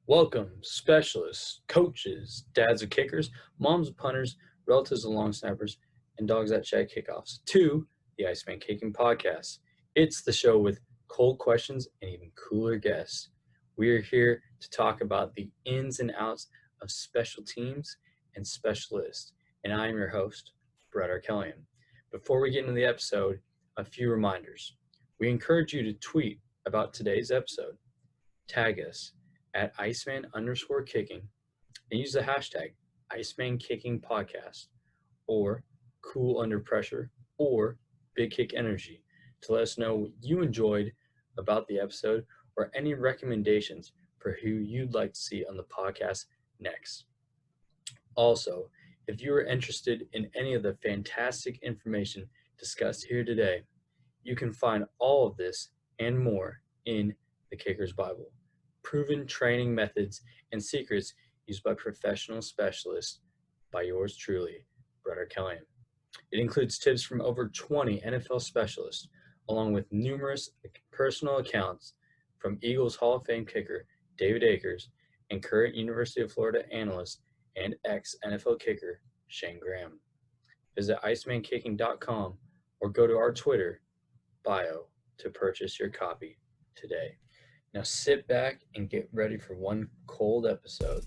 Welcome, specialists, coaches, dads of kickers, moms of punters, relatives of long snappers, and dogs that check kickoffs, to the Iceman Kicking Podcast. It's the show with cold questions and even cooler guests. We are here to talk about the ins and outs of special teams and specialists, and I am your host, Brett Arkelian. Before we get into the episode, a few reminders. We encourage you to tweet about today's episode. Tag us at Iceman_kicking and use the hashtag Iceman Kicking Podcast or Cool Under Pressure or Big Kick Energy to let us know what you enjoyed about the episode or any recommendations for who you'd like to see on the podcast next. Also, if you are interested in any of the fantastic information discussed here today, you can find all of this and more in the Kicker's Bible. Proven training methods and secrets used by professional specialists by yours truly, Brett Arkelian. It includes tips from over 20 NFL specialists, along with numerous personal accounts from Eagles Hall of Fame kicker David Akers and current University of Florida analyst and ex-NFL kicker Shane Graham. Visit IcemanKicking.com or go to our Twitter bio to purchase your copy today. Now sit back and get ready for one cold episode.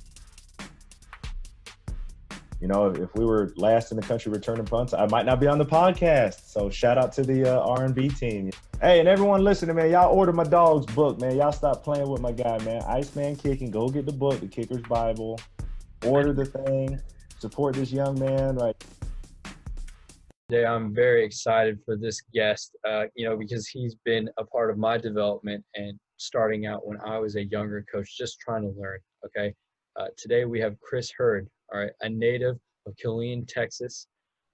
You know, if we were last in the country returning punts, I might not be on the podcast. So shout out to the R&B team. Hey, and everyone listening, man, y'all order my dog's book, man. Y'all stop playing with my guy, man. Iceman Kicking. Go get the book, The Kicker's Bible. Order the thing. Support this young man. Right. Today, I'm very excited for this guest, because he's been a part of my development and starting out when I was a younger coach, just trying to learn, okay? Today, we have Chris Hurd, all right, a native of Killeen, Texas,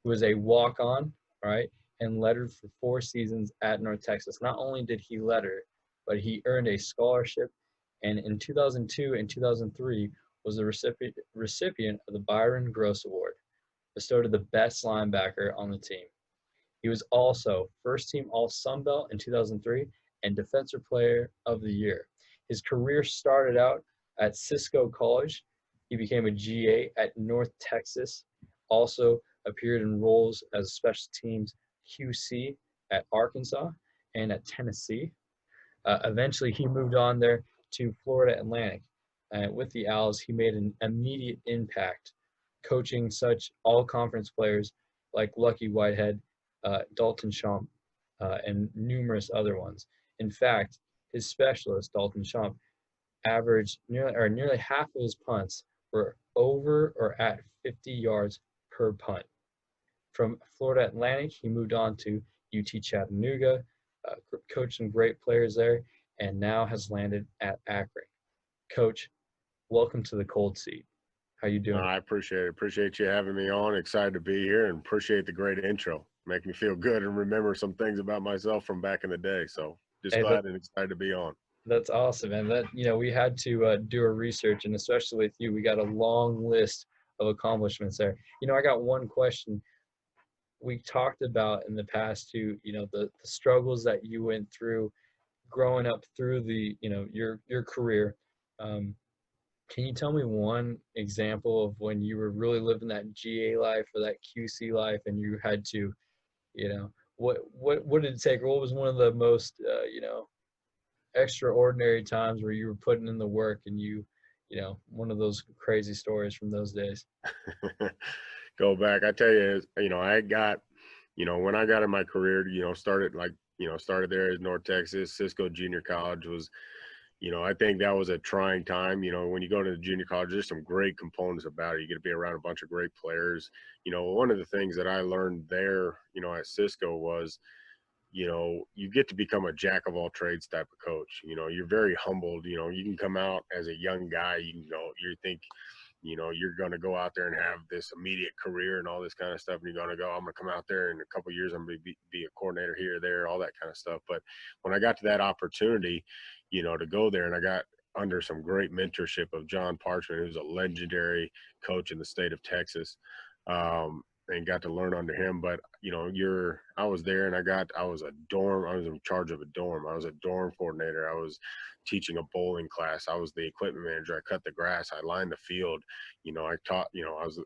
who is a walk-on, all right, and lettered for 4 seasons at North Texas. Not only did he letter, but he earned a scholarship, and in 2002 and 2003 was the recipient of the Byron Gross Award, bestowed to the best linebacker on the team. He was also first-team All-Sun Belt in 2003 and Defensive Player of the Year. His career started out at Cisco College. He became a GA at North Texas, also appeared in roles as a special teams QC at Arkansas and at Tennessee. Eventually, he moved on there to Florida Atlantic. With the Owls, he made an immediate impact, coaching such all-conference players like Lucky Whitehead, Dalton Schomp, and numerous other ones. In fact, his specialist, Dalton Schomp, averaged nearly half of his punts were over or at 50 yards per punt. From Florida Atlantic, he moved on to UT Chattanooga, coached some great players there, and now has landed at Akron. Coach, welcome to the cold seat. How you doing? I appreciate it. Appreciate you having me on. Excited to be here and appreciate the great intro. Make me feel good and remember some things about myself from back in the day. So just glad and excited to be on. That's awesome. And that, we had to do our research, and especially with you, we got a long list of accomplishments there. I got one question. We talked about in the past too, the struggles that you went through growing up through the, your career. Can you tell me one example of when you were really living that GA life or that QC life and you had to, what did it take? What was one of the most, extraordinary times where you were putting in the work and one of those crazy stories from those days? Go back. I tell you, I got, when I got in my career, started there at North Texas. Cisco Junior College was, I think that was a trying time. When you go to the junior college, there's some great components about it. You get to be around a bunch of great players. One of the things that I learned there, at Cisco was, you get to become a jack of all trades type of coach. You're very humbled. You can come out as a young guy, you think, you're going to go out there and have this immediate career and all this kind of stuff. And you're going to go, I'm going to come out there in a couple of years, I'm going to be a coordinator here, there, all that kind of stuff. But when I got to that opportunity, to go there, and I got under some great mentorship of John Parchment, who's a legendary coach in the state of Texas. and got to learn under him. But I was there, and I was in charge of a dorm. I was a dorm coordinator. I was teaching a bowling class. I was the equipment manager. I cut the grass. I lined the field. I taught. I was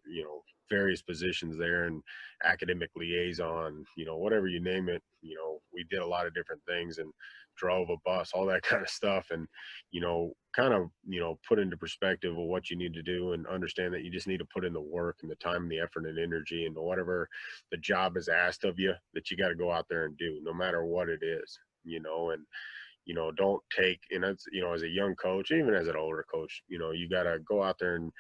various positions there, and academic liaison. Whatever you name it. We did a lot of different things and drove a bus, all that kind of stuff, and kind of put into perspective of what you need to do, and understand that you just need to put in the work and the time and the effort and energy and whatever the job is asked of you, that you got to go out there and do, no matter what it is. And don't take, and it's, as a young coach, even as an older coach, you got to go out there and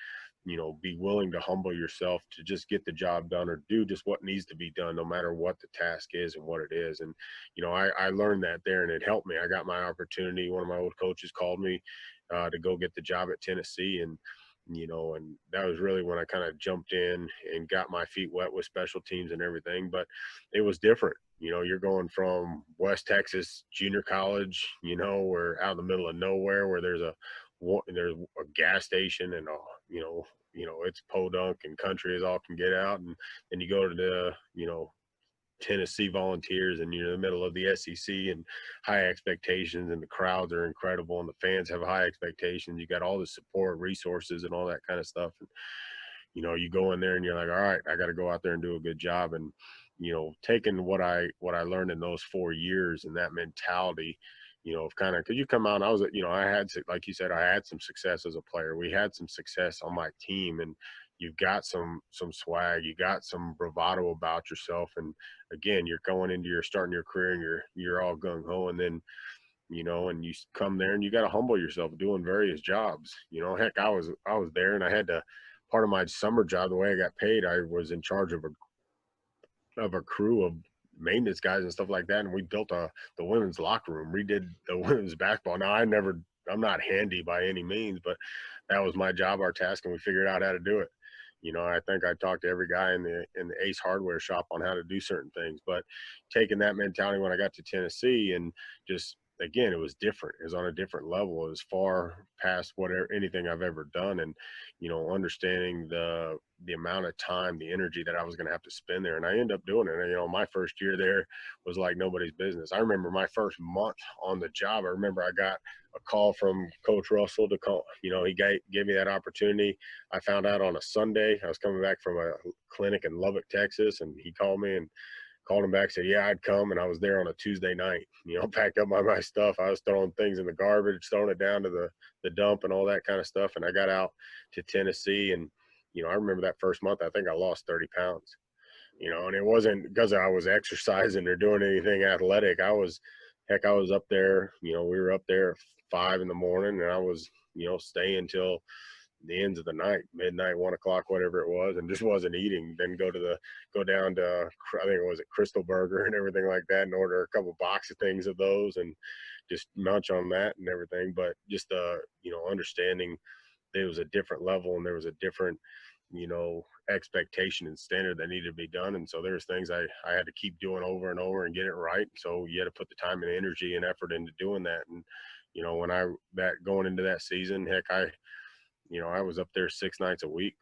be willing to humble yourself to just get the job done, or do just what needs to be done, no matter what the task is and what it is. And I learned that there, and it helped me. I got my opportunity. One of my old coaches called me to go get the job at Tennessee, and and that was really when I kind of jumped in and got my feet wet with special teams and everything. But it was different. You're going from West Texas junior college, we're out in the middle of nowhere, where there's a gas station, and it's podunk and country as all can get out, and then you go to the Tennessee Volunteers, and you're in the middle of the SEC, and high expectations, and the crowds are incredible, and the fans have high expectations. You got all the support, resources, and all that kind of stuff. And you go in there and you're like, all right, I got to go out there and do a good job. And taking what I learned in those 4 years, and that mentality, of kind of, because you come out, and I was, I had, like you said, I had some success as a player. We had some success on my team, and you've got some swag, you got some bravado about yourself. And again, you're starting your career, and you're all gung ho, and then and you come there and you got to humble yourself doing various jobs. Heck, I was there, and I had to, part of my summer job, the way I got paid, I was in charge of a crew of maintenance guys and stuff like that, and we built the women's locker room, redid the women's basketball. Now I'm not handy by any means, but that was my job, our task, and we figured out how to do it. I think I talked to every guy in the Ace Hardware shop on how to do certain things. But taking that mentality when I got to Tennessee, and just, again, it was different. It was on a different level. It was far past anything I've ever done. And, understanding the amount of time, the energy that I was going to have to spend there. And I ended up doing it. And, my first year there was like nobody's business. I remember my first month on the job. I remember I got a call from Coach Russell to call, he gave me that opportunity. I found out on a Sunday. I was coming back from a clinic in Lubbock, Texas, and he called me and called him back, said, yeah, I'd come. And I was there on a Tuesday night, packed up my stuff. I was throwing things in the garbage, throwing it down to the dump and all that kind of stuff. And I got out to Tennessee, and, I remember that first month, I think I lost 30 pounds, and it wasn't because I was exercising or doing anything athletic. I was up there, we were up there at 5 a.m, and I was, staying till the ends of the night, midnight, 1 o'clock, whatever it was, and just wasn't eating. Then go down to, I think it was at Crystal Burger and everything like that, and order a couple box of things of those, and just munch on that and everything. But just understanding there was a different level, and there was a different expectation and standard that needed to be done. And so there's things I had to keep doing over and over and get it right. So you had to put the time and energy and effort into doing that. And when going into that season, heck, I was up there 6 nights a week.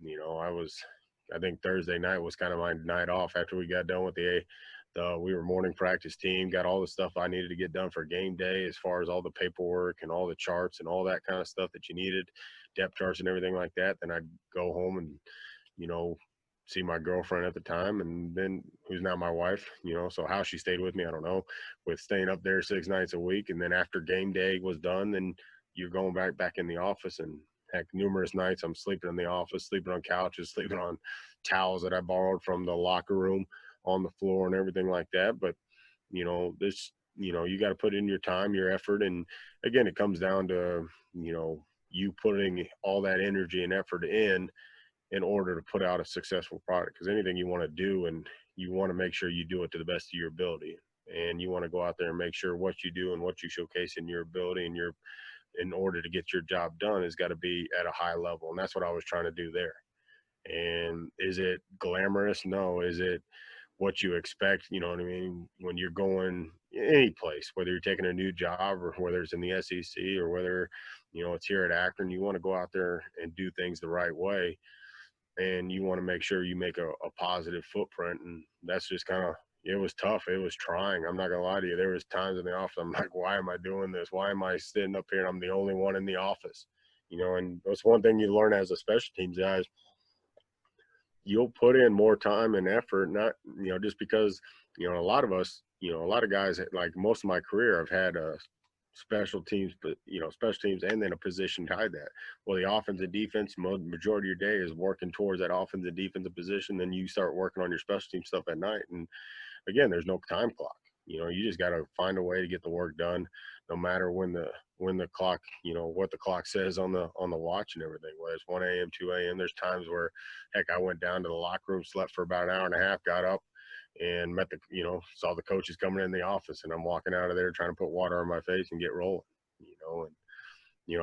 I think Thursday night was kind of my night off after we got done with we were morning practice team, got all the stuff I needed to get done for game day, as far as all the paperwork and all the charts and all that kind of stuff that you needed, depth charts and everything like that. Then I'd go home and, see my girlfriend at the time, and then who's now my wife, so how she stayed with me, I don't know, with staying up there 6 nights a week. And then after game day was done, then you're going back in the office, and heck, numerous nights I'm sleeping in the office, sleeping on couches, sleeping on towels that I borrowed from the locker room on the floor and everything like that. But, you got to put in your time, your effort. And again, it comes down to, you putting all that energy and effort in order to put out a successful product. Because anything you want to do, and you want to make sure you do it to the best of your ability. And you want to go out there and make sure what you do and what you showcase in your ability and in order to get your job done, has got to be at a high level. And that's what I was trying to do there. And is it glamorous? No. Is it what you expect? You know what I mean? When you're going any place, whether you're taking a new job, or whether it's in the SEC, or whether, it's here at Akron, you want to go out there and do things the right way. and you want to make sure you make a positive footprint. And that's just kind of, it was tough. It was trying. I'm not going to lie to you. There was times in the office, I'm like, why am I doing this? Why am I sitting up here and I'm the only one in the office? And that's one thing you learn as a special teams guy. You'll put in more time and effort, not, just because, a lot of us, a lot of guys, like most of my career, I've had special teams, but, special teams and then a position tied that. Well, the offense and defense, majority of your day is working towards that offense and defensive position. Then you start working on your special team stuff at night. And again, there's no time clock. You just got to find a way to get the work done, no matter when the clock, what the clock says on the watch and everything. Whether it's 1 a.m., 2 a.m. There's times where, heck, I went down to the locker room, slept for about an hour and a half, got up, and met saw the coaches coming in the office, and I'm walking out of there trying to put water on my face and get rolling.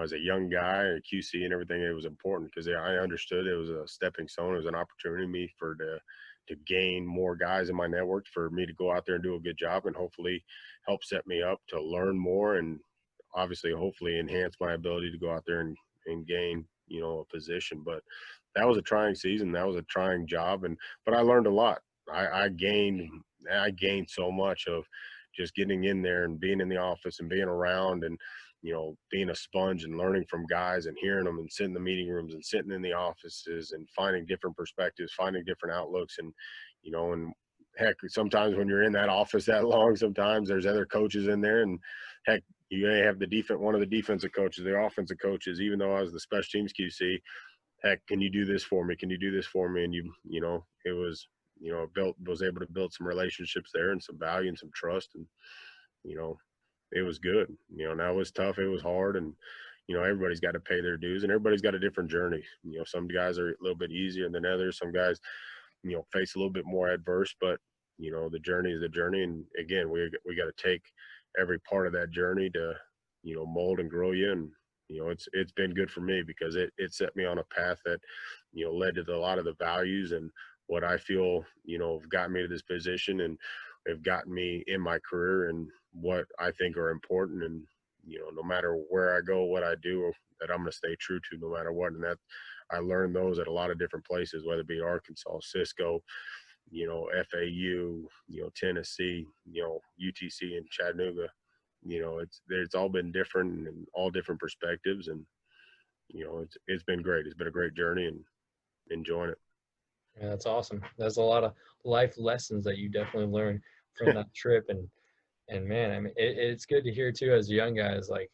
As a young guy, a QC and everything, it was important because I understood it was a stepping stone. It was an opportunity for to gain more guys in my network, for me to go out there and do a good job and hopefully help set me up to learn more and obviously hopefully enhance my ability to go out there and gain, a position. But that was a trying season. That was a trying job. But I learned a lot. I gained so much of just getting in there and being in the office and being around and, being a sponge and learning from guys and hearing them and sitting in the meeting rooms and sitting in the offices and finding different perspectives, finding different outlooks. And, and heck, sometimes when you're in that office that long, sometimes there's other coaches in there, and heck, you may have one of the defensive coaches, the offensive coaches, even though I was the special teams QC, heck, can you do this for me? Can you do this for me? And it was, was able to build some relationships there and some value and some trust. And, it was good. Now it was tough. It was hard. And, everybody's got to pay their dues and everybody's got a different journey. Some guys are a little bit easier than others. Some guys, face a little bit more adverse, but, the journey is the journey. And again, we got to take every part of that journey to, mold and grow you. And, it's been good for me because it set me on a path that, led to a lot of the values and what I feel, have gotten me to this position and have gotten me in my career and what I think are important. And, no matter where I go, what I do, that I'm going to stay true to no matter what. And that I learned those at a lot of different places, whether it be Arkansas, Cisco, FAU, Tennessee, UTC and Chattanooga. It's all been different and all different perspectives. And, it's been great. It's been a great journey and enjoying it. Yeah, that's awesome. There's a lot of life lessons that you definitely learned from that trip. And man, I mean, it's good to hear too, as a young guy, is like,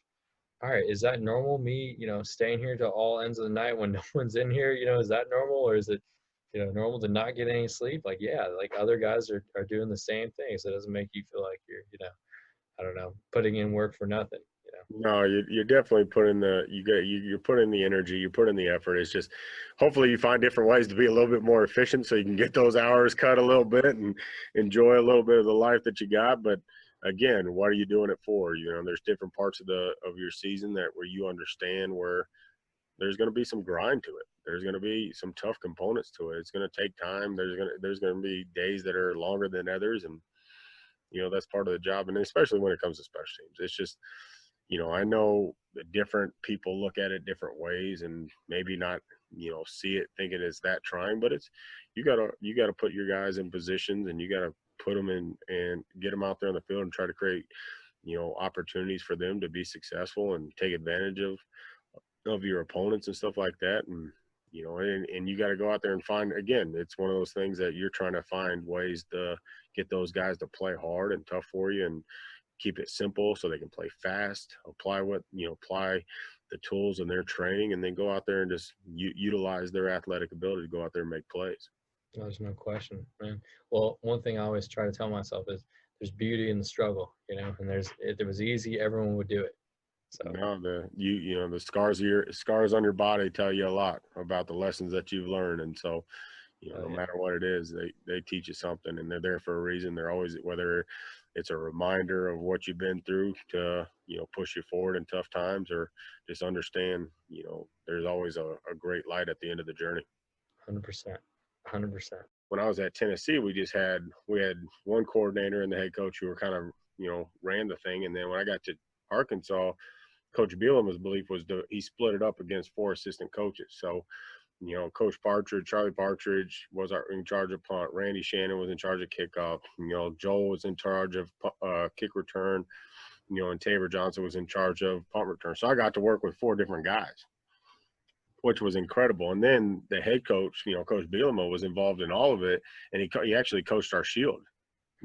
all right, is that normal? Me, staying here till all ends of the night when no one's in here, is that normal? Or is it, normal to not get any sleep? Like, yeah, like other guys are doing the same thing. So it doesn't make you feel like you're, I don't know, putting in work for nothing. No, you're definitely putting you're putting the energy, you're putting the effort. It's just, hopefully you find different ways to be a little bit more efficient so you can get those hours cut a little bit and enjoy a little bit of the life that you got. But again, what are you doing it for? There's different parts of your season where you understand where there's going to be some grind to it. There's going to be some tough components to it. It's going to take time. There's going to be days that are longer than others, and that's part of the job. And especially when it comes to special teams, it's just, I know that different people look at it different ways and maybe not, see it thinking it's that trying, but it's, you gotta put your guys in positions and you gotta put them in and get them out there on the field and try to create, opportunities for them to be successful and take advantage of your opponents and stuff like that. And, and you got to go out there and find, again, it's one of those things that you're trying to find ways to get those guys to play hard and tough for you and keep it simple so they can play fast, apply the tools in their training, and then go out there and just utilize their athletic ability to go out there and make plays. There's no question, man. Well, one thing I always try to tell myself is there's beauty in the struggle, and if it was easy, everyone would do it. So no, the scars on your body tell you a lot about the lessons that you've learned. And so, no matter what it is, they teach you something, and they're there for a reason. They're always, whether it's a reminder of what you've been through to, push you forward in tough times, or just understand, there's always a great light at the end of the journey. 100%. 100%. When I was at Tennessee, we had one coordinator and the head coach who were kind of, ran the thing. And then when I got to Arkansas, Coach Bielema's belief was he split it up against 4 assistant coaches. So, Coach Partridge, Charlie Partridge was in charge of punt. Randy Shannon was in charge of kickoff. Joel was in charge of kick return. And Tabor Johnson was in charge of punt return. So I got to work with 4 different guys, which was incredible. And then the head coach, Coach Bielema, was involved in all of it, and he actually coached our shield,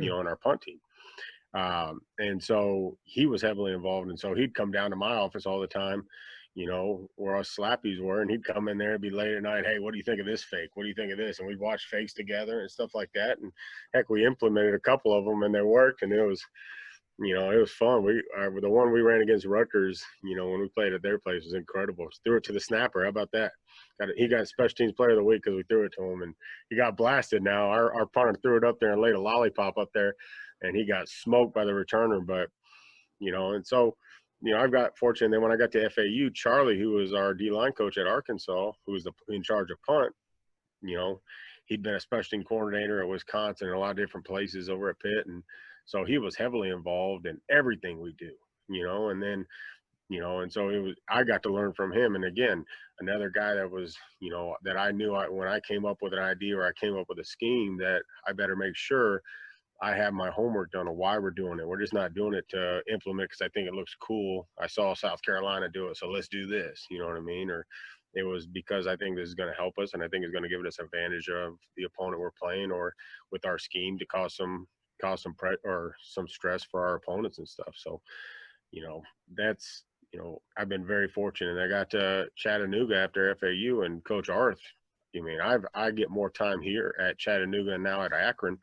on our punt team. And so he was heavily involved. And so he'd come down to my office all the time, where us slappies were, and he'd come in there and be late at night. Hey, what do you think of this fake? What do you think of this? And we'd watch fakes together and stuff like that. And heck, we implemented a couple of them and they worked, and it was fun. The one we ran against Rutgers, when we played at their place, was incredible. Threw it to the snapper. How about that? He got special teams player of the week because we threw it to him, and he got blasted. Now our punter threw it up there and laid a lollipop up there, and he got smoked by the returner. But and so I've got fortunate. Then when I got to FAU, Charlie, who was our D-line coach at Arkansas, who was in charge of punt, he'd been a special team coordinator at Wisconsin and a lot of different places over at Pitt, and so he was heavily involved in everything we do, and then, and so I got to learn from him. And again, another guy that was, that I knew when I came up with an idea or I came up with a scheme, that I better make sure I have my homework done on why we're doing it. We're just not doing it to implement because I think it looks cool. I saw South Carolina do it, so let's do this. You know what I mean? Or it was because I think this is going to help us, and I think it's going to give us advantage of the opponent we're playing, or with our scheme to cause some stress for our opponents and stuff. So, that's, I've been very fortunate. I got to Chattanooga after FAU, and Coach Arth, I get more time here at Chattanooga and now at Akron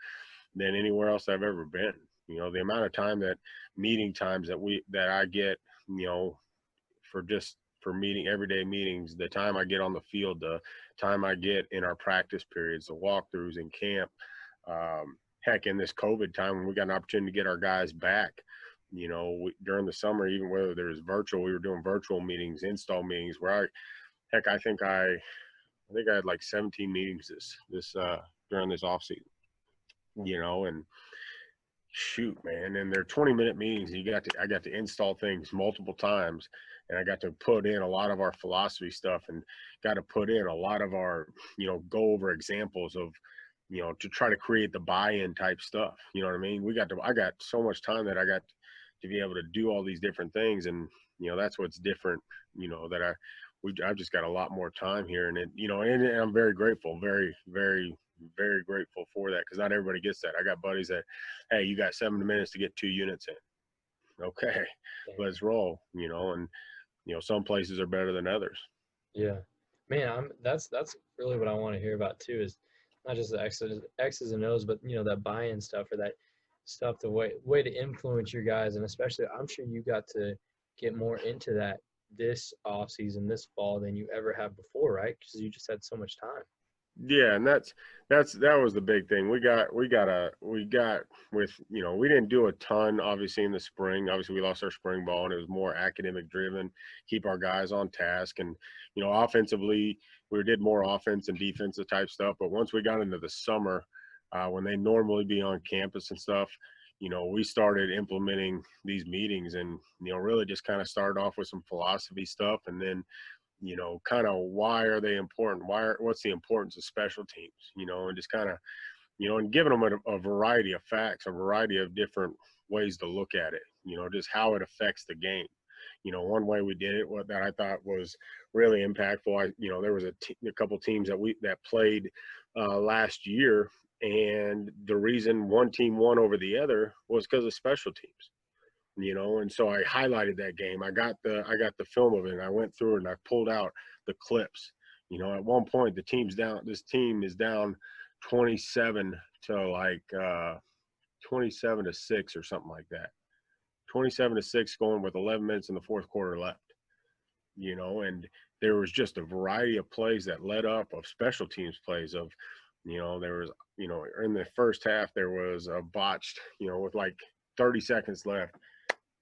than anywhere else I've ever been. The amount of time meeting times that I get, for everyday meetings, the time I get on the field, the time I get in our practice periods, the walkthroughs in camp, heck, in this COVID time when we got an opportunity to get our guys back, during the summer, even whether there's virtual, we were doing virtual meetings, install meetings where I think I had like 17 meetings this during this off season, and shoot, man, and they're 20-minute meetings. I got to install things multiple times, and I got to put in a lot of our philosophy stuff, and got to put in a lot of our, go over examples of, to try to create the buy-in type stuff. You know what I mean? I got so much time that I got to be able to do all these different things. And, that's what's different, that I've just got a lot more time here. And, and I'm very grateful, very, very, very grateful for that, because not everybody gets that. I got buddies that, hey, you got 7 minutes to get 2 units in. Okay, let's roll, and, some places are better than others. Yeah, man, that's really what I want to hear about too, is not just the X's and O's, but that buy-in stuff, or that stuff, the way to influence your guys. And especially, I'm sure you got to get more into that this off season, this fall, than you ever have before, right? Because you just had so much time. Yeah, and that was the big thing. We got with, we didn't do a ton obviously in the spring. Obviously we lost our spring ball, and it was more academic driven, keep our guys on task. And, offensively, we did more offense and defensive type stuff. But once we got into the summer, when they normally be on campus and stuff, we started implementing these meetings, and, really just kind of started off with some philosophy stuff, and then kind of why are they important? What's the importance of special teams? And just kind of, and giving them a variety of facts, a variety of different ways to look at it. Just how it affects the game. One way we did it, that I thought was really impactful. There was a couple teams that played last year, and the reason one team won over the other was because of special teams. And so I highlighted that game. I got the film of it, and I went through it, and I pulled out the clips. At one point this team is down 27 to 27 to 6 or something like that. 27 to 6 going with 11 minutes in the fourth quarter left. And there was just a variety of plays that led up, of special teams plays, of, there was, in the first half there was a botched, with like 30 seconds left.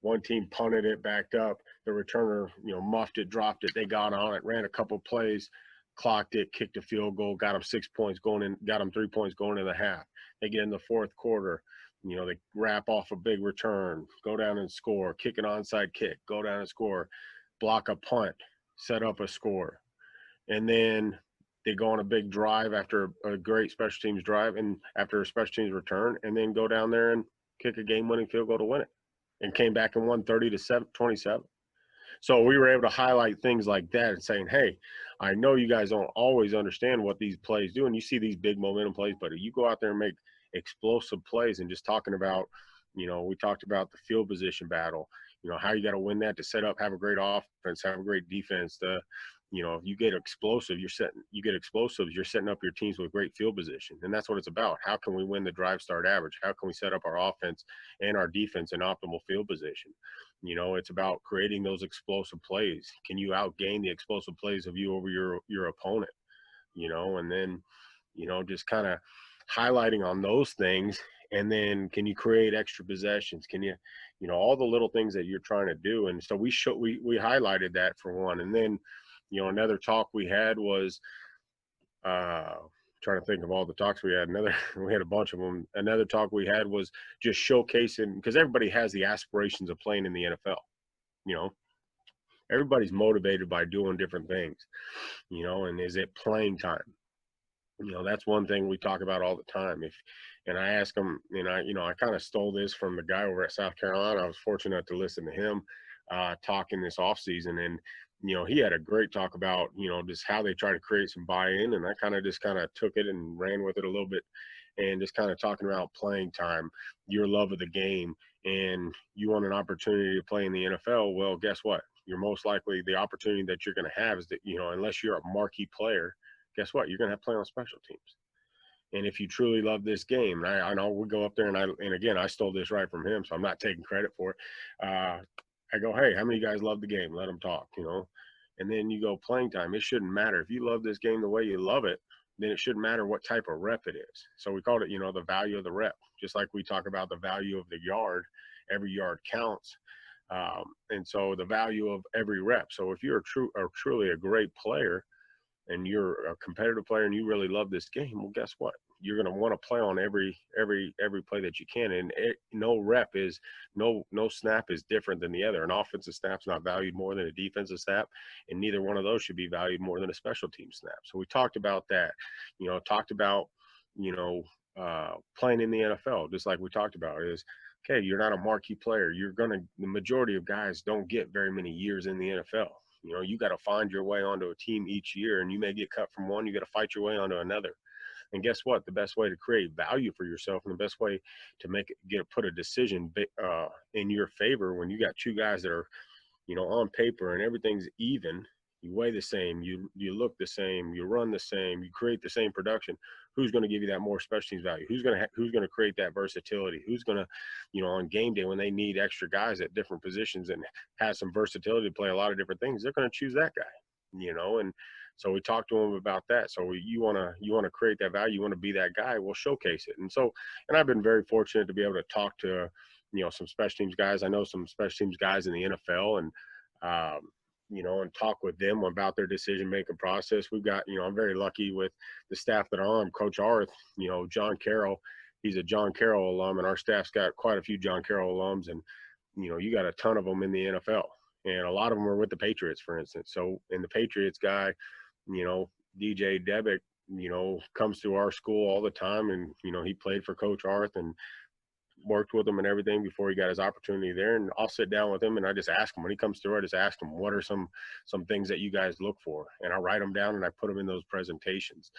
One team punted it, backed up. The returner, muffed it, dropped it. They got on it, ran a couple plays, clocked it, kicked a field goal, got them 6 points going in, got them 3 points going in the half. They get in the fourth quarter, they wrap off a big return, go down and score, kick an onside kick, go down and score, block a punt, set up a score. And then they go on a big drive after a great special teams drive and after a special teams return, and then go down there and kick a game-winning field goal to win it, and came back and won 30-27. So we were able to highlight things like that and saying, hey, I know you guys don't always understand what these plays do, and you see these big momentum plays, but you go out there and make explosive plays. And just talking about, we talked about the field position battle, how you got to win that to set up, have a great offense, have a great defense. If you get explosive, you're setting up your teams with great field position. And that's what it's about. How can we win the drive start average? How can we set up our offense and our defense in optimal field position? It's about creating those explosive plays. Can you outgain the explosive plays of you over your opponent? And then, just kind of highlighting on those things. And then can you create extra possessions? Can you, all the little things that you're trying to do. And so we highlighted that for one. And then, another talk we had was trying to think of all the talks we had. We had a bunch of them. Another talk we had was just showcasing, because everybody has the aspirations of playing in the NFL. Everybody's motivated by doing different things, and is it playing time? That's one thing we talk about all the time. And I ask them, I kind of stole this from the guy over at South Carolina. I was fortunate to listen to him talking this off season, and he had a great talk about just how they try to create some buy-in, and I kind of took it and ran with it a little bit, and just kind of talking about playing time, your love of the game, and you want an opportunity to play in the NFL. Well, guess what? You're most likely, the opportunity that you're going to have is that unless you're a marquee player, guess what? You're going to have to play on special teams. And if you truly love this game, and I know we go up there, and again, I stole this right from him, so I'm not taking credit for it. I go, hey, how many of you guys love the game? Let them talk, And then you go playing time. It shouldn't matter. If you love this game the way you love it, then it shouldn't matter what type of rep it is. So we called it, the value of the rep. Just like we talk about the value of the yard, every yard counts. And so the value of every rep. So if you're truly a great player, and you're a competitive player and you really love this game, well, guess what? You're going to want to play on every play that you can. And no snap is different than the other. An offensive snap's not valued more than a defensive snap, and neither one of those should be valued more than a special team snap. So we talked about that, playing in the NFL, just like we talked about, is, okay, you're not a marquee player. The majority of guys don't get very many years in the NFL. You got to find your way onto a team each year, and you may get cut from one. You got to fight your way onto another. And guess what? The best way to create value for yourself, and the best way to put a decision in your favor, when you got two guys that are, on paper and everything's even, you weigh the same, you look the same, you run the same, you create the same production. Who's going to give you that more special teams value? Who's going to create that versatility? Who's going to, on game day when they need extra guys at different positions and has some versatility to play a lot of different things, they're going to choose that guy, And so we talked to them about that. So you want to create that value. You want to be that guy. We'll showcase it. And I've been very fortunate to be able to talk to, some special teams guys. I know some special teams guys in the NFL, and and talk with them about their decision-making process. We've got, I'm very lucky with the staff that are on. Coach Arth, John Carroll, he's a John Carroll alum, and our staff's got quite a few John Carroll alums, and, you got a ton of them in the NFL, and a lot of them are with the Patriots, for instance. So, and the Patriots guy, DJ Debick, comes to our school all the time, and, he played for Coach Arth and worked with him and everything before he got his opportunity there. And I'll sit down with him and I just ask him when he comes through, I just ask him, what are some things that you guys look for? And I write them down and I put them in those presentations.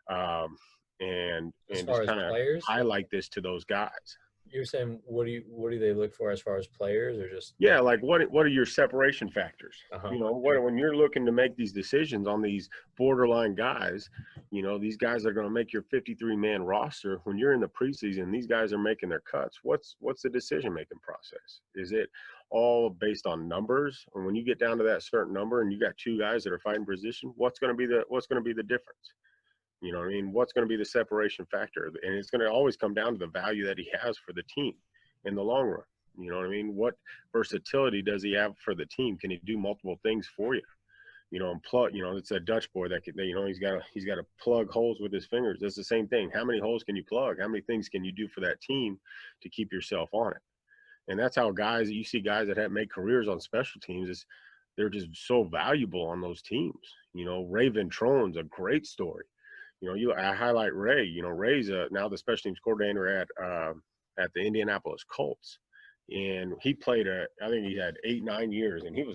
And just kind of highlight this to those guys. You're saying, what do they look for as far as players, or just? Yeah. Like what are your separation factors? When you're looking to make these decisions on these borderline guys, these guys are going to make your 53-man roster. When you're in the preseason, these guys are making their cuts. What's the decision-making process? Is it all based on numbers? Or when you get down to that certain number and you got two guys that are fighting position, what's going to be the difference? You know what I mean? What's going to be the separation factor? And it's going to always come down to the value that he has for the team in the long run. You know what I mean? What versatility does he have for the team? Can he do multiple things for you? And plug, it's a Dutch boy that can, he's got to plug holes with his fingers. That's the same thing. How many holes can you plug? How many things can you do for that team to keep yourself on it? And that's how you see guys that have made careers on special teams, is they're just so valuable on those teams. Ray Ventrone's a great story. I highlight Ray. Ray's now the special teams coordinator at the Indianapolis Colts, and he played I think he had 8-9 years, and he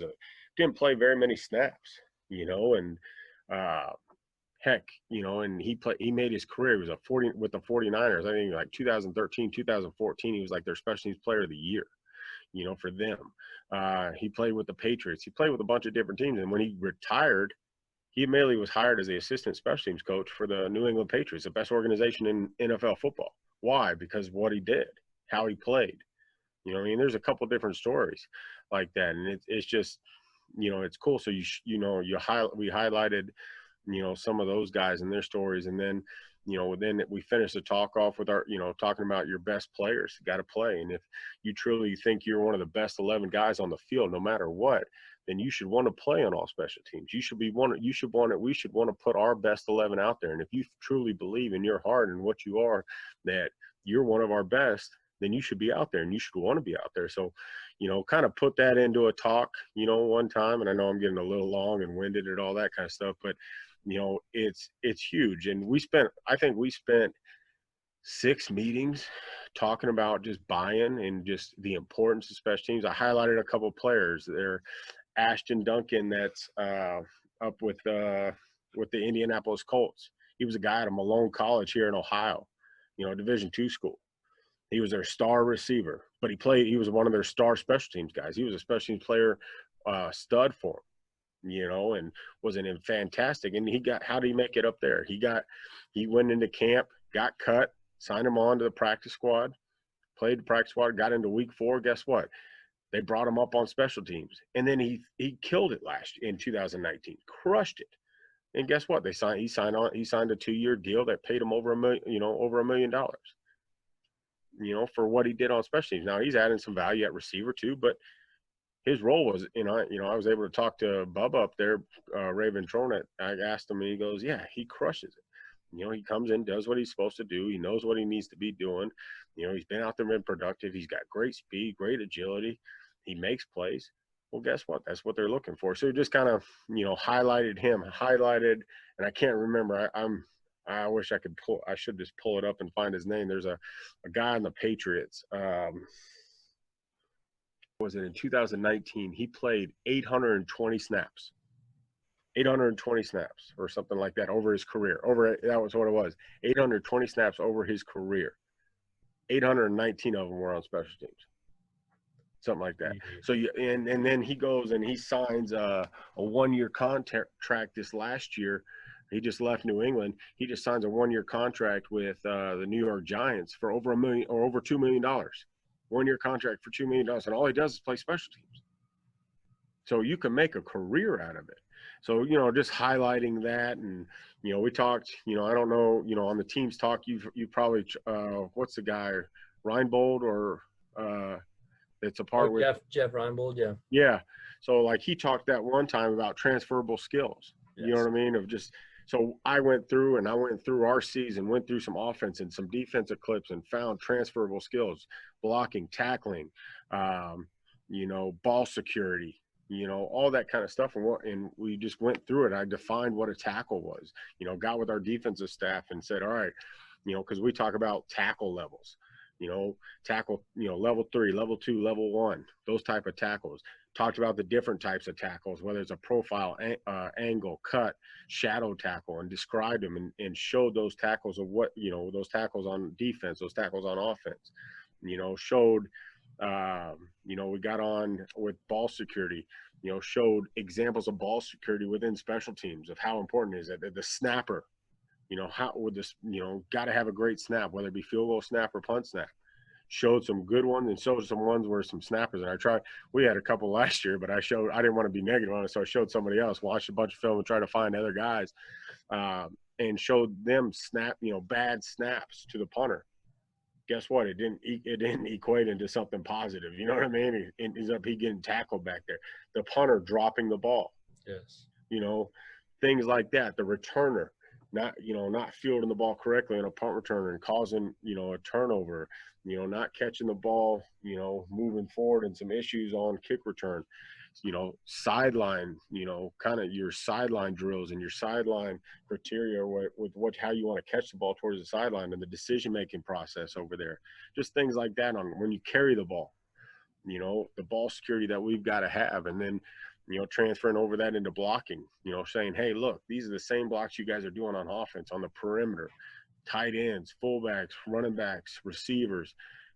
didn't play very many snaps. And heck, and he made his career. He was with the 49ers. I think like 2013, 2014, he was like their special teams player of the year. For them. He played with the Patriots. He played with a bunch of different teams, and when he retired, he immediately was hired as the assistant special teams coach for the New England Patriots, the best organization in NFL football. Why? Because of what he did, how he played. There's a couple different stories like that, and it's just, it's cool. So we highlighted, some of those guys and their stories, and then, then we finished the talk off with our, talking about your best players got to play, and if you truly think you're one of the best 11 guys on the field, no matter what, then you should want to play on all special teams. We should want to put our best 11 out there. And if you truly believe in your heart and what you are, that you're one of our best, then you should be out there and you should want to be out there. So, kind of put that into a talk, one time. And I know I'm getting a little long and winded and all that kind of stuff, but it's huge. And I think we spent 6 meetings talking about just buy-in and just the importance of special teams. I highlighted a couple of players there. Ashton Duncan, that's up with the Indianapolis Colts. He was a guy at a Malone College here in Ohio, Division II school. He was their star receiver, but he was one of their star special teams guys. He was a special teams player, stud for him, and was fantastic. And how did he make it up there? He went into camp, got cut, signed him on to the practice squad, played the practice squad, got into week 4. Guess what? They brought him up on special teams, and then he killed it in 2019, crushed it. And guess what? He signed a 2-year deal that paid him over $1 million, for what he did on special teams. Now he's adding some value at receiver too, but his role was, I was able to talk to Bubba up there, Ray Ventrone. I asked him, and he goes, yeah, he crushes it. He comes in, does what he's supposed to do. He knows what he needs to be doing. He's been out there, been productive. He's got great speed, great agility. He makes plays. Well, guess what? That's what they're looking for. So just kind of, highlighted him, and I can't remember. I wish I could I should just pull it up and find his name. There's a guy on the Patriots. Was it in 2019? He played 820 snaps. 820 snaps or something like that over his career. That was what it was. 820 snaps over his career. 819 of them were on special teams. Something like that. So and then he goes and he signs a 1-year contract this last year. He just left New England. He just signs a 1-year contract with the New York Giants for over $1 million or over $2 million. 1-year contract for $2 million, and all he does is play special teams. So you can make a career out of it. So just highlighting that, and we talked. I don't know. On the teams talk, you probably what's the guy, Reinbold or it's a part with Jeff Reinbold, yeah. Yeah. So like he talked that one time about transferable skills. Yes. You know what I mean? So I went through our season, went through some offense and some defensive clips and found transferable skills, blocking, tackling, ball security, all that kind of stuff. And we just went through it. I defined what a tackle was, got with our defensive staff and said, all right, because we talk about tackle levels. Tackle, level 3, level 2, level 1, those type of tackles. Talked about the different types of tackles, whether it's a profile, angle, cut, shadow tackle, and described them and showed those tackles of what, those tackles on defense, those tackles on offense, showed, we got on with ball security, showed examples of ball security within special teams of how important it is that the snapper, how would this, got to have a great snap, whether it be field goal snap or punt snap. Showed some good ones and showed some ones where some snappers. And we had a couple last year, but I didn't want to be negative on it. So I showed somebody else, watched a bunch of film and tried to find other guys and showed them bad snaps to the punter. Guess what? It didn't equate into something positive. You know what I mean? He ends up getting tackled back there. The punter dropping the ball. Yes. Things like that. The returner not fielding the ball correctly on a punt returner and causing, a turnover, not catching the ball, moving forward and some issues on kick return. sideline, kind of your sideline drills and your sideline criteria with how you want to catch the ball towards the sideline and the decision-making process over there. Just things like that on when you carry the ball, the ball security that we've got to have. And then, transferring over that into blocking, saying, hey, look, these are the same blocks you guys are doing on offense, on the perimeter, tight ends, fullbacks, running backs, receivers.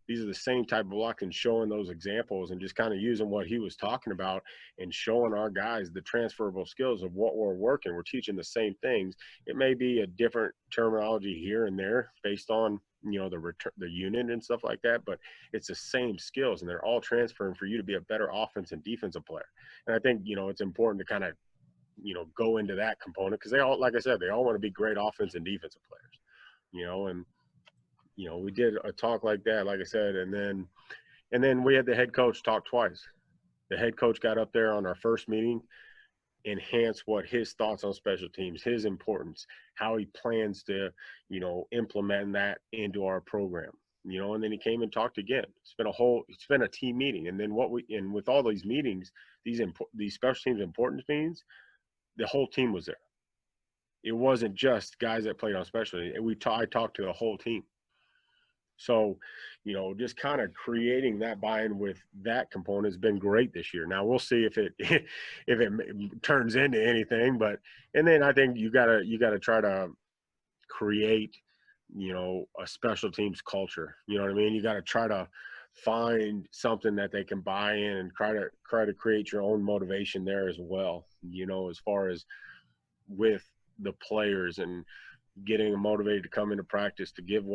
These are the same type of block, and showing those examples and just kind of using what he was talking about and showing our guys the transferable skills of what we're working. We're teaching the same things. It may be a different terminology here and there based on, the unit and stuff like that, but it's the same skills, and they're all transferring for you to be a better offense and defensive player. And I think, it's important to kind of, go into that component, because they all, like I said, they all want to be great offense and defensive players, and we did a talk like that, like I said, and then we had the head coach talk twice. The head coach got up there on our first meeting, enhance what his thoughts on special teams, his importance, how he plans to, implement that into our program, and then he came and talked again. It's been a team meeting. And then with all these meetings, these special teams importance meetings, the whole team was there. It wasn't just guys that played on special teams. I talked to the whole team. So, just kind of creating that buy-in with that component has been great this year. Now we'll see if it turns into anything, and then I think you gotta try to create, a special teams culture. You know what I mean? You got to try to find something that they can buy in and try to create your own motivation there as well. As far as with the players and getting them motivated to come into practice, to give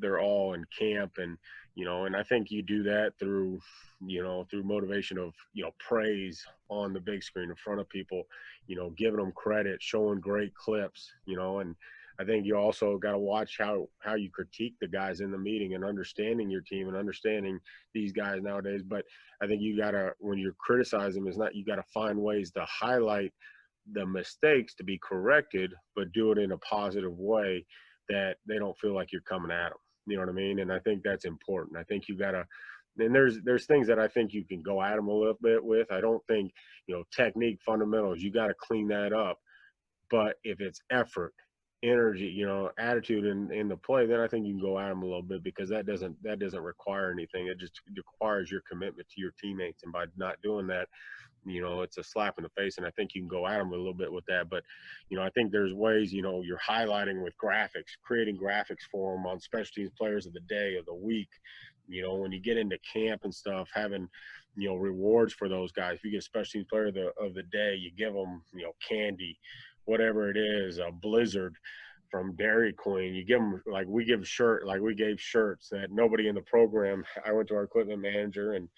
their all in camp. And, and I think you do that through motivation of, praise on the big screen in front of people, giving them credit, showing great clips, and I think you also got to watch how you critique the guys in the meeting and understanding your team and understanding these guys nowadays. But I think you got to, when you're criticizing them, you got to find ways to highlight the mistakes to be corrected, but do it in a positive way that they don't feel like you're coming at them. You know what I mean? And I think that's important. I think you got to, and there's things that I think you can go at them a little bit with. I don't think, technique, fundamentals, you got to clean that up. But if it's effort, energy, attitude in the play, then I think you can go at them a little bit, because that doesn't require anything. It just requires your commitment to your teammates. And by not doing that, it's a slap in the face, and I think you can go at them a little bit with that. But, I think there's ways, you're highlighting with graphics, creating graphics for them on special teams players of the day, of the week, when you get into camp and stuff, having, rewards for those guys. If you get a special teams player of the day, you give them, candy, whatever it is, a blizzard from Dairy Queen. You give them, we gave shirts that nobody in the program. I went to our equipment manager and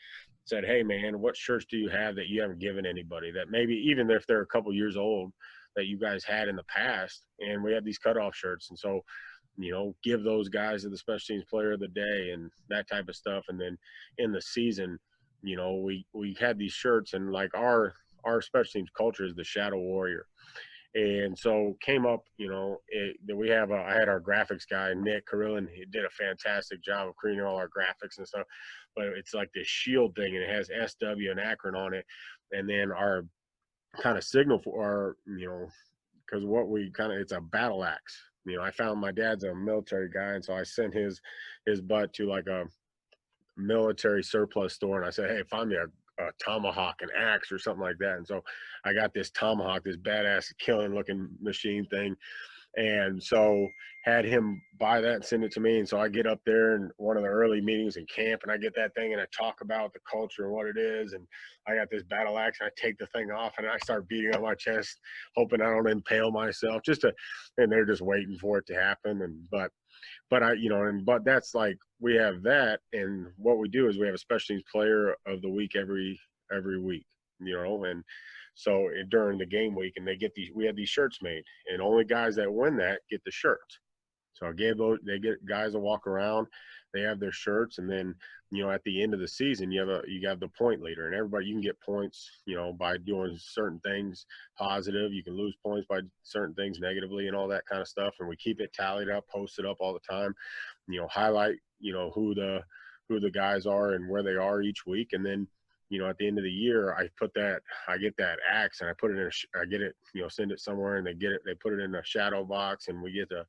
said, hey man, what shirts do you have that you haven't given anybody, that maybe even if they're a couple years old, that you guys had in the past? And we have these cutoff shirts. And so, give those guys to the special teams player of the day and that type of stuff. And then in the season, we had these shirts, and our special teams culture is the Shadow Warrior. And so came up, that I had our graphics guy, Nick Carillon. He did a fantastic job of creating all our graphics and stuff. But it's like this shield thing, and it has SW and Akron on it. And then our kind of signal for our, because it's a battle axe. I found my dad's a military guy, and so I sent his butt to like a military surplus store, and I said, hey, find me a tomahawk, an axe, or something like that. And so I got this tomahawk, this badass killing looking machine thing, and so had him buy that and send it to me. And so I get up there in one of the early meetings in camp, and I get that thing, and I talk about the culture and what it is, and I got this battle axe, and I take the thing off, and I start beating on my chest, hoping I don't impale myself, and they're just waiting for it to happen. And but that's we have that, and what we do is we have a special teams player of the week every week, and so during the game week, and we have these shirts made, and only guys that win that get the shirts. So they get guys to walk around, they have their shirts, and then at the end of the season you have the point leader, and everybody, you can get points by doing certain things positive, you can lose points by certain things negatively, and all that kind of stuff. And we keep it tallied up, posted up all the time, highlight who the guys are and where they are each week. And then at the end of the year, I get that axe and I put it in, I get it, send it somewhere and they put it in a shadow box and we get a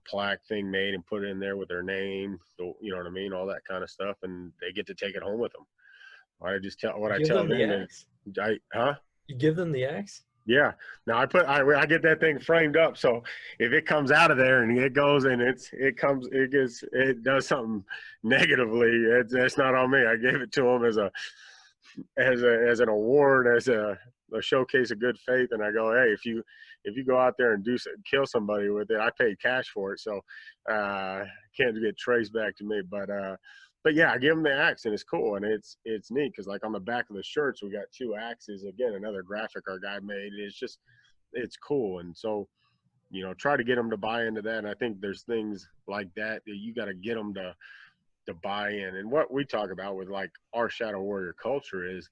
plaque thing made and put it in there with their name, you know what I mean? All that kind of stuff. And they get to take it home with them. What You I give tell them the them axe? is, huh? You give them the axe? Yeah. Now I get that thing framed up. So if it comes out of there and it goes and it does something negatively, it's not on me. I gave it to them as an award, as a showcase of good faith. And I go, hey, if you go out there and kill somebody with it, I paid cash for it. So, can't get traced back to me, but yeah, I give them the axe and it's cool. And it's neat. Cause like on the back of the shirts, we got 2 axes, again, another graphic our guy made. It's cool. And so, try to get them to buy into that. And I think there's things like that you got to get them to buy in. And what we talk about with like our Shadow Warrior culture is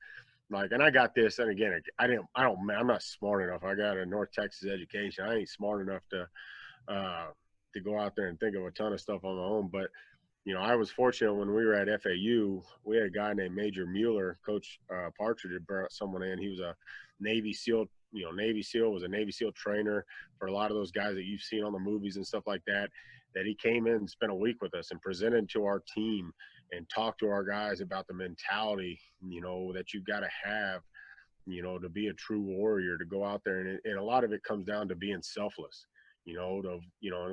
like, and I got this, and again, I'm not smart enough. I got a North Texas education. I ain't smart enough to go out there and think of a ton of stuff on my own. But I was fortunate when we were at FAU. We had a guy named Major Mueller, Coach Partridge had brought someone in. He was a Navy SEAL. Navy SEAL, was a Navy SEAL trainer for a lot of those guys that you've seen on the movies and stuff like that. That he came in and spent a week with us and presented to our team and talked to our guys about the mentality, that you got to have, to be a true warrior, to go out there. And a lot of it comes down to being selfless. And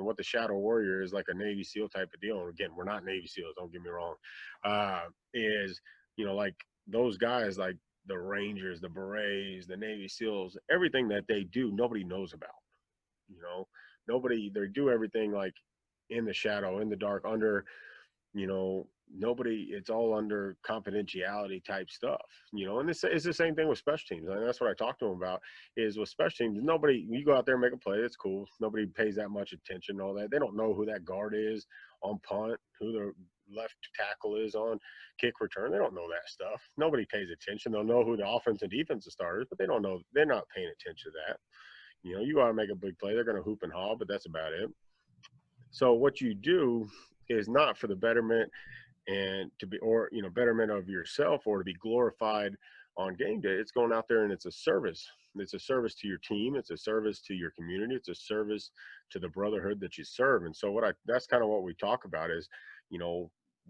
what the Shadow Warrior is, like a Navy SEAL type of deal. And again, we're not Navy SEALs, don't get me wrong. Is, like those guys, like the Rangers, the Berets, the Navy SEALs, everything that they do, nobody knows about. They do everything like in the shadow, in the dark, under, nobody, it's all under confidentiality type stuff, and it's the same thing with special teams. And that's what I talked to them about is with special teams, nobody, you go out there and make a play, it's cool. Nobody pays that much attention, all that. They don't know who that guard is on punt, who the left tackle is on kick return. They don't know that stuff. Nobody pays attention. They'll know who the offense and defensive starters, but they don't know, they're not paying attention to that. You got to make a big play, they're going to hoop and haul, but that's about it. So what you do is not for the betterment and to be, or, betterment of yourself or to be glorified on game day. It's going out there and it's a service. It's a service to your team. It's a service to your community. It's a service to the brotherhood that you serve. And so that's kind of what we talk about is,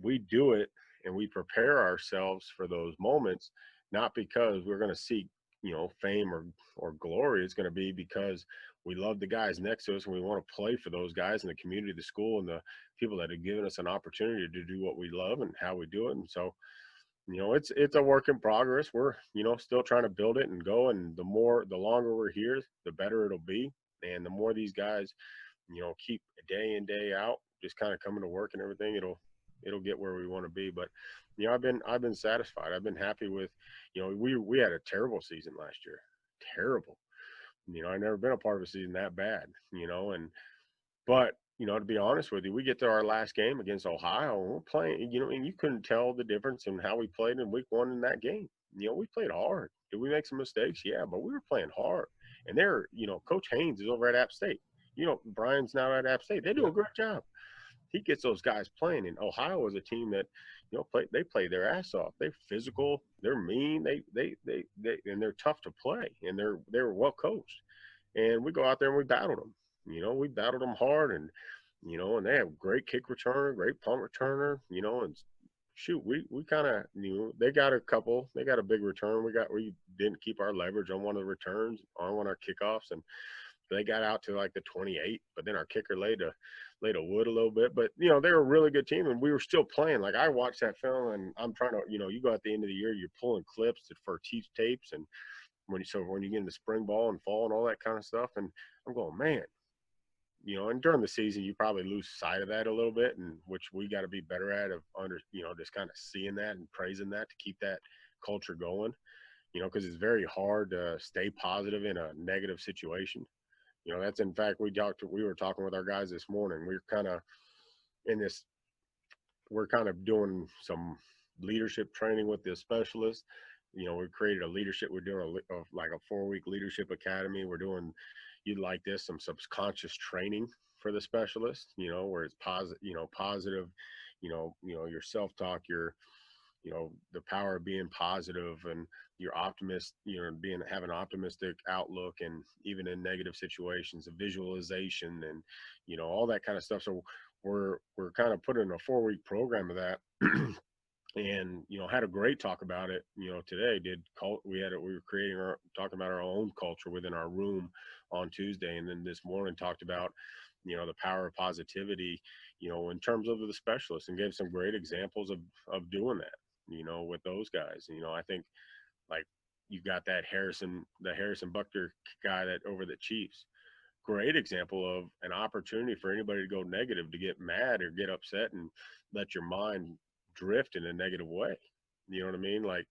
we do it and we prepare ourselves for those moments, not because we're going to seek, fame or glory. It's going to be because we love the guys next to us and we want to play for those guys in the community, the school, and the people that have given us an opportunity to do what we love and how we do it. And so, it's a work in progress. We're, still trying to build it and go. And the longer we're here, the better it'll be. And the more these guys, keep day in, day out, just kind of coming to work and everything, it'll get where we want to be. But, I've been satisfied. I've been happy with, we had a terrible season last year. Terrible. I've never been a part of a season that bad, but, to be honest with you, we get to our last game against Ohio and we're playing, and you couldn't tell the difference in how we played in week 1 in that game. We played hard. Did we make some mistakes? Yeah, but we were playing hard. And Coach Haynes is over at App State. Brian's now at App State. They do a great job. He gets those guys playing. And Ohio is a team that, they play their ass off. They're physical. They're mean. And they're tough to play. And they're well coached. And we go out there and we battled them. We battled them hard, and and they have great kick returner, great punt returner, and shoot, we kind of, they got a big return. We didn't keep our leverage on one of the returns on one of our kickoffs, and they got out to like the 28, but then our kicker laid a wood a little bit. But they were a really good team, and we were still playing. Like I watched that film, and I'm trying to, you go at the end of the year, you're pulling clips for tapes, and when you get into spring ball and fall and all that kind of stuff, and I'm going, man. And during the season, you probably lose sight of that a little bit, and which we got to be better at just kind of seeing that and praising that to keep that culture going, because it's very hard to stay positive in a negative situation. That's, in fact, we were talking with our guys this morning. We're kind of doing some leadership training with the specialists. We created a leadership. We're doing like a 4-week leadership academy. We're doing, you'd like this, some subconscious training for the specialist, where it's positive, your self-talk, your the power of being positive and your optimist, have an optimistic outlook, and even in negative situations, a visualization and, all that kind of stuff. So we're kind of putting a 4-week program of that. And had a great talk about it today. We were talking about our own culture within our room on Tuesday, and then this morning talked about the power of positivity in terms of the specialists, and gave some great examples of doing that with those guys. I think, like, you got the Harrison Buckner guy that over the Chiefs. Great example of an opportunity for anybody to go negative, to get mad or get upset and let your mind drift in a negative way. You know what I mean? Like,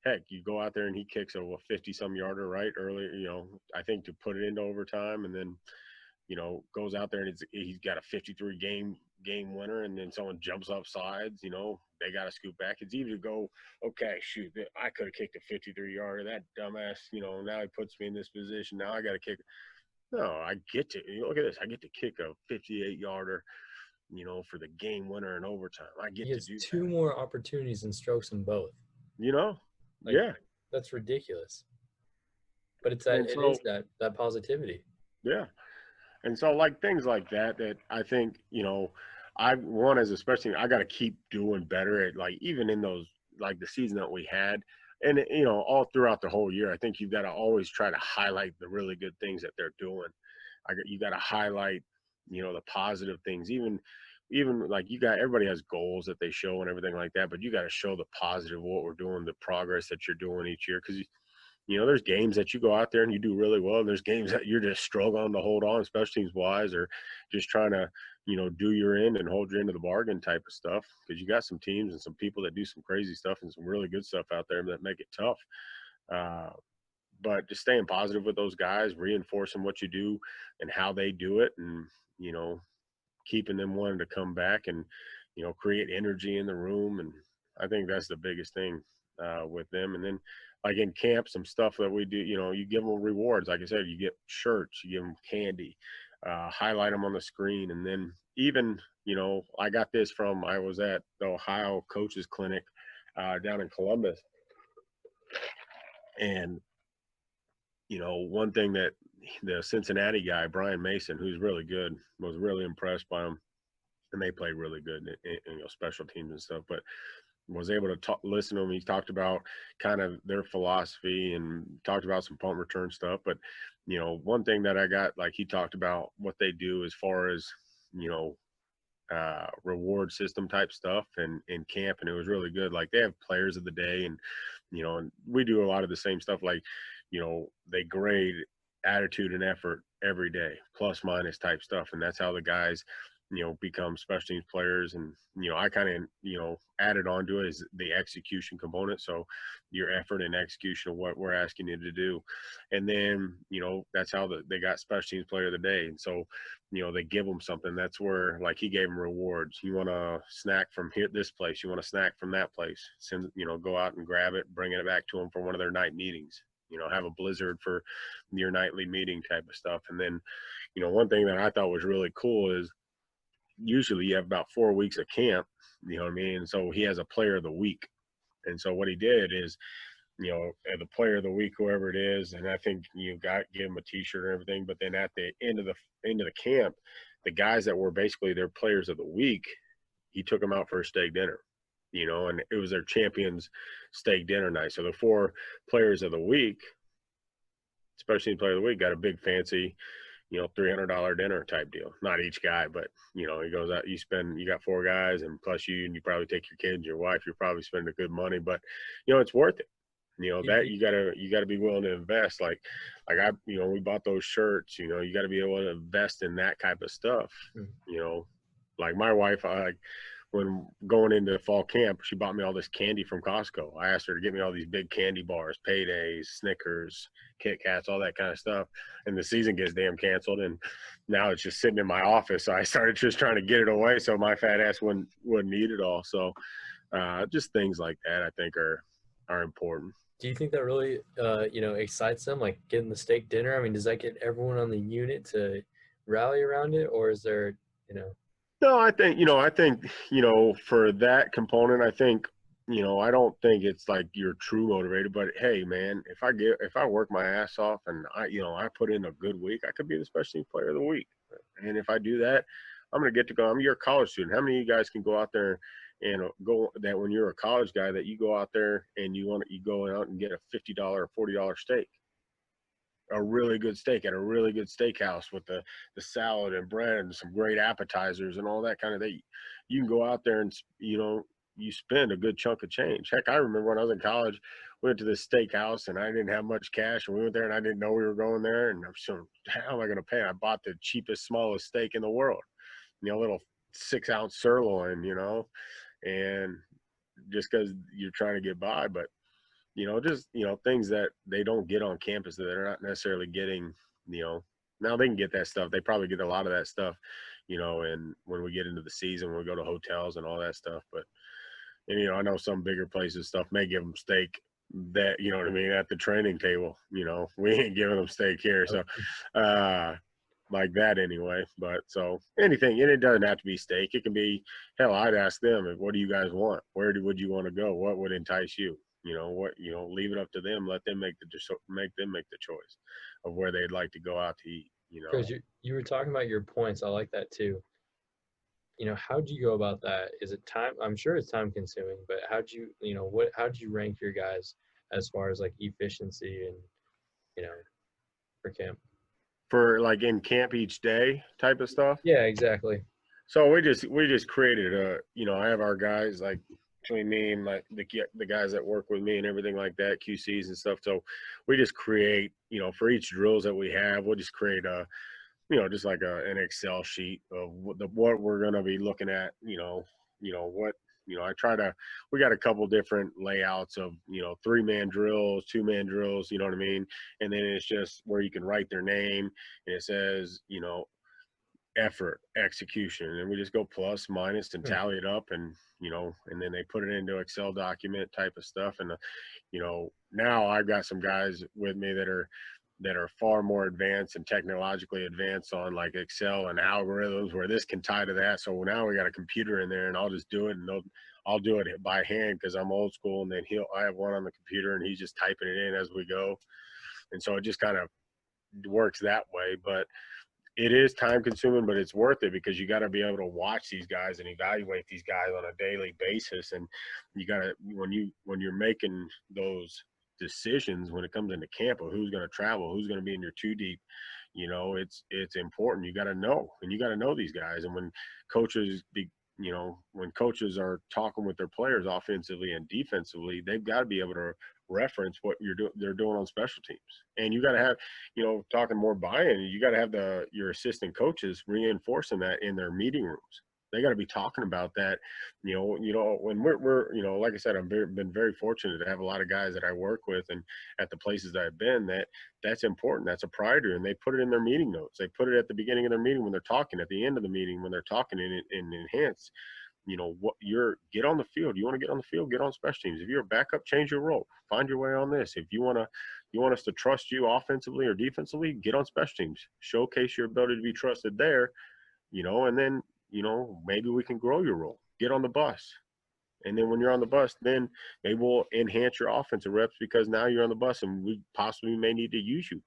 heck, you go out there and he kicks a 50-some yarder right early, I think, to put it into overtime, and then goes out there and he's got a 53 game winner, and then someone jumps off sides, they got to scoop back. It's easy to go, okay, shoot, I could have kicked a 53-yarder. That dumbass, now he puts me in this position. Now I got to kick. No, I get to, look at this. I get to kick a 58-yarder, for the game winner in overtime. I get to do two more opportunities and strokes them both. Like, yeah. That's ridiculous. But it's that positivity. Yeah. And so, like, things like that I think, I got to keep doing better at, like, even in those, like, the season that we had, and, all throughout the whole year, I think you've got to always try to highlight the really good things that they're doing. You got to highlight, the positive things, even like, everybody has goals that they show and everything like that, but you got to show the positive, what we're doing, the progress that you're doing each year. Cause there's games that you go out there and you do really well, and there's games that you're just struggling to hold on, special teams wise, or just trying to, do your end and hold your end of the bargain type of stuff. Cause you got some teams and some people that do some crazy stuff and some really good stuff out there that make it tough. But just staying positive with those guys, reinforcing what you do and how they do it, and, keeping them wanting to come back and, create energy in the room. And I think that's the biggest thing with them. And then, like, in camp, some stuff that we do, you give them rewards. Like I said, you get shirts, you give them candy, highlight them on the screen. And then even, I got this I was at the Ohio Coaches Clinic down in Columbus. And, one thing that the Cincinnati guy, Brian Mason, who's really good, was really impressed by him. And they played really good in special teams and stuff, but was able to listen to him. He talked about kind of their philosophy and talked about some punt return stuff. But, one thing that I got, like, he talked about what they do as far as, reward system type stuff and in camp. And it was really good. Like, they have players of the day, and, and we do a lot of the same stuff. Like, they grade attitude and effort every day, plus minus type stuff. And that's how the guys, become special teams players. And, I kind of, added on to it is the execution component. So your effort and execution of what we're asking you to do. And then, that's how they got special teams player of the day. And so, they give them something. That's where, like, he gave them rewards. You want a snack from this place. You want a snack from that place. Send, go out and grab it, bring it back to them for one of their night meetings. Have a blizzard for your nightly meeting type of stuff. And then, one thing that I thought was really cool is usually you have about 4 weeks of camp, you know what I mean? And so he has a player of the week. And so what he did is, the player of the week, whoever it is, and I think give him a t-shirt and everything. But then at the end of the camp, the guys that were basically their players of the week, he took them out for a steak dinner. And it was their champions steak dinner night. So the 4 players of the week, especially player of the week, got a big fancy, $300 dinner type deal. Not each guy, but, he goes out, you got 4 guys, and plus you, and you probably take your kids, your wife, you're probably spending good money, but, it's worth it. That you gotta be willing to invest. Like we bought those shirts, you gotta be able to invest in that type of stuff. Like my wife, when going into fall camp, she bought me all this candy from Costco. I asked her to get me all these big candy bars, Paydays, Snickers, Kit Kats, all that kind of stuff. And the season gets damn canceled, and now it's just sitting in my office. So I started just trying to get it away so my fat ass wouldn't need it all. So just things like that I think are important. Do you think that really, excites them, like getting the steak dinner? I mean, does that get everyone on the unit to rally around it, or is there, No, I think, for that component, I think, I don't think it's like you're true motivated, but hey, man, if I work my ass off and I put in a good week, I could be the special teams player of the week. And if I do that, I'm going to get to go. You're a college student. How many of you guys can go out there and go that when you're a college guy that you go out there and you go out and get a $50 or $40 steak, a really good steak at a really good steakhouse with the salad and bread and some great appetizers and all that kind of thing. You can go out there and you spend a good chunk of change. Heck, I remember when I was in college, we went to this steakhouse and I didn't have much cash, and we went there and I didn't know we were going there, and I'm so, how am I going to pay? I bought the cheapest, smallest steak in the world, a little 6-ounce sirloin, and just because you're trying to get by, but just things that they don't get on campus that they're not necessarily getting. Now they can get that stuff. They probably get a lot of that stuff, and when we get into the season, when we go to hotels and all that stuff. But and I know some bigger places stuff may give them steak that what I mean at the training table. We ain't giving them steak here, so like that anyway. But so anything, and it doesn't have to be steak. It can be, hell, I'd ask them, what do you guys want? Would you want to go? What would entice you? Leave it up to them. Let them make the choice of where they'd like to go out to eat. Because you were talking about your points. I like that too. How'd you go about that? Is it time? I'm sure it's time consuming, but how'd you rank your guys as far as like efficiency and, for camp? For like in camp each day type of stuff? Yeah, exactly. So we just created I have our guys like between me and the guys that work with me and everything like that, QCs and stuff. So we just create, for each drills that we have, we'll just create just like an Excel sheet of what we're going to be looking at, we got a couple different layouts of, 3-man drills, 2-man drills, you know what I mean? And then it's just where you can write their name and it says, effort, execution, and we just go plus, minus, and tally it up, and and then they put it into Excel document type of stuff. And now I've got some guys with me that are far more advanced and technologically advanced on like Excel and algorithms where this can tie to that. So now we got a computer in there, and I'll just do it, and I'll do it by hand because I'm old school, and then I have one on the computer and he's just typing it in as we go, and so it just kind of works that way. But it is time consuming, but it's worth it because you got to be able to watch these guys and evaluate these guys on a daily basis. And you got to, when you're making those decisions, when it comes into camp of who's going to travel, who's going to be in your 2 deep, it's important. You got to know, and you got to know these guys. And when coaches when coaches are talking with their players offensively and defensively, they've got to be able to reference what they're doing on special teams. And you got to have, talking more buy-in, you got to have your assistant coaches reinforcing that in their meeting rooms. They got to be talking about that, when we're like I said, I've been very fortunate to have a lot of guys that I work with and at the places that I've been that's important. That's a priority. And they put it in their meeting notes. They put it at the beginning of their meeting when they're talking, at the end of the meeting when they're talking in enhance. Get on the field. You want to get on the field, get on special teams. If you're a backup, change your role. Find your way on this. If you want us to trust you offensively or defensively, get on special teams. Showcase your ability to be trusted there, and then, maybe we can grow your role. Get on the bus. And then when you're on the bus, then maybe we'll enhance your offensive reps because now you're on the bus and we possibly may need to use you.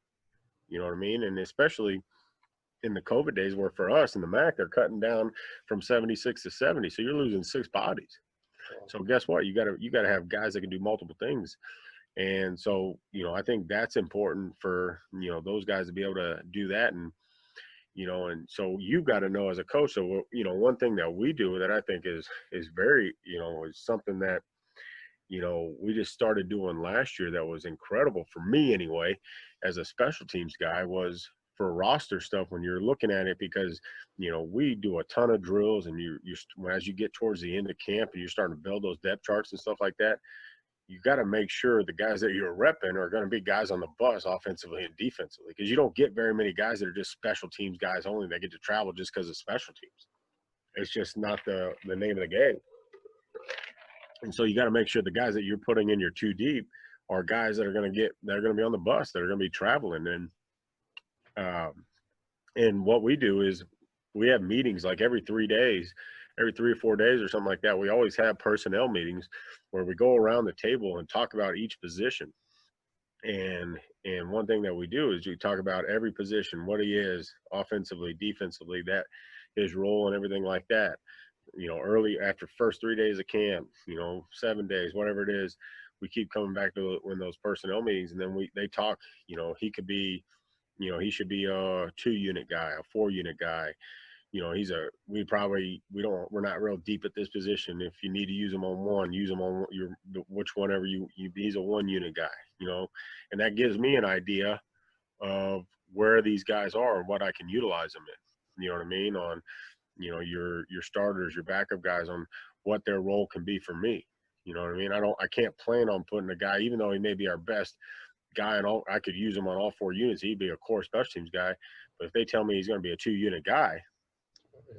You know what I mean? And especially in the COVID days where for us in the MAC, they're cutting down from 76 to 70. So you're losing 6 bodies. So guess what? You gotta have guys that can do multiple things. And so, I think that's important for, those guys to be able to do that. And, and so you've got to know as a coach. So, one thing that we do that I think is very, is something that, we just started doing last year that was incredible for me anyway, as a special teams guy, was for roster stuff when you're looking at it, because, we do a ton of drills, and as you get towards the end of camp and you're starting to build those depth charts and stuff like that, you got to make sure the guys that you're repping are going to be guys on the bus offensively and defensively, because you don't get very many guys that are just special teams guys only that get to travel just because of special teams. It's just not the name of the game. And so you got to make sure the guys that you're putting in your 2 deep are guys that are going to be on the bus, that are going to be traveling. And what we do is, we have meetings like every 3 days, every 3 or 4 days or something like that. We always have personnel meetings where we go around the table and talk about each position. And one thing that we do is we talk about every position, what he is offensively, defensively, that his role and everything like that. Early after first 3 days of camp, 7 days, whatever it is, we keep coming back to when those personnel meetings, and then they talk. He could be, he should be a 2-unit guy, a 4-unit guy. We're not real deep at this position. If you need to use him on one, use him on which whenever he's a 1-unit guy, and that gives me an idea of where these guys are and what I can utilize them in. You know what I mean? On, your starters, your backup guys, on what their role can be for me. You know what I mean? I can't plan on putting a guy, even though he may be our best guy and all, I could use him on all 4 units. He'd be a core special teams guy. But if they tell me he's going to be a 2-unit guy,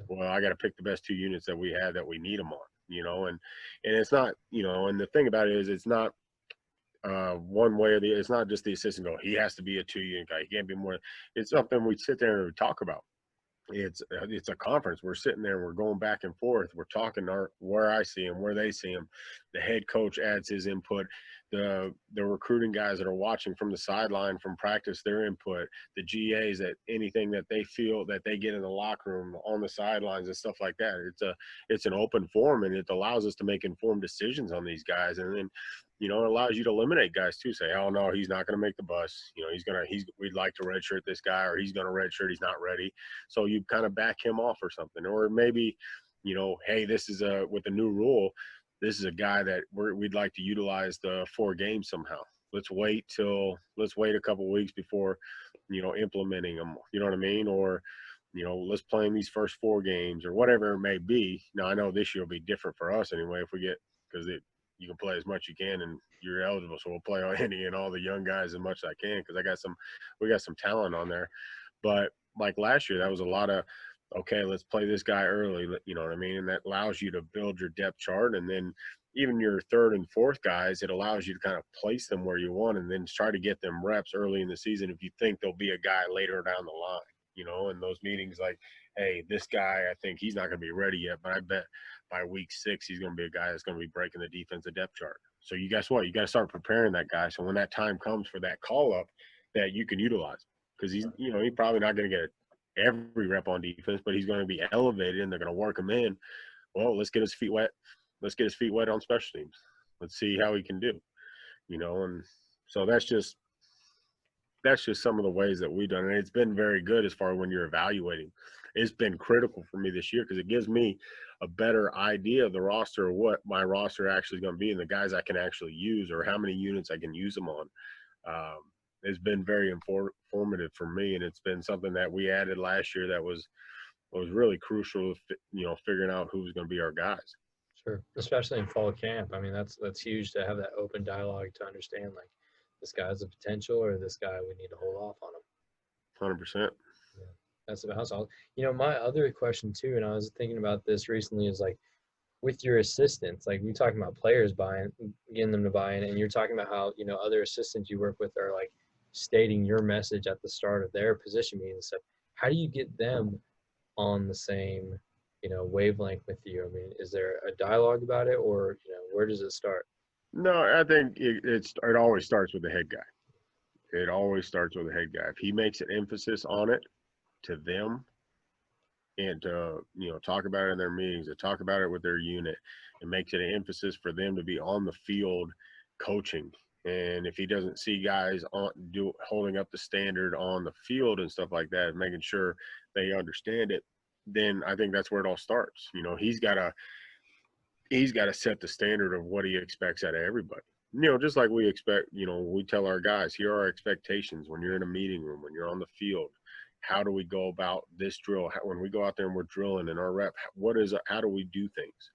well, I got to pick the best 2 units that we have that we need them on, and it's not, and the thing about it is it's not one way or the other. It's not just the assistant go, he has to be a 2-unit guy. He can't be more. It's something we sit there and talk about. It's a conference. We're sitting there and we're going back and forth. We're talking where I see him, where they see him. The head coach adds his input. The recruiting guys that are watching from the sideline from practice, their input. The GAs, that anything that they feel that they get in the locker room, on the sidelines and stuff like that. It's an open forum, and it allows us to make informed decisions on these guys. And then, it allows you to eliminate guys too. Say, oh no, he's not going to make the bus. We'd like to redshirt this guy, or he's going to redshirt. He's not ready. So you kind of back him off or something. Or maybe, hey, this is with the new rule, this is a guy that we'd like to utilize the 4 games somehow. Let's wait a couple weeks before, implementing them. You know what I mean? Or, let's play in these first 4 games or whatever it may be. Now, I know this year will be different for us anyway, because you can play as much as you can and you're eligible. So we'll play on any and all the young guys as much as I can, because we got some talent on there. But like last year, that was a lot of, okay, let's play this guy early, you know what I mean? And that allows you to build your depth chart. And then even your 3rd and 4th guys, it allows you to kind of place them where you want, and then try to get them reps early in the season if you think there'll be a guy later down the line, in those meetings, like, hey, this guy, I think he's not going to be ready yet, but I bet by week 6, he's going to be a guy that's going to be breaking the defensive depth chart. So you guess what? You got to start preparing that guy. So when that time comes for that call up, that you can utilize, because he's probably not going to get every rep on defense, but he's going to be elevated and they're going to work him in. Well, let's get his feet wet. Let's get his feet wet on special teams. Let's see how he can do, and so that's just some of the ways that we've done it. And it's been very good as far as when you're evaluating. It's been critical for me this year, because it gives me a better idea of the roster, or what my roster actually is going to be, and the guys I can actually use, or how many units I can use them on. It's been very informative for me, and it's been something that we added last year that was really crucial, figuring out who's going to be our guys. Sure, especially in fall camp. I mean, that's huge to have that open dialogue to understand, like, this guy's a potential, or this guy we need to hold off on him. 100%. Yeah, that's about all. My other question too, and I was thinking about this recently, is like, with your assistants, like, you're talking about players getting them to buy in, and you're talking about how, other assistants you work with are like stating your message at the start of their position meetings and stuff. How do you get them on the same, wavelength with you? I mean, is there a dialogue about it, or, where does it start? No, I think it always starts with the head guy. It always starts with the head guy. If he makes an emphasis on it to them, and to, talk about it in their meetings, to talk about it with their unit, and makes it an emphasis for them to be on the field coaching. And if he doesn't see guys holding up the standard on the field and stuff like that, making sure they understand it, then I think that's where it all starts. He's got to set the standard of what he expects out of everybody. Just like we expect, we tell our guys, here are our expectations when you're in a meeting room, when you're on the field. How do we go about this drill? When we go out there and we're drilling in our rep, how do we do things?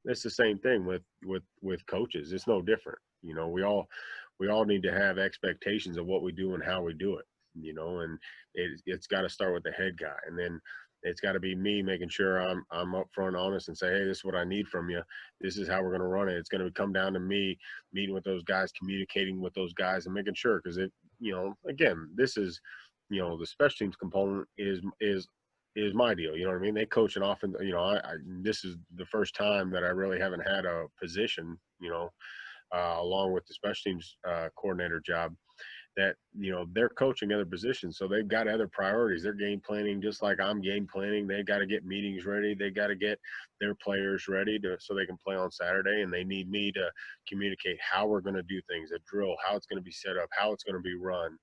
It's the same thing with coaches. It's no different. We all need to have expectations of what we do and how we do it, and it's got to start with the head guy. And then it's got to be me making sure I'm upfront, honest, and say, hey, this is what I need from you. This is how we're going to run it. It's going to come down to me meeting with those guys, communicating with those guys, and making sure, because again, this is, the special teams component is is my deal. You know what I mean? They coach an often, this is the first time that I really haven't had a position, along with the special teams coordinator job, that they're coaching other positions, so they've got other priorities. They're game planning just like I'm game planning. They got to get meetings ready. They got to get their players ready so they can play on Saturday, and they need me to communicate how we're going to do things, a drill, how it's going to be set up, how it's going to be run,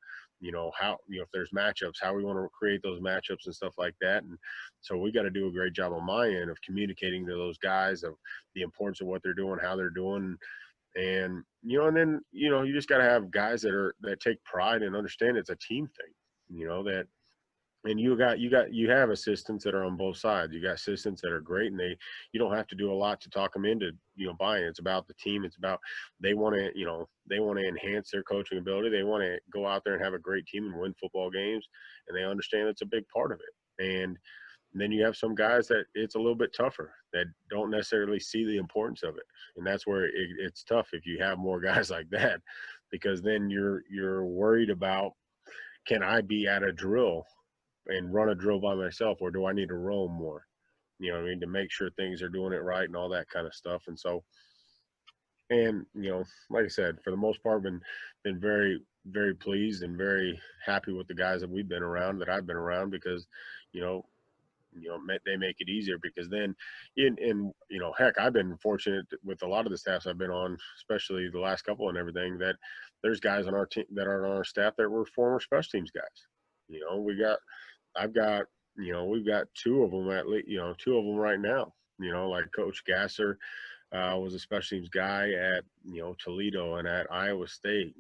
how if there's matchups, how we want to create those matchups and stuff like that. And so we got to do a great job on my end of communicating to those guys of the importance of what they're doing, how they're doing. And and then you just got to have guys that take pride and understand it's a team thing, that. And you have assistants that are on both sides. You got assistants that are great, and you don't have to do a lot to talk them into buying. It's about the team. It's about they want to enhance their coaching ability. They want to go out there and have a great team and win football games, and they understand it's a big part of it. And then you have some guys that it's a little bit tougher, that don't necessarily see the importance of it. And that's where it's tough if you have more guys like that, because then you're worried about, can I be at a drill and run a drill by myself, or do I need to roam more? You know what I mean? To make sure things are doing it right and all that kind of stuff. And so, and like I said, for the most part, been very, very pleased and very happy with the guys that we've been around, that I've been around, because they make it easier. Because then heck, I've been fortunate with a lot of the staffs I've been on, especially the last couple and everything, that there's guys on our team that are on our staff that were former special teams guys. I've got we've got two of them, at least, two of them right now, like Coach Gasser was a special teams guy at Toledo and at Iowa State.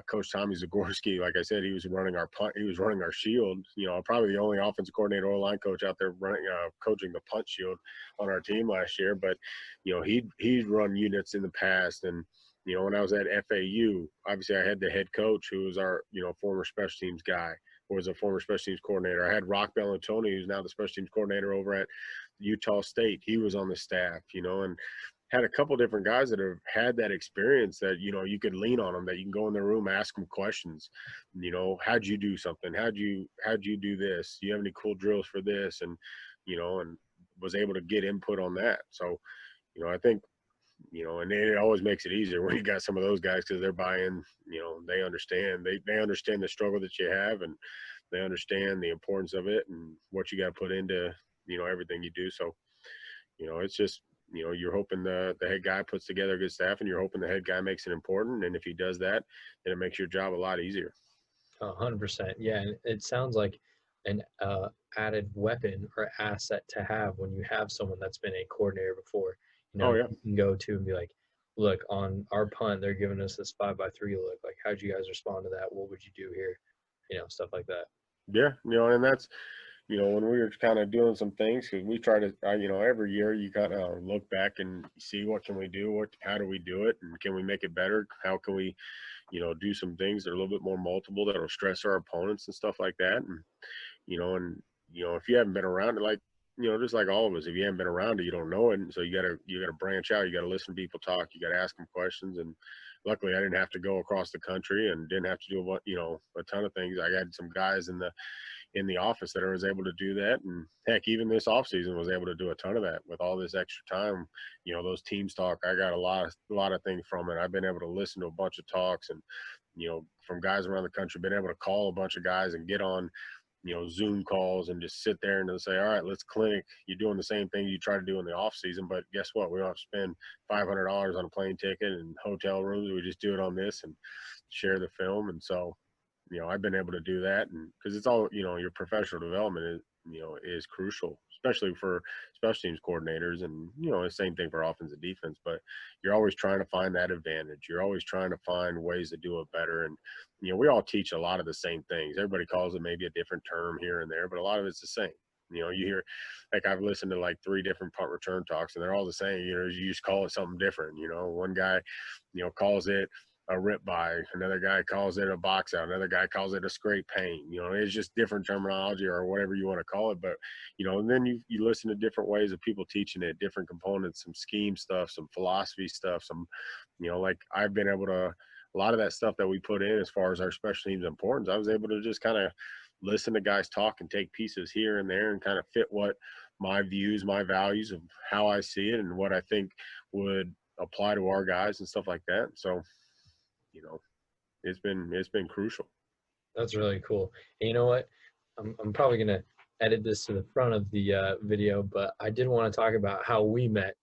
Coach Tommy Zagorski, like I said, he was running our punt, he was running our shield. Probably the only offensive coordinator or line coach out there running coaching the punt shield on our team last year. But he'd run units in the past. And when I was at FAU, obviously I had the head coach who was our former special teams guy, was a former special teams coordinator. I had Rock Bellantoni, who's now the special teams coordinator over at Utah State. He was on the staff, and had a couple different guys that have had that experience, that you could lean on them, that you can go in their room, ask them questions. How'd you do something? How'd you do this? Do you have any cool drills for this? And and was able to get input on that. So I think and it always makes it easier when you got some of those guys, because they're buying. They understand. They understand the struggle that you have, and they understand the importance of it and what you got to put into everything you do. So it's just you're hoping the head guy puts together a good staff, and you're hoping the head guy makes it important. And if he does that, then it makes your job a lot easier. 100%. Yeah, and it sounds like an added weapon or asset to have when you have someone that's been a coordinator before. Oh yeah. You can go to and be like, look, on our punt, they're giving us this 5x3 look. Like, how'd you guys respond to that? What would you do here? Stuff like that. Yeah, and that's when we were kind of doing some things, because we try to every year you kind of look back and see what can we do, how do we do it, and can we make it better? How can we do some things that are a little bit more multiple, that will stress our opponents and stuff like that. And if you haven't been around it, like just like all of us, if you haven't been around it, you don't know it. And so you gotta branch out. You gotta listen to people talk. You gotta ask them questions. And luckily, I didn't have to go across the country and didn't have to do a ton of things. I had some guys in the office that I was able to do that. And heck, even this off season was able to do a ton of that with all this extra time. Those teams talk, I got a lot of things from it. I've been able to listen to a bunch of talks, and from guys around the country, been able to call a bunch of guys and get on Zoom calls and just sit there and say, all right, let's clinic. You're doing the same thing you try to do in the off season, but guess what? We don't have to spend $500 on a plane ticket and hotel rooms. We just do it on this and share the film. And so, I've been able to do that, and because it's all, your professional development is crucial, especially for special teams coordinators, and the same thing for offense and defense. But you're always trying to find that advantage. You're always trying to find ways to do it better. And we all teach a lot of the same things. Everybody calls it maybe a different term here and there, but a lot of it's the same. You hear, like, I've listened to like 3 different punt return talks, and they're all the same. You just call it something different. One guy calls it a rip by, another guy calls it a box out, another guy calls it a scrape paint. It's just different terminology or whatever you want to call it. But and then you listen to different ways of people teaching it, different components, some scheme stuff, some philosophy stuff, some like I've been able to, a lot of that stuff that we put in as far as our special teams importance, I was able to just kind of listen to guys talk and take pieces here and there and kind of fit what my views, my values of how I see it and what I think would apply to our guys and stuff like that. So, you know, it's been crucial. That's really cool. And you know what? I'm probably gonna edit this to the front of the video, but I did want to talk about how we met.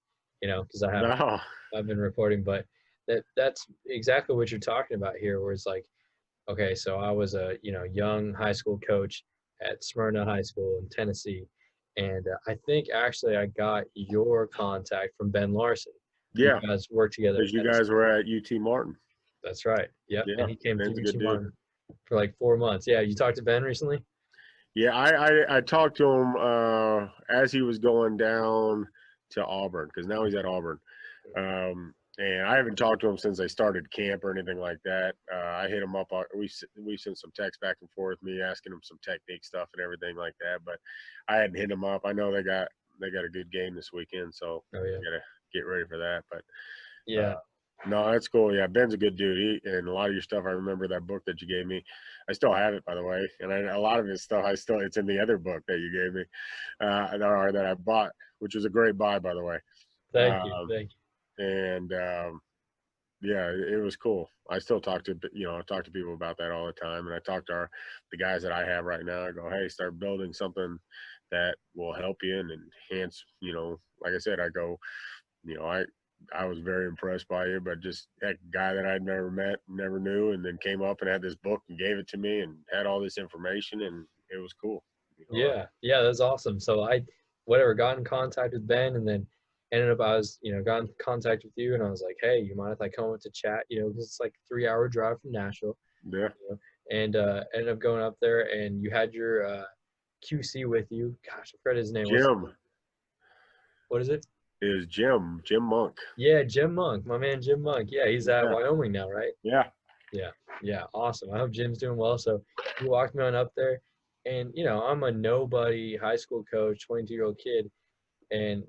You know, because No, I've been reporting, but that's exactly what you're talking about here, where it's like, okay, so I was a young high school coach at Smyrna High School in Tennessee, and I think actually I got your contact from Ben Larson. You yeah, guys worked together because at you Tennessee. guys were at UT Martin. That's right. Yep, Yeah, and he came to Ben's a good UT dude. Martin for like 4 months. Yeah, you talked to Ben recently? Yeah, I talked to him as he was going down to Auburn because now he's at Auburn. And I haven't talked to him since I started camp or anything like that. I hit him up. We sent some texts back and forth, me asking him some technique stuff and everything like that. But I hadn't hit him up. I know they got a good game this weekend, so Oh yeah. gotta get ready for that. But Yeah. no, that's cool. Yeah, Ben's a good dude. And a lot of your stuff, I remember that book that you gave me. I still have it, by the way. And a lot of his stuff, it's in the other book that you gave me, or that I bought, which was a great buy, by the way. Thank you. Um, Thank and yeah, it was cool. I still talk to people about that all the time. And I talk to the guys that I have right now. I go, hey, start building something that will help you and enhance, like I said, I go, I was very impressed by you, but just that guy that I'd never met, never knew, and then came up and had this book and gave it to me and had all this information, and it was cool. you. Yeah. Yeah, that's awesome. So I got in contact with Ben, and then ended up I was, got in contact with you, and I was like, hey, you mind if I come up to chat? Because it's like a 3-hour drive from Nashville. Yeah. And ended up going up there, and you had your QC with you. Gosh, I forgot his name. Jim. What is it? It was Jim Monk. Yeah, Jim Monk, my man Jim Monk. Yeah, he's at Yeah. Wyoming now, right? Yeah. Yeah, awesome. I hope Jim's doing well. So he walked me on up there, and I'm a nobody high school coach, 22-year-old kid, and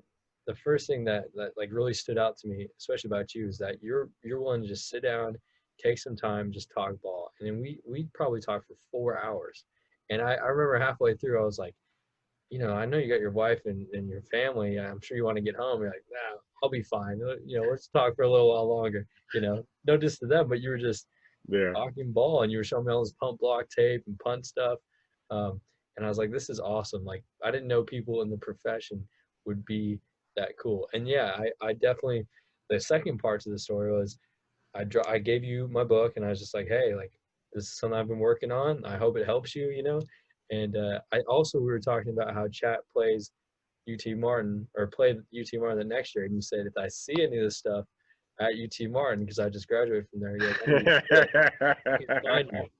the first thing that like really stood out to me, especially about you, is that you're willing to just sit down, take some time, just talk ball, and then we probably talked for 4 hours, and I remember halfway through I was like, I know you got your wife and your family. I'm sure you want to get home. You're like, nah, I'll be fine. Let's talk for a little while longer. No diss to them, but you were just Yeah. talking ball, and you were showing me all this pump block tape and punt stuff. And I was like, this is awesome. Like, I didn't know people in the profession would be that cool. And yeah, I definitely, the second part to the story was I gave you my book, and I was just like, hey, like, this is something I've been working on. I hope it helps you. And we were talking about how Chat plays UT Martin, or played UT Martin the next year, and you said if I see any of this stuff at UT Martin, because I just graduated from there, you're like, find me.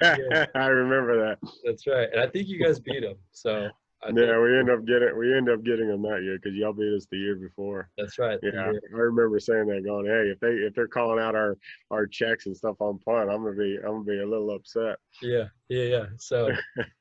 Yeah, I remember that. that's right. And I think you guys beat them. So Yeah, we end up getting them that year because y'all beat us the year before. that's right. Yeah, I remember saying that, going, hey, if they're calling out our checks and stuff on punt, I'm gonna be a little upset. Yeah. So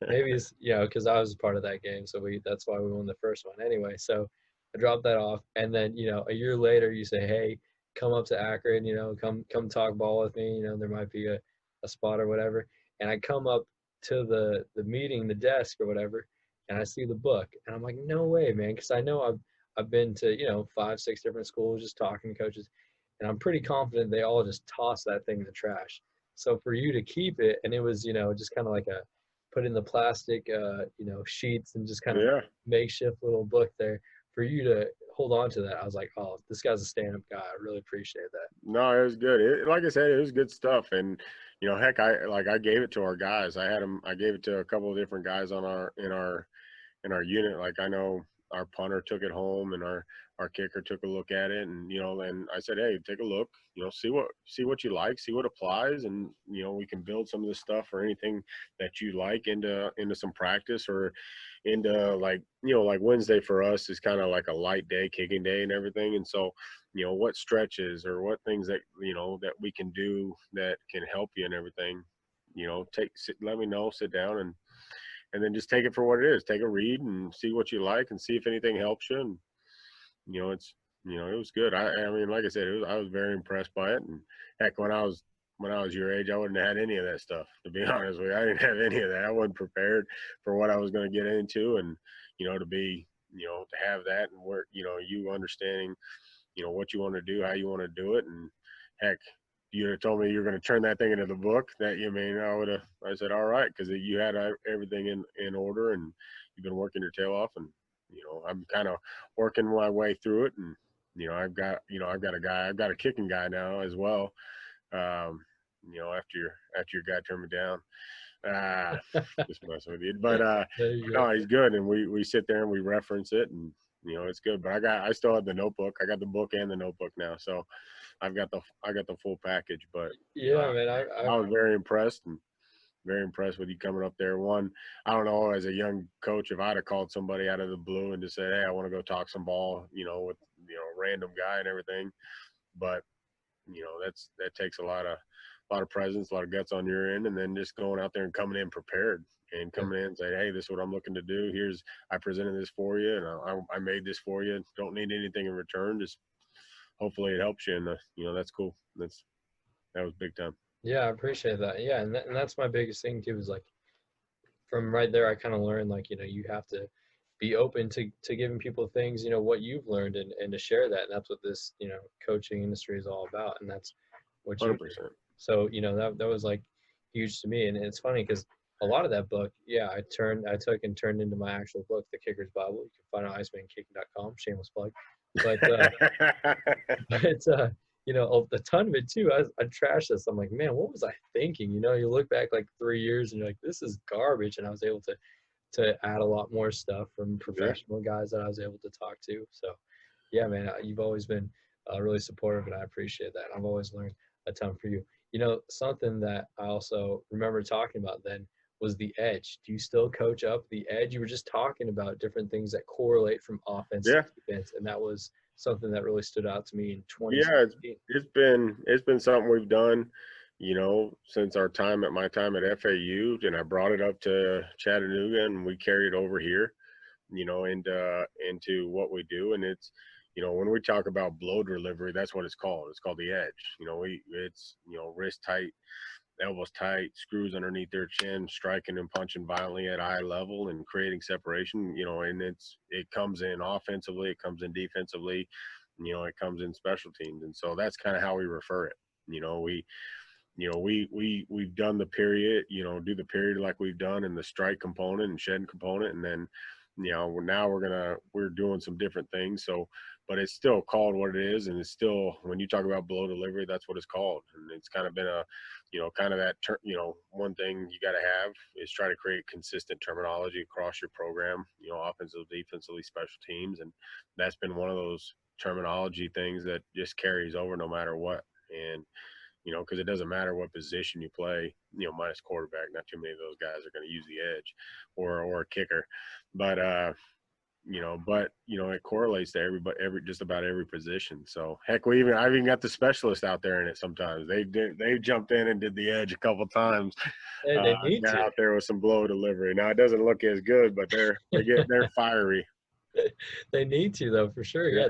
maybe it's because I was part of that game, so that's why we won the first one anyway. So I dropped that off, and then a year later you say, hey, come up to Akron, come talk ball with me. There might be a spot or whatever, and I come up to the meeting, the desk or whatever, and I see the book, and I'm like, no way, man, because I know I've been to 5, 6 different schools just talking to coaches, and I'm pretty confident they all just toss that thing in the trash. So for you to keep it, and it was just kind of like a put in the plastic sheets and just kind of Yeah. makeshift little book there, for you to hold on to that, I was like, oh, this guy's a stand-up guy. I really appreciate that. No, it was good. Like I said, it was good stuff. And heck, I gave it to our guys. I gave it to a couple of different guys in our unit. Like, I know our punter took it home, and our kicker took a look at it, and and I said, hey, take a look, see what you like, see what applies, and we can build some of this stuff or anything that you like into some practice, or into like Wednesday for us is kind of like a light day, kicking day and everything. And so what stretches or what things that that we can do that can help you and everything, let me know, sit down, and then just take it for what it is. Take a read and see what you like, and see if anything helps you. And it was good. I mean, like I said, I was very impressed by it. And heck, when I was when I was your age, I wouldn't have had any of that stuff, to be honest with you. I didn't have any of that. I wasn't prepared for what I was going to get into, and to be, to have that, and where, you understanding, what you want to do, how you want to do it, and heck, you'd have told me you're going to turn that thing into the book. I said, all right, because you had everything in order, and you've been working your tail off, and I'm kind of working my way through it, and I've got a kicking guy now as well. After your guy turned me down, just messing with you, but no, he's good, and we sit there and we reference it, and it's good. But I still have the notebook. I got the book and the notebook now, so I got the full package. But Yeah, man, I was very impressed with you coming up there. One, I don't know, as a young coach, if I'd have called somebody out of the blue and just said, hey, I want to go talk some ball, with a random guy and everything, but that takes a lot of presence, a lot of guts on your end, and then just going out there and coming in prepared and coming in and saying, hey, this is what I'm looking to do. I presented this for you, and I made this for you. Don't need anything in return. Just hopefully it helps you, and that's cool. That was big time. Yeah, I appreciate that. Yeah, and that's my biggest thing too, is like from right there I kind of learned, like, you have to be open to giving people things, what you've learned, and to share that. And that's what this, coaching industry is all about. And that's what you 100%. do. So, that was like huge to me. And it's funny because a lot of that book, yeah, I took and turned into my actual book, The Kicker's Bible. You can find it on icemankicking.com, shameless plug. But but a ton of it too, I trashed this. I'm like, man, what was I thinking? You look back like 3 years and you're like, this is garbage. And I was able to add a lot more stuff from professional guys that I was able to talk to. So yeah, man, you've always been really supportive, and I appreciate that. I've always learned a ton from you. Something that I also remember talking about then was the edge. Do you still coach up the edge? You were just talking about different things that correlate from offense to defense, and that was something that really stood out to me in 2016. It's been something we've done, since my time at FAU, and I brought it up to Chattanooga, and we carried it over here, into what we do. And it's, when we talk about blow delivery, that's what it's called. It's called the edge. It's wrist tight, elbows tight, screws underneath their chin, striking and punching violently at eye level and creating separation, and it comes in offensively, it comes in defensively, it comes in special teams. And so that's kind of how we refer it. We've done the period, do the period like we've done in the strike component and shed component. And then, now we're doing some different things. So, but it's still called what it is. And it's still, when you talk about blow delivery, that's what it's called. And it's kind of been kind of that, one thing you got to have is try to create consistent terminology across your program, offensively, defensively, special teams. And that's been one of those terminology things that just carries over no matter what. And, because it doesn't matter what position you play, minus quarterback, not too many of those guys are going to use the edge or a kicker. But, it correlates to just about every position. So heck, I've even got the specialist out there in it sometimes. They jumped in and did the edge a couple times. Hey, they need got to. out there with some blow delivery. Now it doesn't look as good, but they're fiery. They need to, though, for sure. Yeah,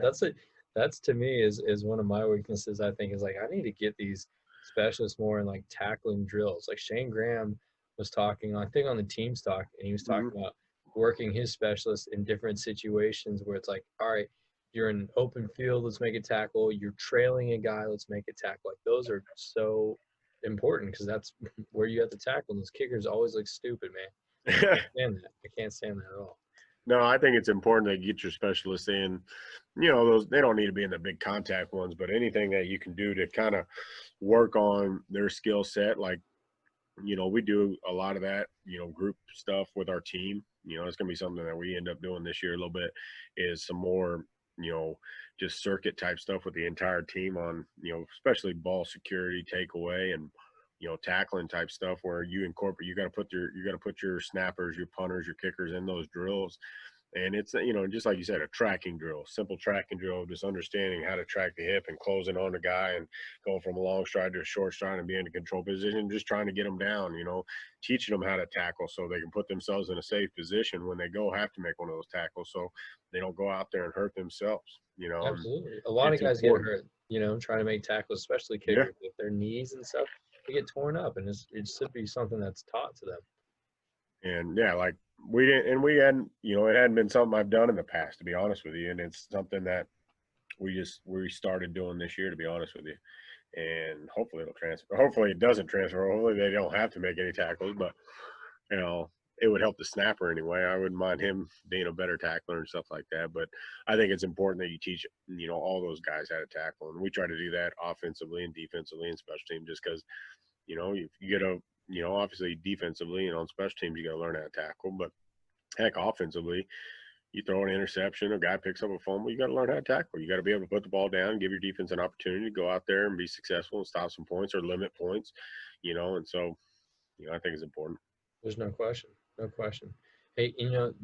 that's to me is one of my weaknesses. I think is like, I need to get these specialists more in like tackling drills. Like Shane Graham was talking, I think, on the Teams Talk, and he was talking about working his specialists in different situations where it's like, all right, you're in an open field, let's make a tackle. You're trailing a guy, let's make a tackle. Like, those are so important because that's where you have to tackle. And those kickers always look stupid, man. I can't stand that. I can't stand that at all. No, I think it's important to get your specialists in. Those, they don't need to be in the big contact ones, but anything that you can do to kind of work on their skill set. Like, we do a lot of that, group stuff with our team. It's going to be something that we end up doing this year a little bit, is some more, just circuit type stuff with the entire team on, especially ball security, takeaway, and, tackling type stuff where you incorporate, you got to put your snappers, your punters, your kickers in those drills. And it's, just like you said, a tracking drill, simple tracking drill, just understanding how to track the hip and closing on the guy and going from a long stride to a short stride and being in a control position, just trying to get them down, teaching them how to tackle so they can put themselves in a safe position when they have to make one of those tackles so they don't go out there and hurt themselves, Absolutely. A lot of guys get hurt, trying to make tackles, especially kickers with their knees and stuff. they get torn up, and it should be something that's taught to them. And yeah, like we hadn't, it hadn't been something I've done in the past, to be honest with you. And it's something that we started doing this year, to be honest with you. And hopefully it'll transfer. Hopefully it doesn't transfer. Hopefully they don't have to make any tackles, but it would help the snapper anyway. I wouldn't mind him being a better tackler and stuff like that. But I think it's important that you teach, all those guys how to tackle. And we try to do that offensively and defensively and special teams, just because, if you get obviously defensively and on special teams, you got to learn how to tackle. But heck, offensively, you throw an interception, a guy picks up a fumble, you got to learn how to tackle. You got to be able to put the ball down and give your defense an opportunity to go out there and be successful and stop some points or limit points, and so, I think it's important. There's no question. No question. Hey,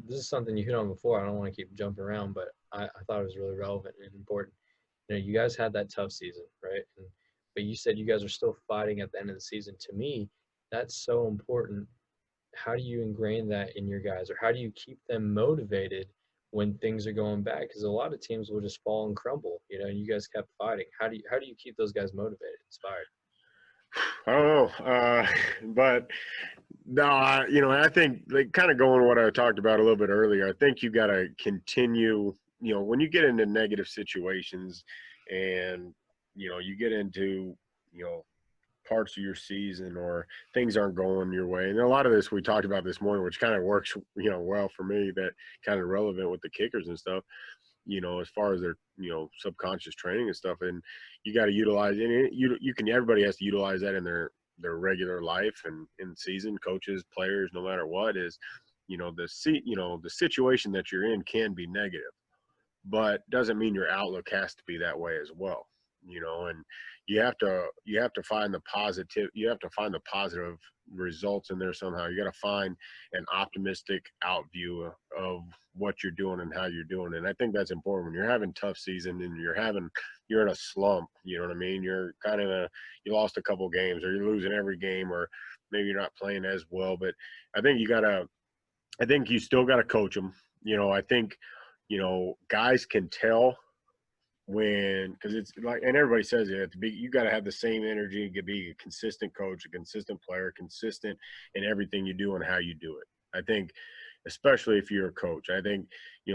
this is something you hit on before. I don't want to keep jumping around, but I thought it was really relevant and important. You guys had that tough season, right? But you said you guys are still fighting at the end of the season. To me, that's so important. How do you ingrain that in your guys, or how do you keep them motivated when things are going bad? Because a lot of teams will just fall and crumble. You guys kept fighting. How do you keep those guys motivated, inspired? I don't know, but no, I think, like, kind of going what I talked about a little bit earlier. I think you got to continue. When you get into negative situations, and you get into parts of your season, or things aren't going your way, and a lot of this we talked about this morning, which kind of works well for me, that kind of relevant with the kickers and stuff, as far as their subconscious training and stuff. And you got to utilize it. Everybody has to utilize that in their regular life and in season. Coaches, players, no matter what, is the situation that you're in can be negative, but doesn't mean your outlook has to be that way as well. And you have to find the positive. You have to find the positive results in there somehow. You got to find an optimistic out view of what you're doing and how you're doing. And I think that's important when you're having tough season and you're in a slump. You know what I mean? You're kind of you lost a couple games, or you're losing every game, or maybe you're not playing as well. But I think you still got to coach them. I think, guys can tell because it's like, and everybody says it, you got to have the same energy, to be a consistent coach, a consistent player, consistent in everything you do and how you do it. I think, especially if you're a coach, I think,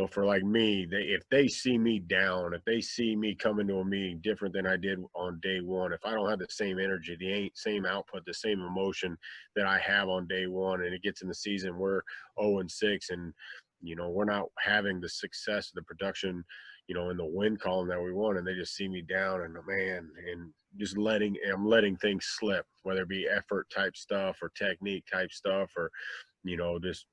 for like me, if they see me down, if they see me coming to a meeting different than I did on day one, if I don't have the same energy, the same output, the same emotion that I have on day one, and it gets in the season, we're 0-6, and we're not having the success, the production, in the win column that we want, and they just see me down, and and just I'm letting things slip, whether it be effort type stuff or technique type stuff, or just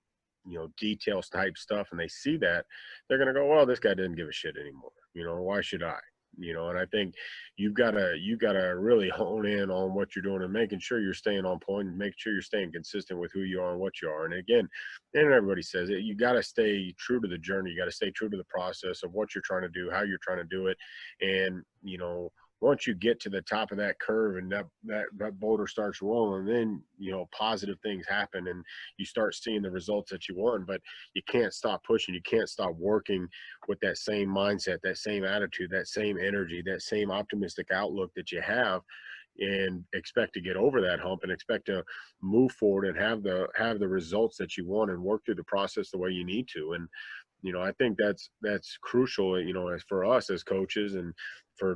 details type stuff, and they see that, they're gonna go, well, this guy doesn't give a shit anymore. Why should I? And I think you gotta really hone in on what you're doing and making sure you're staying on point, and making sure you're staying consistent with who you are and what you are. And again, and everybody says it, you got to stay true to the journey. You got to stay true to the process of what you're trying to do, how you're trying to do it. And, once you get to the top of that curve and that boulder starts rolling, then, positive things happen and you start seeing the results that you want. But you can't stop pushing. You can't stop working with that same mindset, that same attitude, that same energy, that same optimistic outlook that you have, and expect to get over that hump and expect to move forward and have the results that you want and work through the process the way you need to. And, I think that's crucial, as for us as coaches, and to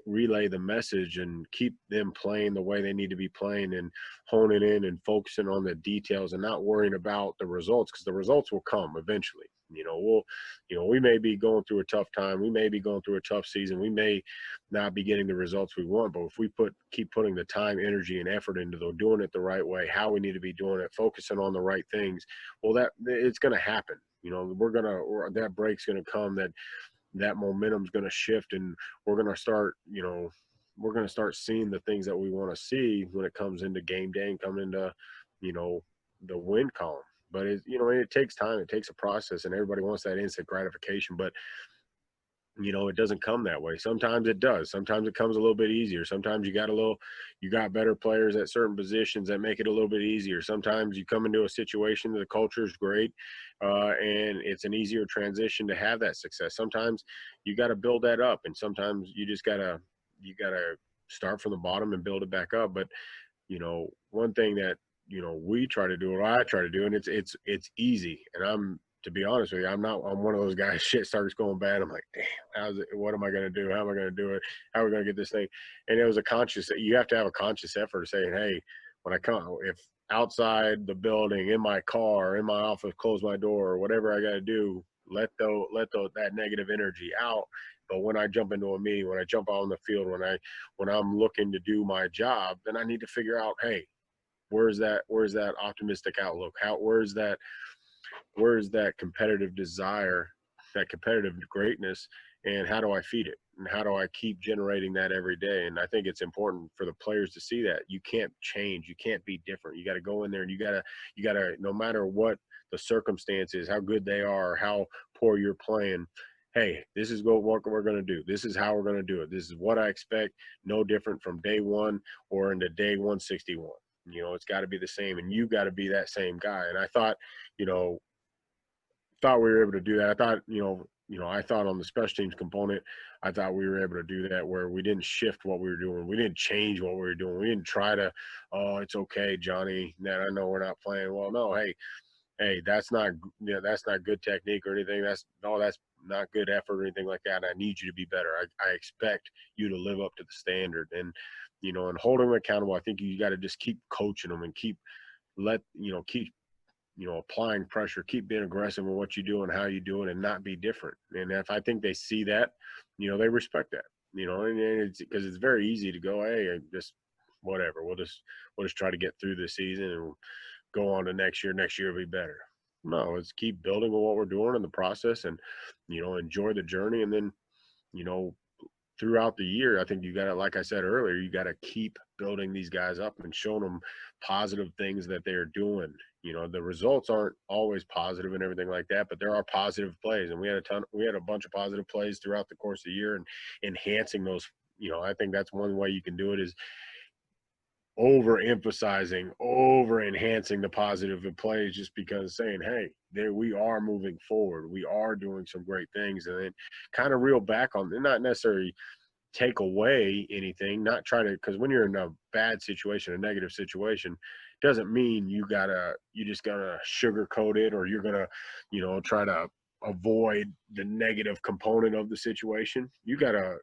relay the message and keep them playing the way they need to be playing, and honing in and focusing on the details and not worrying about the results, because the results will come eventually. We may be going through a tough time. We may be going through a tough season. We may not be getting the results we want, but if we keep putting the time, energy, and effort into doing it the right way, how we need to be doing it, focusing on the right things, well, that it's going to happen. That break's going to come, that momentum's going to shift, and we're going to start seeing the things that we want to see when it comes into game day and come into, the win column. But it takes time, it takes a process, and everybody wants that instant gratification, but it doesn't come that way. Sometimes it does. Sometimes it comes a little bit easier. Sometimes you got better players at certain positions that make it a little bit easier. Sometimes you come into a situation that the culture is great, and it's an easier transition to have that success. Sometimes you got to build that up, and sometimes you just gotta start from the bottom and build it back up. But one thing that, we try to do, or I try to do, and it's easy. And to be honest with you, I'm one of those guys, shit starts going bad. I'm like, damn, what am I going to do? How am I going to do it? How are we going to get this thing? And it was you have to have a conscious effort of saying, hey, when I come, if outside the building, in my car, in my office, close my door, or whatever I got to do, that negative energy out. But when I jump into a meeting, when I jump out on the field, when I'm looking to do my job, then I need to figure out, hey, where's that optimistic outlook? Where's that competitive desire, that competitive greatness, and how do I feed it? And how do I keep generating that every day? And I think it's important for the players to see that you can't change, you can't be different. You got to go in there and you got to, no matter what the circumstances, how good they are, how poor you're playing, hey, this is what we're going to do. This is how we're going to do it. This is what I expect. No different from day one or into day 161. It's got to be the same, and you got to be that same guy. And I thought, we were able to do that. I thought, I thought on the special teams component, I thought we were able to do that where we didn't shift what we were doing. We didn't change what we were doing. We didn't try to, oh, it's okay, Johnny, that I know we're not playing well. No, hey, that's not good technique or anything. That's not good effort or anything like that. I need you to be better. I expect you to live up to the standard. And, and holding them accountable, I think you got to just keep coaching them and keep applying pressure, keep being aggressive in what you do and how you do it, and not be different. And if I think they see that, they respect that, and it's because it's very easy to go, hey, just whatever, we'll just try to get through this season and go on to next year. Next year will be better. No, let's keep building on what we're doing in the process and, enjoy the journey. And then, throughout the year, I think you got to, like I said earlier, you got to keep building these guys up and showing them positive things that they're doing. The results aren't always positive and everything like that, but there are positive plays. And we had a bunch of positive plays throughout the course of the year, and enhancing those. I think that's one way you can do it is over enhancing the positive plays, just because saying, hey, there we are moving forward, we are doing some great things, and then kind of reel back on them, not necessarily take away anything, not try to, because when you're in a bad situation, a negative situation, doesn't mean you just gotta sugarcoat it, or you're gonna try to avoid the negative component of the situation. You gotta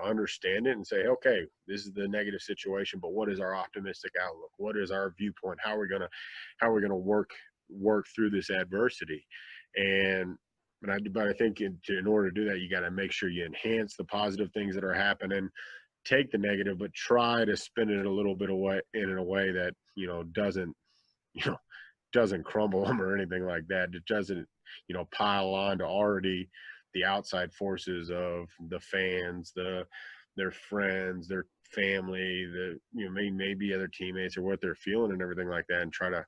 understand it and say, okay, this is the negative situation, but what is our optimistic outlook? What is our viewpoint? How are we gonna work through this adversity? But I think in order to do that, you got to make sure you enhance the positive things that are happening, take the negative, but try to spin it a little bit away in a way that doesn't crumble them or anything like that. It doesn't pile on to already the outside forces of the fans, their friends, their family, maybe other teammates, or what they're feeling and everything like that, and try to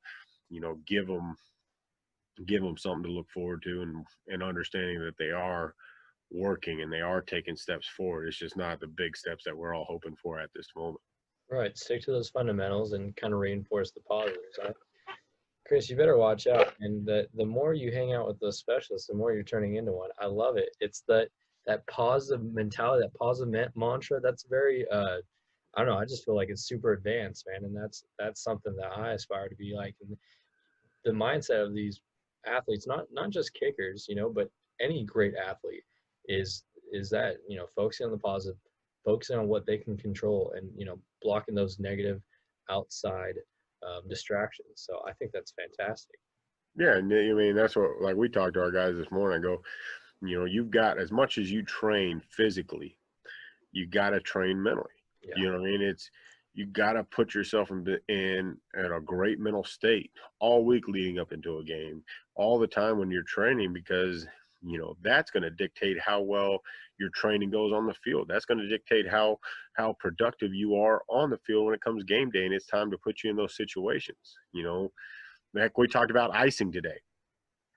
give them something to look forward to, and understanding that they are working and they are taking steps forward. It's just not the big steps that we're all hoping for at this moment. Right. Stick to those fundamentals and kind of reinforce the positives. Chris, you better watch out. And the more you hang out with those specialists, the more you're turning into one. I love it. It's that positive mentality, that positive mantra. That's very, I don't know. I just feel like it's super advanced, man. And that's something that I aspire to be like. And the mindset of these athletes, not just kickers, but any great athlete is that, focusing on the positive, focusing on what they can control, and, blocking those negative outside distractions. So I think that's fantastic. Yeah, and I mean, that's what, like, we talked to our guys this morning. I go, you've got, as much as you train physically, you got to train mentally. Yeah. You know what I mean? You got to put yourself in a great mental state all week leading up into a game, all the time when you're training, because that's going to dictate how well your training goes on the field. That's going to dictate how productive you are on the field when it comes game day and it's time to put you in those situations. Heck, we talked about icing today.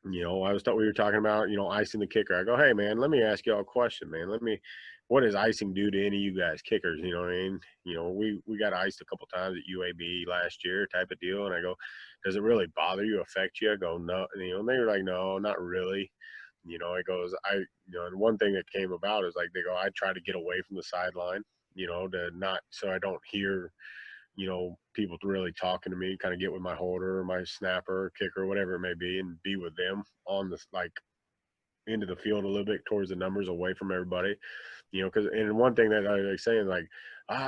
We were talking about, icing the kicker. I go, hey, man, let me ask y'all a question, man. What does icing do to any of you guys kickers? You know what I mean? We got iced a couple times at UAB last year, type of deal. And I go, does it really bother you, affect you? I go, no. And they were like, no, not really. It goes, and one thing that came about is, like, they go, I try to get away from the sideline, to not, so I don't hear people really talking to me, kind of get with my holder or my snapper, kicker, whatever it may be, and be with them on the into the field a little bit towards the numbers, away from everybody. Because and one thing that I like saying, like,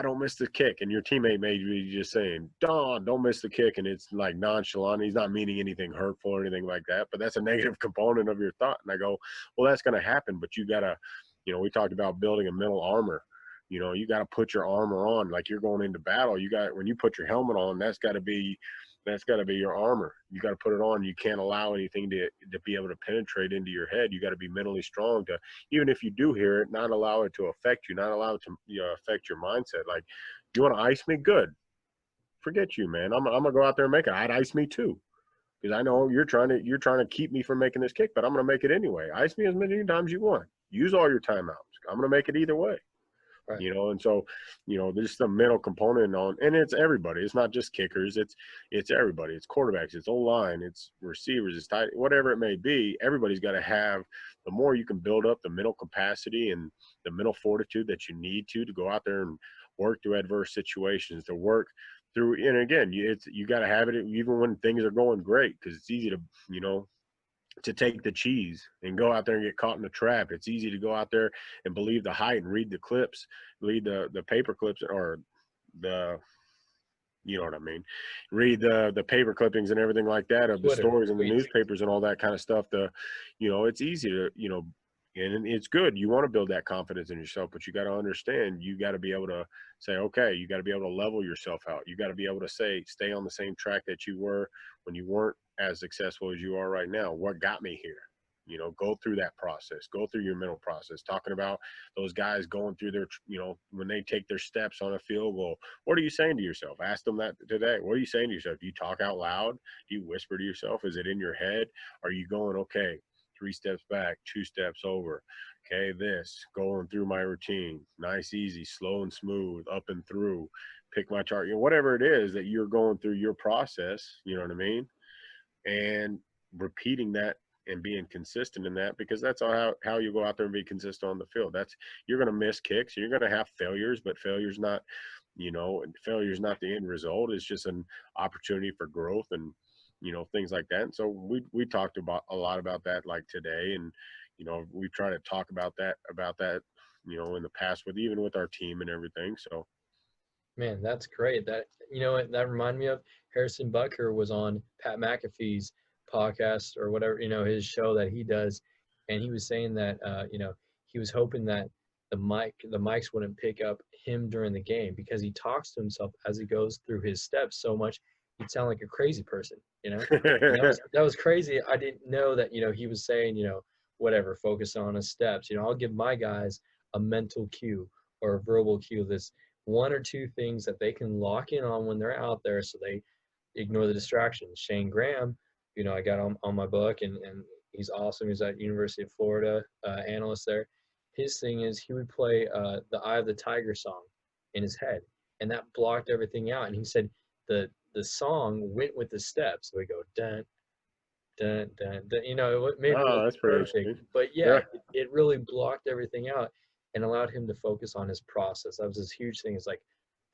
don't miss the kick, and your teammate may be just saying, don't miss the kick, and it's like nonchalant. He's not meaning anything hurtful or anything like that, but that's a negative component of your thought. And I go, well, that's going to happen, but you gotta, we talked about building a mental armor. You got to put your armor on like you're going into battle. When you put your helmet on, that's got to be your armor. You got to put it on. You can't allow anything to be able to penetrate into your head. You got to be mentally strong to, even if you do hear it, not allow it to affect you, not allow it to affect your mindset. Like, you want to ice me? Good. Forget you, man. I'm gonna go out there and make it. I'd ice me too, because I know you're trying to keep me from making this kick, but I'm gonna make it anyway. Ice me as many times as you want. Use all your timeouts. I'm gonna make it either way. Right. And so, there's the mental component on, and it's everybody. It's not just kickers. It's everybody. It's quarterbacks. It's O-line. It's receivers. It's tight, whatever it may be. Everybody's got to have, the more you can build up the mental capacity and the mental fortitude that you need to go out there and work through adverse situations, to work through. And again, you got to have it even when things are going great, because it's easy to take the cheese and go out there and get caught in a trap. It's easy to go out there and believe the hype and read the clips, read the paper clips, or the, you know what I mean, read the paper clippings and everything like that of Twitter, the stories in the tweets. newspapers and all that kind of stuff. It's easy to, and it's good. You want to build that confidence in yourself, but you got to understand, you got to be able to say, okay, you got to be able to level yourself out. You got to be able to stay on the same track that you were when you weren't as successful as you are right now. What got me here? Go through that process, go through your mental process, talking about those guys going through their, when they take their steps on a field goal. What are you saying to yourself? Ask them that today. What are you saying to yourself? Do you talk out loud? Do you whisper to yourself? Is it in your head? Are you going, okay, 3 steps back, 2 steps over? Okay, going through my routine, nice, easy, slow and smooth, up and through, pick my chart, whatever it is that you're going through your process, you know what I mean? And repeating that and being consistent in that, because that's how you go out there and be consistent on the field. You're going to miss kicks, you're going to have failures, but failure's not the end result. It's just an opportunity for growth and things like that. And so we talked about a lot about that, like today, and we try to talk about that in the past with our team and everything. So, Man, that's great. That, what that reminded me of, Harrison Butker was on Pat McAfee's podcast or whatever, his show that he does, and he was saying that he was hoping that the mics wouldn't pick up him during the game, because he talks to himself as he goes through his steps so much, he'd sound like a crazy person, And that was crazy. I didn't know that, he was saying, whatever, focus on his steps. I'll give my guys a mental cue or a verbal cue, this 1 or 2 things that they can lock in on when they're out there, so they ignore the distractions. Shane Graham, I got on my book, and he's awesome. He's at University of Florida, analyst there. His thing is he would play the Eye of the Tiger song in his head, and that blocked everything out. And he said the song went with the steps. So we go dun dun dun dun. It made it really that's pretty perfect. interesting. But yeah, it really blocked everything out and allowed him to focus on his process. That was his huge thing. Is like,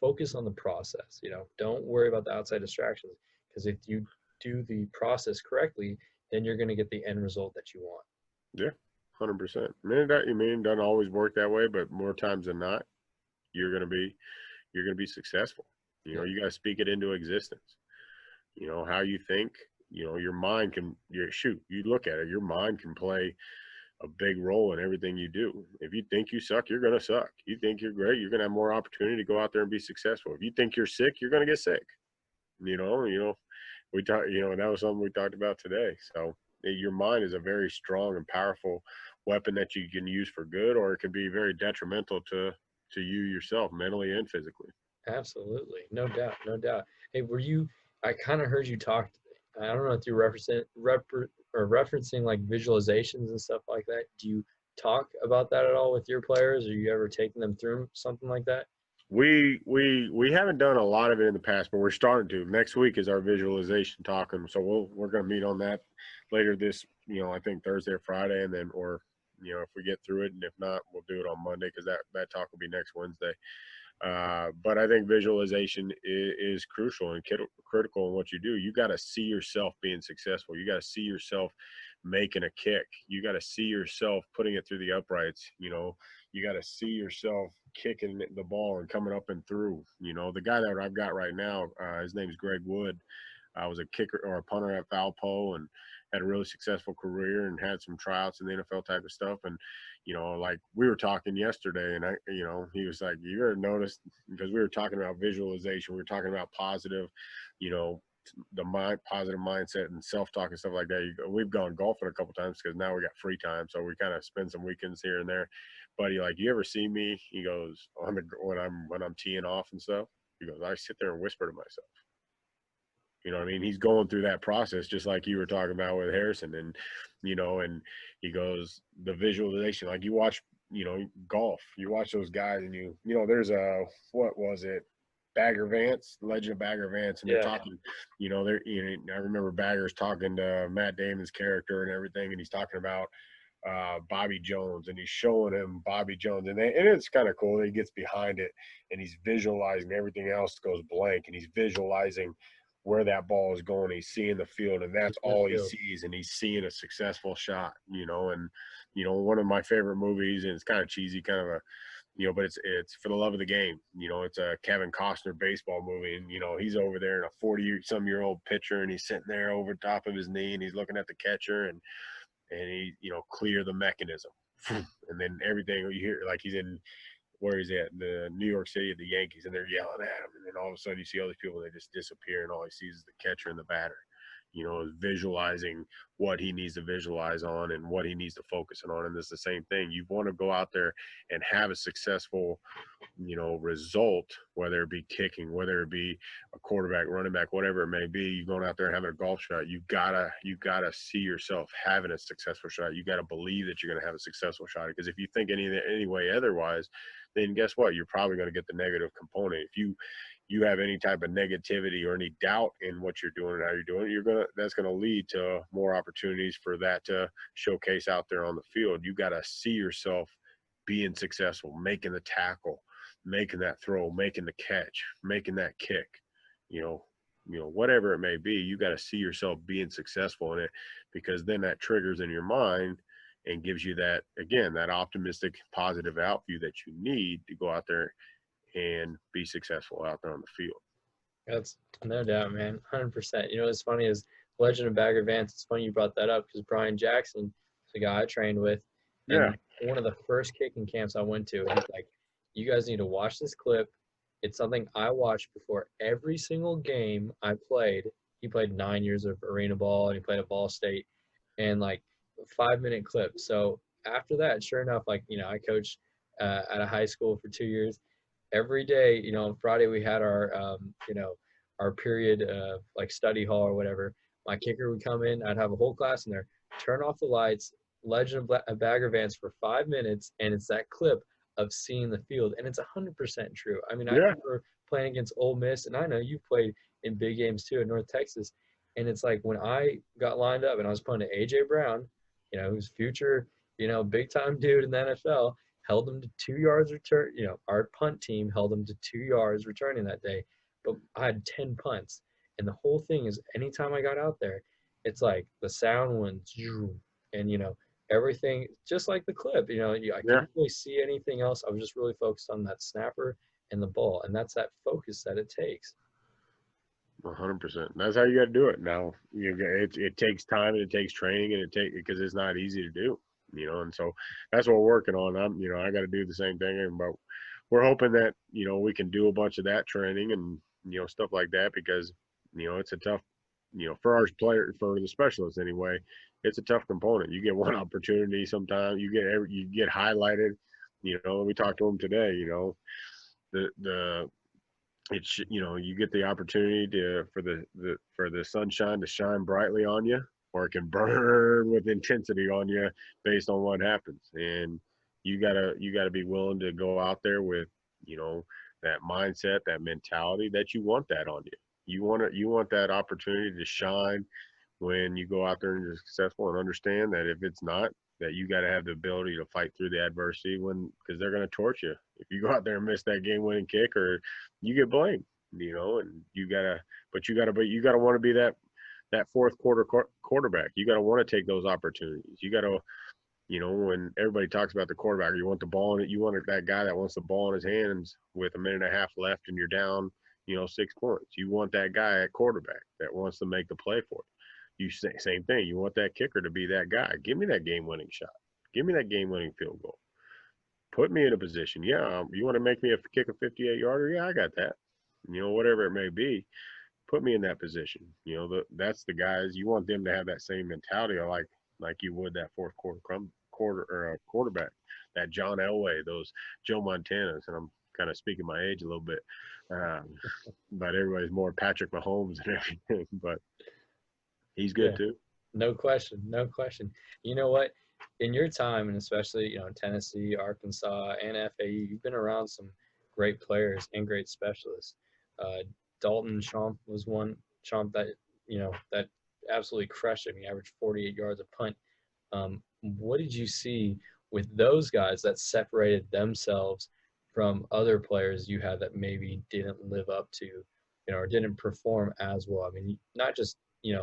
focus on the process. Don't worry about the outside distractions, because if you do the process correctly, then you're going to get the end result that you want. Yeah, 100%. It doesn't always work that way, but more times than not, you're going to be successful. You got to speak it into existence. How you think, your mind you look at it, your mind can play a big role in everything you do. If you think you suck, you're going to suck. You think you're great, you're going to have more opportunity to go out there and be successful. If you think you're sick, you're going to get sick. We talked, that was something we talked about today. So your mind is a very strong and powerful weapon that you can use for good, or it can be very detrimental to you yourself, mentally and physically. Absolutely. No doubt. No doubt. Hey, I kind of heard you talk, I don't know if you're referencing like visualizations and stuff like that. Do you talk about that at all with your players? Are you ever taking them through something like that? We haven't done a lot of it in the past, but we're starting to. Next week is our visualization talk, and so we're going to meet on that later this, I think Thursday or Friday, and then, or if we get through it, and if not, we'll do it on Monday, because that talk will be next Wednesday. But I think visualization is crucial and critical in what you do. You got to see yourself being successful. You got to see yourself making a kick. You got to see yourself putting it through the uprights. You know, you got to see yourself kicking the ball and coming up and through. You know, the guy that I've got right now, his name's Greg Wood. I was a kicker or a punter at Valpo and had a really successful career and had some tryouts in the NFL type of stuff. And, you know, like we were talking yesterday and he was like, you ever noticed, because we were talking about visualization, we were talking about positive, you know, positive mindset and self-talk and stuff like that. We've gone golfing a couple times because now we got free time. So we kind of spend some weekends here and there. But you ever see me? He goes, when I'm teeing off and stuff, he goes, I sit there and whisper to myself. You know what I mean? He's going through that process just like you were talking about with Harrison. And, you know, and he goes, the visualization, like you watch, you know, golf, you watch those guys and you know, there's what was it? Bagger Vance, Legend of Bagger Vance. And they're talking, you know, I remember Bagger's talking to Matt Damon's character and everything. And he's talking about Bobby Jones and he's showing him Bobby Jones. And it's kind of cool that he gets behind it and he's visualizing everything else goes blank and he's visualizing where that ball is going. He's seeing the field and that's all he sees. And he's seeing a successful shot, you know, and, you know, one of my favorite movies, and it's kind of cheesy, kind of a, you know, but it's For the Love of the Game. You know, it's a Kevin Costner baseball movie. And, you know, he's over there in a 40-some-year-old pitcher and he's sitting there over top of his knee and he's looking at the catcher and he, you know, clear the mechanism. And then everything you hear, like he's in, where he's at, the New York City at the Yankees, and they're yelling at him. And then all of a sudden you see all these people, they just disappear, and all he sees is the catcher and the batter. You know, visualizing what he needs to visualize on and what he needs to focus on. And it's the same thing. You want to go out there and have a successful, you know, result, whether it be kicking, whether it be a quarterback, running back, whatever it may be. You going out there and having a golf shot, you gotta see yourself having a successful shot. You gotta believe that you're gonna have a successful shot. Because if you think any way otherwise, then guess what? You're probably gonna get the negative component. If you have any type of negativity or any doubt in what you're doing and how you're doing it, that's gonna lead to more opportunities for that to showcase out there on the field. You gotta see yourself being successful, making the tackle, making that throw, making the catch, making that kick, you know, whatever it may be. You got to see yourself being successful in it, because then that triggers in your mind and gives you that, again, that optimistic, positive outview that you need to go out there and be successful out there on the field. That's no doubt, man. 100%. You know, what's funny is Legend of Bagger Vance. It's funny you brought that up because Brian Jackson is the guy I trained with. And one of the first kicking camps I went to, he's like, you guys need to watch this clip. It's something I watched before every single game I played. He played 9 years of arena ball and he played at Ball State, and like a 5-minute clip. So after that, sure enough, like, you know, I coached at a high school for 2 years. Every day, you know, on Friday we had our, you know, our period of like study hall or whatever. My kicker would come in. I'd have a whole class in there, turn off the lights, Legend of Bagger Vance for 5 minutes, and it's that clip of seeing the field, and it's 100% true. I mean, I remember playing against Ole Miss, and I know you played in big games too in North Texas, and it's like when I got lined up and I was playing to A.J. Brown, you know, who's future, you know, big-time dude in the NFL, held him to 2 yards return. You know, our punt team held him to 2 yards returning that day, but I had 10 punts, and the whole thing is anytime I got out there, it's like the sound went, and, you know, everything, just like the clip, you know, I couldn't really see anything else. I was just really focused on that snapper and the ball, and that's that focus that it takes. 100%. That's how you got to do it. Now, it takes time and it takes training and because it's not easy to do, you know, and so that's what we're working on. I got to do the same thing, but we're hoping that, you know, we can do a bunch of that training and, you know, stuff like that, because, you know, it's a tough, you know, for the specialists anyway, it's a tough component. You get one opportunity sometimes, you get highlighted, you know. We talked to them today, you know, you know, you get the opportunity for the sunshine to shine brightly on you, or it can burn with intensity on you based on what happens. And you gotta be willing to go out there with, you know, that mindset, that mentality that you want that on you. You want that opportunity to shine when you go out there and you're successful, and understand that if it's not, that you got to have the ability to fight through the adversity because they're going to torch you if you go out there and miss that game-winning kick, or you get blamed, and you gotta want to be that fourth quarter quarterback. You got to want to take those opportunities. You got to, when everybody talks about the quarterback, you want the ball in it. You want that guy that wants the ball in his hands with a minute and a half left and you're down, 6 points. You want that guy at quarterback that wants to make the play for you. Same thing. You want that kicker to be that guy. Give me that game-winning shot. Give me that game-winning field goal. Put me in a position. Yeah, you want to make me kick a 58-yarder? Yeah, I got that. Whatever it may be, put me in that position. That's the guys. You want them to have that same mentality, like you would that fourth quarterback, that John Elway, those Joe Montanas, and I'm kind of speaking my age a little bit, but everybody's more Patrick Mahomes and everything, but he's good too. No question. You know what? In your time, and especially, Tennessee, Arkansas, and FAU, you've been around some great players and great specialists. Dalton Chomp was one. Chomp that, that absolutely crushed him. He averaged 48 yards a punt. What did you see with those guys that separated themselves from other players you had that maybe didn't live up to, or didn't perform as well? I mean, not just,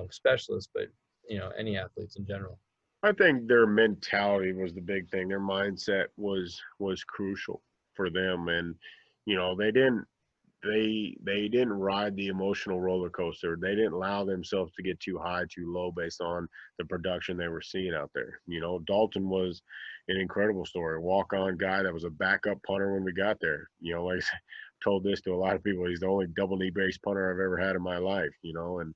specialists, but, any athletes in general. I think their mentality was the big thing. Their mindset was crucial for them, and they didn't ride the emotional roller coaster. They didn't allow themselves to get too high, too low based on the production they were seeing out there. Dalton was an incredible story. Walk-on guy that was a backup punter when we got there. Like I told this to a lot of people, he's the only double knee brace punter I've ever had in my life. And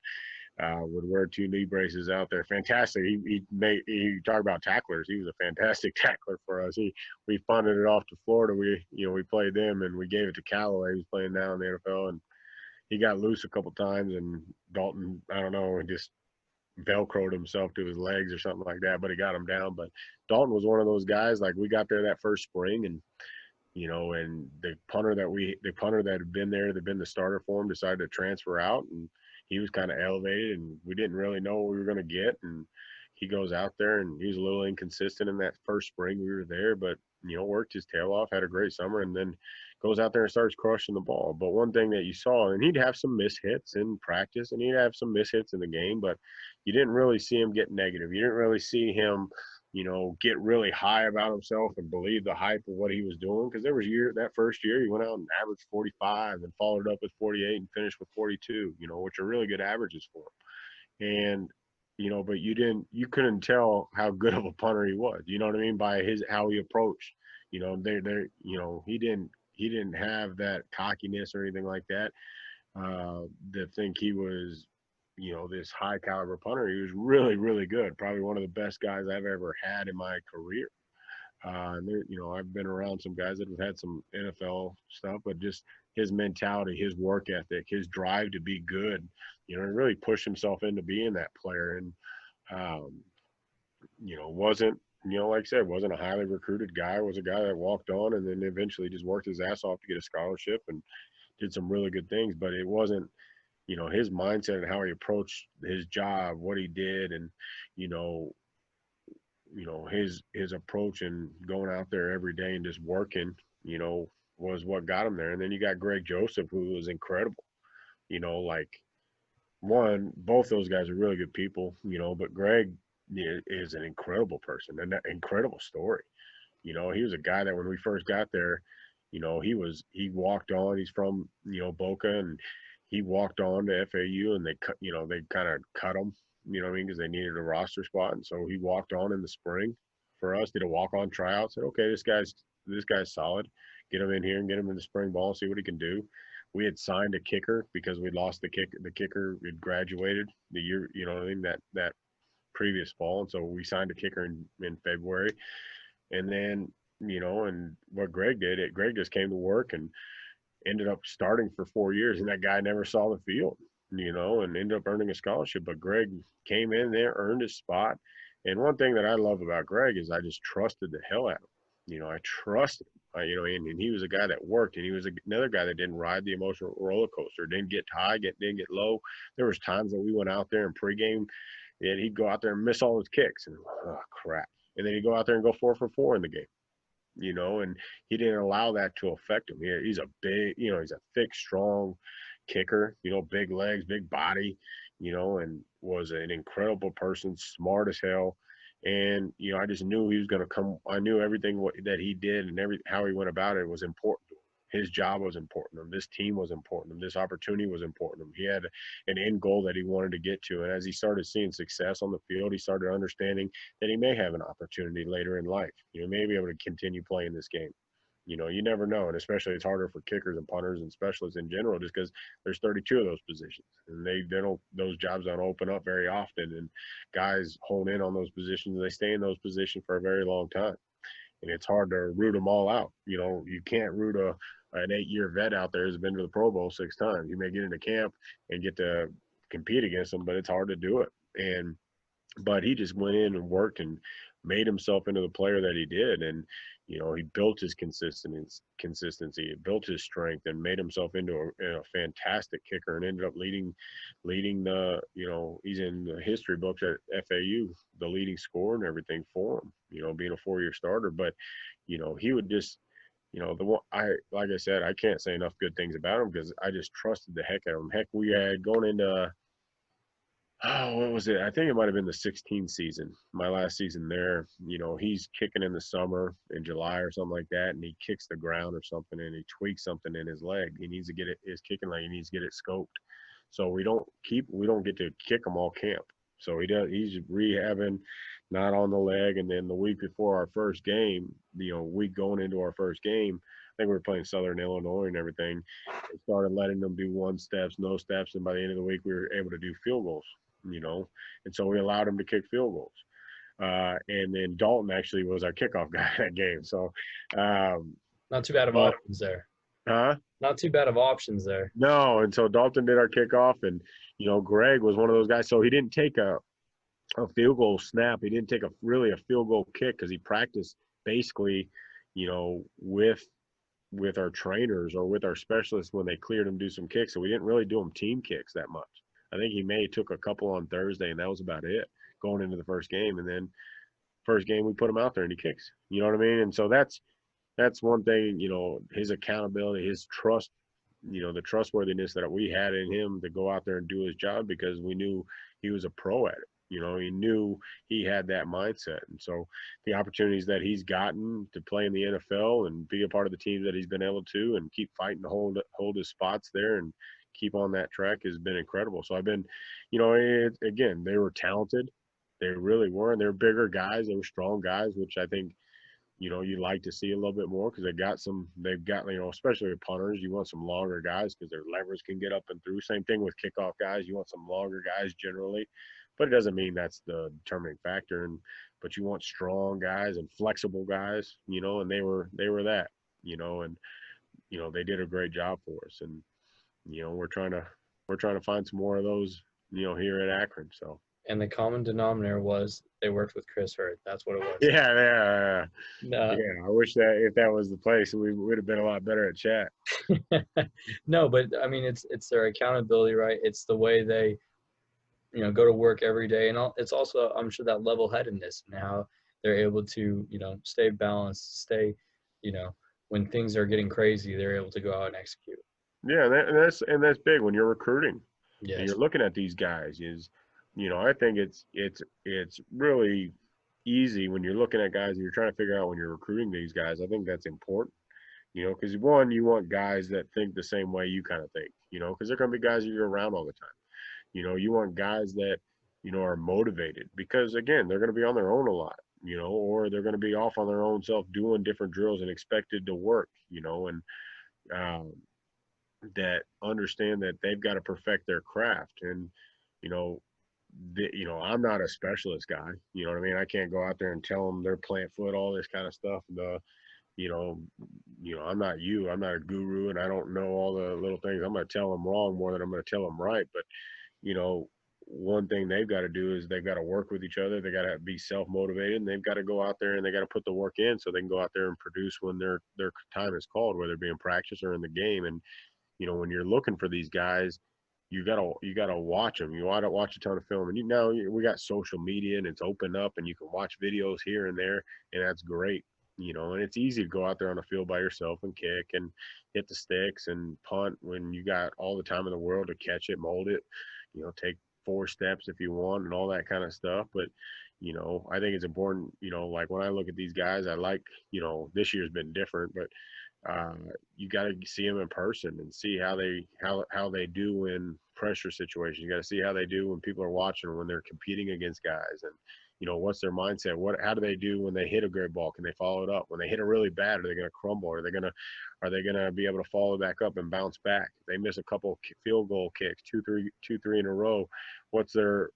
would wear 2 knee braces out there. Fantastic. He talked about tacklers. He was a fantastic tackler for us. We funded it off to Florida. We played them and we gave it to Callaway. He was playing now in the NFL, and he got loose a couple times, and Dalton, I don't know, he just velcroed himself to his legs or something like that, but he got him down. But Dalton was one of those guys, like we got there that first spring, and and the punter that had been there, that had been the starter for him, decided to transfer out, and he was kind of elevated, and we didn't really know what we were going to get. And he goes out there, and he was a little inconsistent in that first spring we were there, but, worked his tail off, had a great summer, and then goes out there and starts crushing the ball. But one thing that you saw, and he'd have some mishits in practice, and he'd have some mishits in the game, but you didn't really see him get negative. You didn't really see him, get really high about himself and believe the hype of what he was doing. Because there was that first year, he went out and averaged 45 and followed it up with 48 and finished with 42, which are really good averages for him. And, but you couldn't tell how good of a punter he was, you know what I mean? By how he approached, he didn't have that cockiness or anything like that, to think he was, this high caliber punter. He was really, really good. Probably one of the best guys I've ever had in my career. And I've been around some guys that have had some NFL stuff, but just his mentality, his work ethic, his drive to be good, he really pushed himself into being that player. And, wasn't, like I said, wasn't a highly recruited guy, was a guy that walked on and then eventually just worked his ass off to get a scholarship and did some really good things. But it wasn't, his mindset and how he approached his job, what he did, and, his approach and going out there every day and just working, was what got him there. And then you got Greg Joseph, who was incredible. Both those guys are really good people, but Greg is an incredible person and that incredible story. He was a guy that when we first got there, he walked on. He's from, Boca, and he walked on to FAU, and they kind of cut him, because they needed a roster spot. And so he walked on in the spring for us, did a walk-on tryout, said, okay, this guy's solid. Get him in here and get him in the spring ball and see what he can do. We had signed a kicker because we'd lost the kicker had graduated the year, that previous fall. And so we signed a kicker in February. And then, and what Greg did, Greg just came to work and ended up starting for 4 years, and that guy never saw the field, and ended up earning a scholarship. But Greg came in there, earned his spot. And one thing that I love about Greg is I just trusted the hell out of him. I trusted him, and he was a guy that worked, and he was another guy that didn't ride the emotional roller coaster, didn't get high, didn't get low. There was times that we went out there in pregame, and he'd go out there and miss all his kicks, and oh crap, and then he'd go out there and go 4 for 4 in the game. And he didn't allow that to affect him. He's a big, he's a thick, strong kicker, big legs, big body, and was an incredible person, smart as hell. And, I just knew he was going to come. I knew everything that he did and how he went about it was important to him. His job was important to him. This team was important to him. This opportunity was important to him. He had an end goal that he wanted to get to. And as he started seeing success on the field, he started understanding that he may have an opportunity later in life. May be able to continue playing this game. You never know. And especially it's harder for kickers and punters and specialists in general, just because there's 32 of those positions. And those jobs don't open up very often. And guys hone in on those positions and they stay in those positions for a very long time. And it's hard to root them all out. You can't root an 8-year vet out there who's been to the Pro Bowl 6 times. You may get into camp and get to compete against them, but it's hard to do it. But he just went in and worked and made himself into the player that he did. And, he built his consistency, he built his strength and made himself into a fantastic kicker and ended up leading the, he's in the history books at FAU, the leading scorer and everything for him, being a 4-year starter. But, he would just, like I said, I can't say enough good things about him because I just trusted the heck out of him. Heck, we had going into, what was it? I think it might have been the 16th season, my last season there. He's kicking in the summer in July or something like that, and he kicks the ground or something, and he tweaks something in his leg. He needs to get his kicking leg. He needs to get it scoped. So we don't get to kick him all camp. So he's rehabbing, not on the leg. And then the week before our first game, week going into our first game, I think we were playing Southern Illinois and everything. They started letting them do 1 steps, no steps, and by the end of the week we were able to do field goals. And so we allowed him to kick field goals. And then Dalton actually was our kickoff guy that game. So not too bad of options there. Huh? Not too bad of options there. No, and so Dalton did our kickoff, and Greg was one of those guys. So he didn't take a field goal snap. He didn't take a field goal kick because he practiced basically, with our trainers or with our specialists when they cleared him to do some kicks. So we didn't really do him team kicks that much. I think he may have took a couple on Thursday, and that was about it going into the first game. And then first game we put him out there and he kicks. You know what I mean? And so that's one thing, his accountability, his trust, the trustworthiness that we had in him to go out there and do his job because we knew he was a pro at it. He knew he had that mindset. And so the opportunities that he's gotten to play in the NFL and be a part of the team that he's been able to and keep fighting to hold his spots there and keep on that track has been incredible. So I've been, again, they were talented. They really were. And they're bigger guys. They were strong guys, which I think, you like to see a little bit more because they've got, especially with punters, you want some longer guys because their levers can get up and through. Same thing with kickoff guys. You want some longer guys generally, but it doesn't mean that's the determining factor. But you want strong guys and flexible guys, and they were that, and, they did a great job for us. And, we're trying to find some more of those, here at Akron. So. And the common denominator was they worked with Chris Hurd. That's what it was. Yeah. Yeah. I wish that if that was the place, we would have been a lot better at chat. No, but I mean, it's their accountability, right? It's the way they, go to work every day, and it's also, I'm sure, that level-headedness and how they're able to, stay balanced, stay, when things are getting crazy, they're able to go out and execute. Yeah, and that's big when you're recruiting. Yes. And you're looking at these guys. I think it's really easy when you're looking at guys and you're trying to figure out when you're recruiting these guys. I think that's important. Because one, you want guys that think the same way you kind of think. Because they're going to be guys that you're around all the time. You want guys that are motivated because again they're going to be on their own a lot. Or they're going to be off on their own self doing different drills and expected to work. And that understand that they've got to perfect their craft. And, I'm not a specialist guy. You know what I mean? I can't go out there and tell them they're plant foot, all this kind of stuff. I'm not you. I'm not a guru, and I don't know all the little things. I'm going to tell them wrong more than I'm going to tell them right. But, one thing they've got to do is they've got to work with each other. They got to be self-motivated, and they've got to go out there and they got to put the work in so they can go out there and produce when their time is called, whether it be in practice or in the game. And, when you're looking for these guys, you gotta watch them. You ought to watch a ton of film, and you know we got social media and it's open up, and you can watch videos here and there, and that's great. You know, and it's easy to go out there on the field by yourself and kick and hit the sticks and punt when you got all the time in the world to catch it, mold it, you know, take 4 steps if you want and all that kind of stuff. But, you know, I think it's important, you know, like when I look at these guys, I like, you know, this year's been different, but you got to see them in person and see how they do in pressure situations. You got to see how they do when people are watching, when they're competing against guys, and you know what's their mindset. How do they do when they hit a great ball? Can they follow it up? When they hit it really bad, are they going to crumble? Are they going to be able to follow back up and bounce back? If they miss a couple field goal kicks, two, three in a row, what's their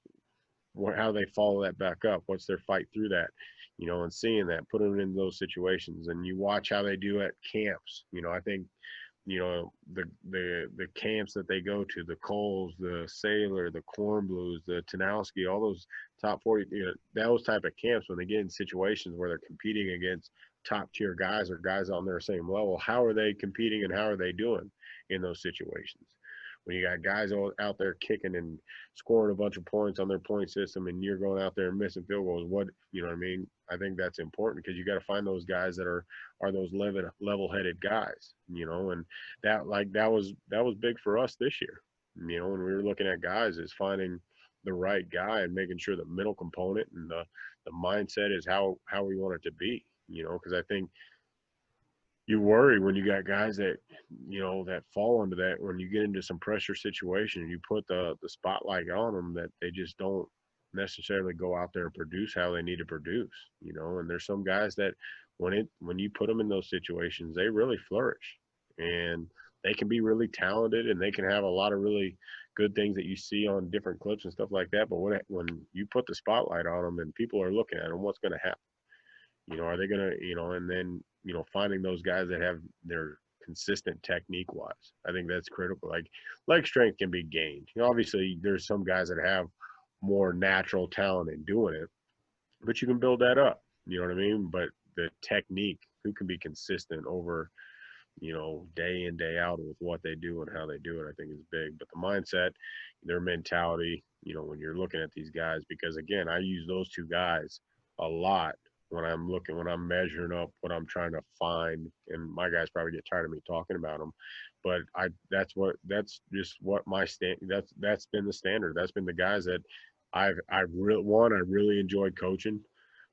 how they follow that back up? What's their fight through that? You know, and seeing that, putting them in those situations, and you watch how they do at camps. You know, I think, you know, the camps that they go to, the Coles, the Sailor, the Corn Blues, the Tanowski, all those top 40, you know, those type of camps, when they get in situations where they're competing against top tier guys or guys on their same level, how are they competing and how are they doing in those situations? When you got guys out there kicking and scoring a bunch of points on their point system, and you're going out there and missing field goals, what, you know what I mean? I think that's important, because you got to find those guys that are those level-headed guys, you know, and that was big for us this year, you know, when we were looking at guys, is finding the right guy and making sure the mental component and the mindset is how we want it to be, you know, because I think you worry when you got guys that, you know, that fall into that, when you get into some pressure situation, you put the spotlight on them, that they just don't necessarily go out there and produce how they need to produce, you know. And there's some guys that when you put them in those situations, they really flourish, and they can be really talented, and they can have a lot of really good things that you see on different clips and stuff like that. But when you put the spotlight on them and people are looking at them, what's going to happen? You know, are they going to, you know, and then, you know, finding those guys that have their consistent technique wise, I think that's critical. Like leg strength can be gained. You know, obviously there's some guys that have more natural talent in doing it, but you can build that up. You know what I mean? But the technique, who can be consistent over, you know, day in, day out with what they do and how they do it, I think is big. But the mindset, their mentality, you know, when you're looking at these guys, because again, I use those two guys a lot when I'm measuring up what I'm trying to find. And my guys probably get tired of me talking about them, but that's just what my that's been the standard. That's been the guys that I really enjoyed coaching,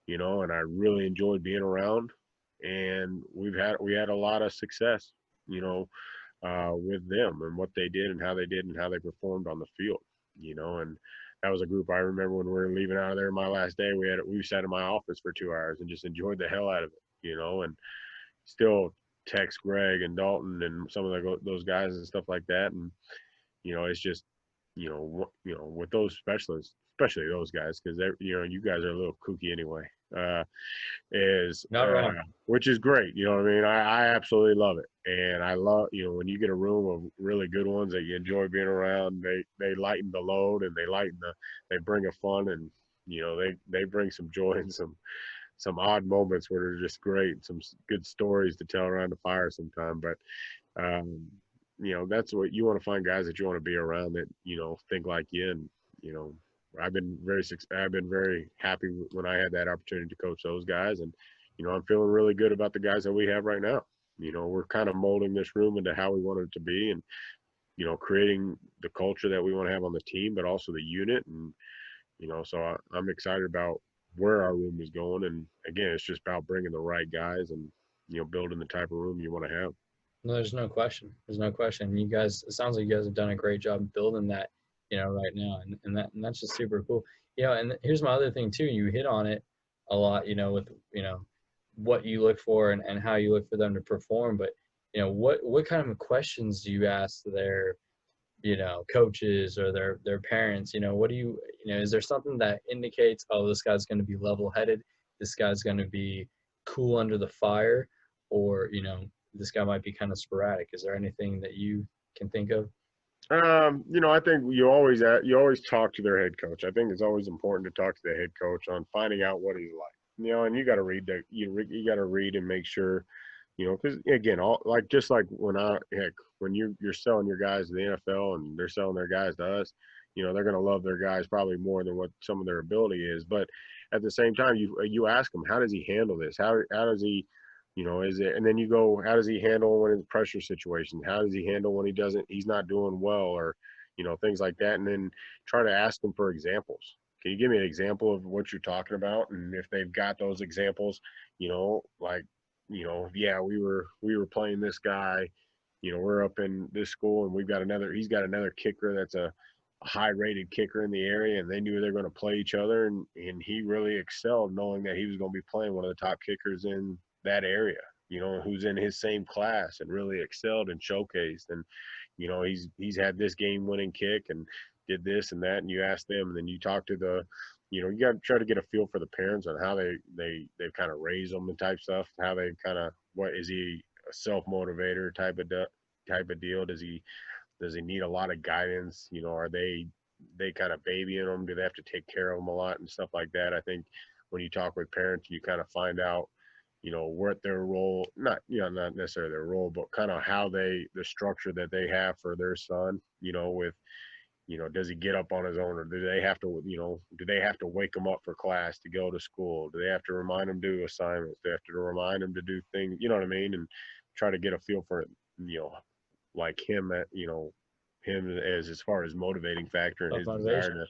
you know, and I really enjoyed being around, and we had a lot of success, you know, with them and what they did and how they performed on the field, you know. And that was a group I remember when we were leaving out of there my last day. We sat in my office for 2 hours and just enjoyed the hell out of it, you know, and still text Greg and Dalton and some of those guys and stuff like that. And, you know, it's just, you know, with those specialists, especially those guys, because they're, you know, you guys are a little kooky anyway. Is Not wrong. Which is great. You know what I mean? I absolutely love it. And I love, you know, when you get a room of really good ones that you enjoy being around, they lighten the load, and they bring a fun, and, you know, they bring some joy and some odd moments where they're just great, some good stories to tell around the fire sometime. But, you know, that's what you want to find, guys that you want to be around that, you know, think like you. And, you know, I've been very happy when I had that opportunity to coach those guys. And, you know, I'm feeling really good about the guys that we have right now. You know, we're kind of molding this room into how we want it to be, and, you know, creating the culture that we want to have on the team, but also the unit. And, you know, so I'm excited about where our room is going. And again, it's just about bringing the right guys and, you know, building the type of room you want to have. No, there's no question. There's no question. You guys, it sounds like you guys have done a great job building that, you know, right now. And that's just super cool. You know, and here's my other thing too. You hit on it a lot, you know, with, you know, what you look for and how you look for them to perform. But, you know, what kind of questions do you ask their, you know, coaches or their parents? You know, what do you know, is there something that indicates, oh, this guy's going to be level-headed, this guy's going to be cool under the fire, or, you know, this guy might be kind of sporadic? Is there anything that you can think of? You know, I think you always talk to their head coach. I think it's always important to talk to the head coach on finding out what he's like. You know, and you got to read you got to read and make sure You know, because again, all like just like when you're selling your guys to the NFL and they're selling their guys to us, you know, they're going to love their guys probably more than what some of their ability is. But at the same time, you ask him, how does he handle this? How does he, you know, is it? And then you go, how does he handle when it's pressure situation? How does he handle when he's not doing well, or you know, things like that. And then try to ask them for examples. Can you give me an example of what you're talking about? And if they've got those examples, you know, like, you know, yeah, we were playing this guy, you know, we're up in this school and he's got another kicker that's a high rated kicker in the area, and they knew they were going to play each other, and he really excelled knowing that he was going to be playing one of the top kickers in that area, you know, who's in his same class, and really excelled and showcased. And you know, he's had this game winning kick and did this and that, and you ask them, and then you talk to the, you know, you got to try to get a feel for the parents on how they've kind of raised them and type stuff, how they kind of, what is he, a self motivator type of deal? Does he need a lot of guidance? You know, are they kind of babying them? Do they have to take care of them a lot and stuff like that? I think when you talk with parents, you kind of find out, you know, what their role, not, you know, not necessarily their role, but kind of how the structure that they have for their son, you know, with, you know, does he get up on his own, or do they have to, you know, do they have to wake him up for class to go to school? Do they have to remind him to do assignments? Do they have to remind him to do things, you know what I mean? And try to get a feel for it, you know, like him at, you know, him as far as motivating factor and his desire to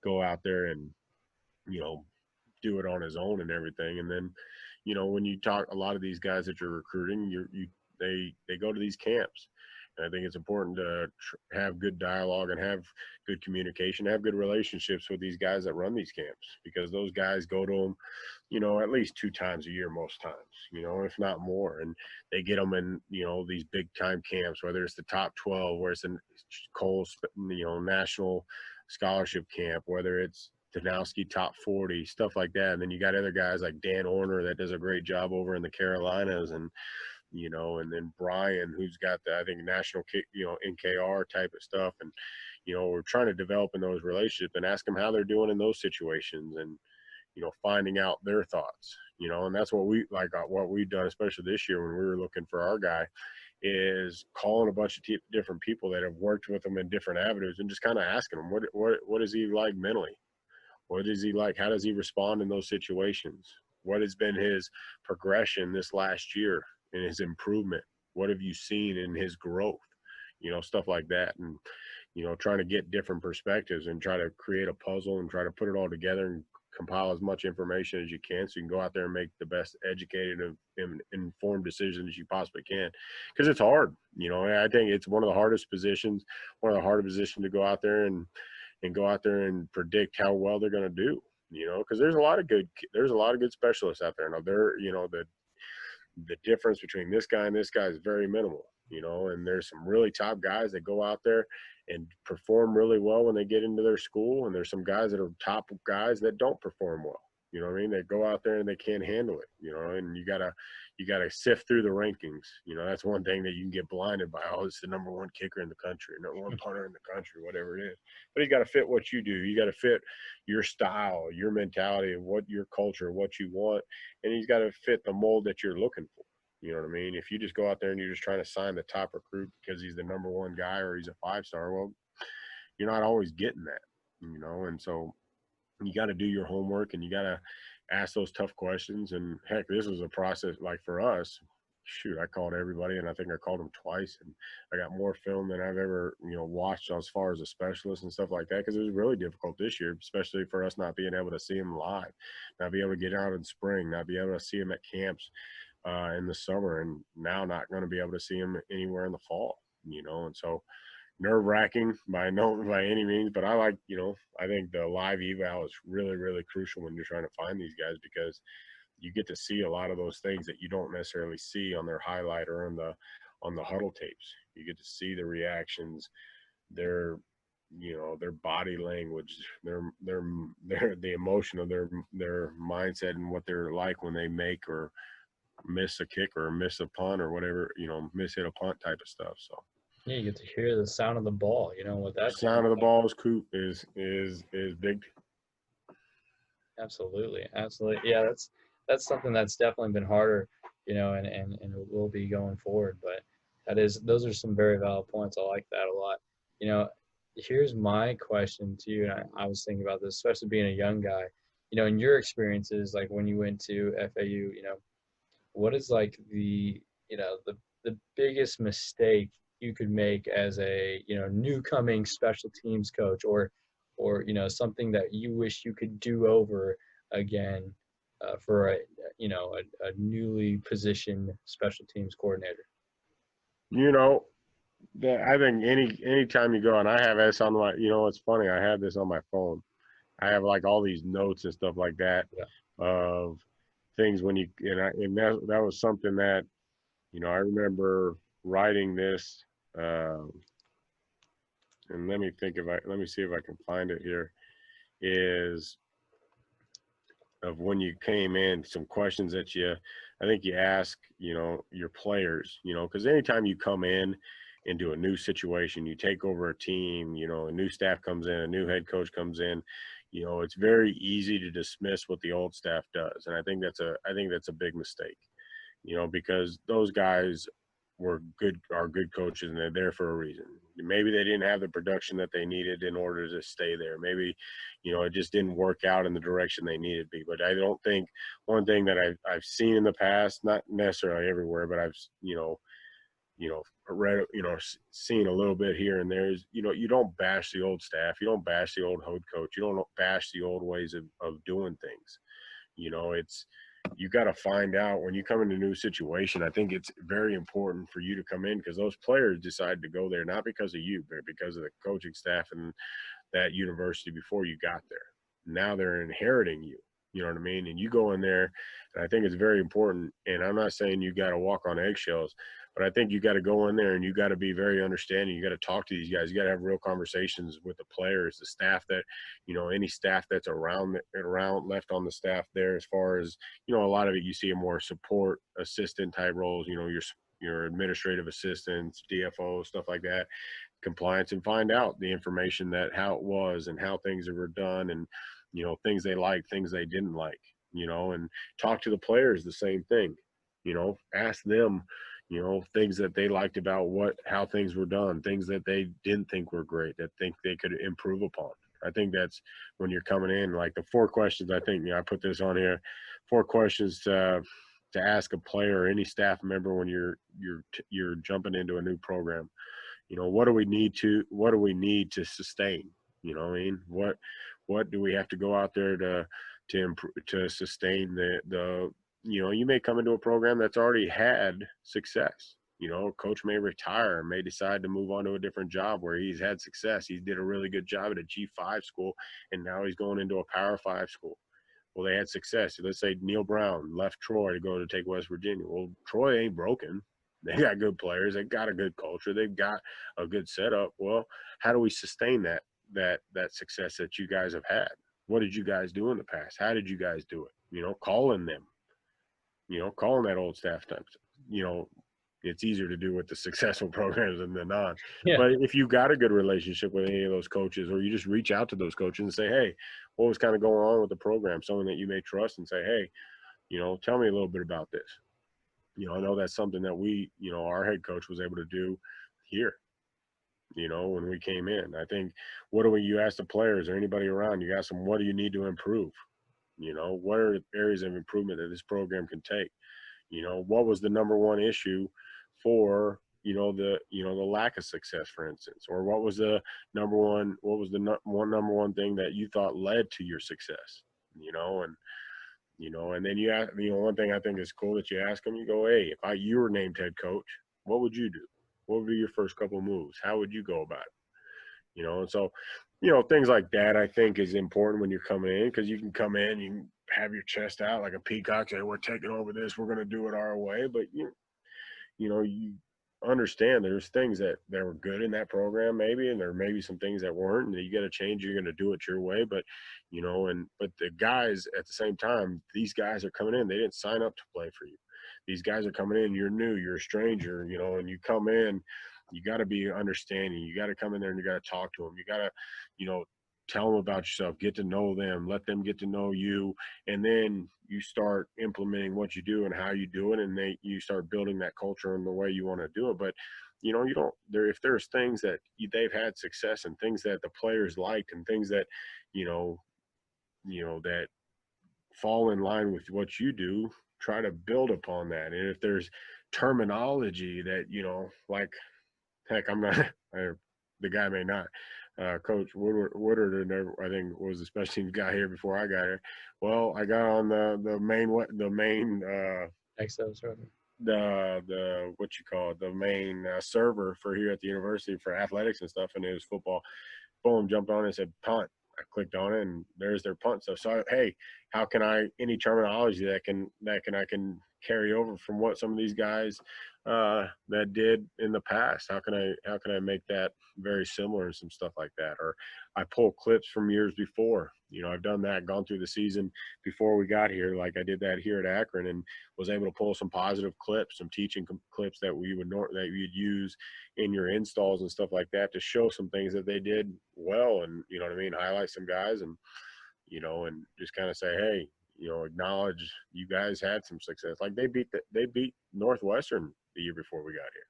go out there and, you know, do it on his own and everything. And then, you know, when you talk, a lot of these guys that you're recruiting, they go to these camps. And I think it's important to have good dialogue and have good communication, have good relationships with these guys that run these camps, because those guys go to them, you know, at least 2 times a year, most times, you know, if not more. And they get them in, you know, these big time camps, whether it's the top 12, where it's a Cole's, you know, national scholarship camp, whether it's Danowski top 40, stuff like that. And then you got other guys like Dan Orner that does a great job over in the Carolinas, and, you know, and then Brian, who's got the, I think, national, you know, NKR type of stuff. And, you know, we're trying to develop in those relationships and ask them how they're doing in those situations, and, you know, finding out their thoughts, you know. And that's what what we've done, especially this year when we were looking for our guy, is calling a bunch of different people that have worked with them in different avenues and just kind of asking them, what is he like mentally? What is he like? How does he respond in those situations? What has been his progression this last year in his improvement? What have you seen in his growth? You know, stuff like that. And, you know, trying to get different perspectives and try to create a puzzle and try to put it all together and compile as much information as you can, so you can go out there and make the best educated and informed decisions you possibly can. Because it's hard. You know, I think it's one of the hardest positions, to go out there and go out there and predict how well they're going to do, you know, because there's a lot of good specialists out there. Now, you know, the difference between this guy and this guy is very minimal, you know, and there's some really top guys that go out there and perform really well when they get into their school. And there's some guys that are top guys that don't perform well. You know what I mean? They go out there and they can't handle it, you know, and you gotta sift through the rankings. You know, that's one thing that you can get blinded by. Oh, it's the number one kicker in the country, number one punter in the country, whatever it is. But you got to fit what you do. You got to fit your style, your mentality, and what your culture, what you want, and he's got to fit the mold that you're looking for. You know what I mean? If you just go out there and you're just trying to sign the top recruit because he's the number one guy or he's a 5-star, well, you're not always getting that, you know. And so you got to do your homework and you got to ask those tough questions. And heck, this was a process. Like for us, shoot, I called everybody, and I think I called them twice, and I got more film than I've ever, you know, watched as far as a specialist and stuff like that, because it was really difficult this year, especially for us not being able to see them live, not be able to get out in spring, not be able to see them at camps in the summer, and now not going to be able to see them anywhere in the fall, you know. And so nerve-wracking by any means, but I think the live eval is really, really crucial when you're trying to find these guys, because you get to see a lot of those things that you don't necessarily see on their highlight or on the huddle tapes. You get to see the reactions, their body language, the emotion of their mindset and what they're like when they make or miss a kick or miss a punt or whatever, you know, miss hit a punt type of stuff. So Yeah, you get to hear the sound of the ball, you know, with that sound of the ball is big. Absolutely. Yeah, that's something that's definitely been harder and it will be going forward. But those are some very valid points. I like that a lot. You know, here's my question to you, and I was thinking about this, especially being a young guy. In your experiences, like when you went to FAU, what is like the biggest mistake you could make as a new coming special teams coach, or something that you wish you could do over again for a newly positioned special teams coordinator? You know, that I think anytime you go, and I have this on my, it's funny, I have this on my phone. I have like all these notes and stuff like that Yeah. of things when you and that was something that I remember writing this. And let me see if I can find it here. Is of when you came in, some questions that I think you ask, your players, because anytime you come in into a new situation, you take over a team, a new staff comes in, a new head coach comes in, it's very easy to dismiss what the old staff does. And I think that's a big mistake, because those guys are good coaches and they're there for a reason. Maybe they didn't have the production that they needed in order to stay there. Maybe, it just didn't work out in the direction they needed to be. But I don't think one thing that I've seen in the past, not necessarily everywhere, but I've, read, seen a little bit here and there is, you don't bash the old staff. You don't bash the old head coach. You don't bash the old ways of doing things. It's, you got to find out when you come into a new situation. I think it's very important for you to come in because those players decide to go there not because of you, but because of the coaching staff and that university before you got there. Now they're inheriting you. You know what I mean? And you go in there, and I think it's very important. And I'm not saying you got to walk on eggshells, but I think you got to go in there and you got to be very understanding. You got to talk to these guys. You got to have real conversations with the players, the staff that, any staff that's around left on the staff there. As far as, a lot of it, you see a more support assistant type roles. Your administrative assistants, DFO, stuff like that, compliance, and find out the information that how it was and how things were done and things they liked, things they didn't like, and talk to the players the same thing, ask them things that they liked about how things were done, things that they didn't think were great, that think they could improve upon. I think that's when you're coming in, like the 4 questions. I think I put this on here, 4 questions to ask a player or any staff member when you're jumping into a new program. What do we need to sustain? What I mean? What do we have to go out there to improve, to sustain the you may come into a program that's already had success. A coach may retire, may decide to move on to a different job where he's had success. He did a really good job at a G5 school, and now he's going into a Power 5 school. Well, they had success. Let's say Neil Brown left Troy to go to take West Virginia. Well, Troy ain't broken. They got good players. They got a good culture. They've got a good setup. Well, how do we sustain that success that you guys have had? What did you guys do in the past? How did you guys do it? Calling them, calling that old staff time. It's easier to do with the successful programs than the non. Yeah. But if you got a good relationship with any of those coaches, or you just reach out to those coaches and say, hey, what was kind of going on with the program? Someone that you may trust and say, hey, tell me a little bit about this. I know that's something that we, our head coach was able to do here, when we came in. I think, you ask the players or anybody around, you ask them, what do you need to improve? What are the areas of improvement that this program can take? What was the number one issue for, the lack of success, for instance, or what was the number one thing that you thought led to your success, and then you ask, one thing I think is cool that you ask them, you go, hey, if you were named head coach, what would you do? What would be your first couple of moves? How would you go about it? And so, things like that I think is important when you're coming in, because you can come in, you can have your chest out like a peacock, say, we're taking over this, we're going to do it our way. But, you understand there's things that were good in that program maybe, and there may be some things that weren't, and you got to change. You're going to do it your way. But, but the guys at the same time, these guys are coming in. They didn't sign up to play for you. These guys are coming in. You're new. You're a stranger, and you come in, you got to be understanding. You got to come in there and you got to talk to them. You got to, tell them about yourself, get to know them, let them get to know you, and then you start implementing what you do and how you do it, and you start building that culture and the way you want to do it. But you know, you don't there if there's things that they've had success and things that the players liked and things that you know that fall in line with what you do, try to build upon that. And if there's terminology that like, heck, I'm not the guy may not. Coach Woodard, I think, was the special teams guy here before I got here. Well, I got on the main Excel server. the what you call it, the main server for here at the university for athletics and stuff, and it was football. Boom, jumped on it and said punt. I clicked on it and there's their punt stuff. So hey, how can any terminology that I can carry over from what some of these guys that did in the past? How can I make that very similar and some stuff like that? Or I pull clips from years before. I've done that, gone through the season before we got here, like I did that here at Akron, and was able to pull some positive clips, some teaching clips that you'd use in your installs and stuff like that to show some things that they did well, and highlight some guys, and and just kind of say, hey, acknowledge you guys had some success. Like they beat Northwestern the year before we got here.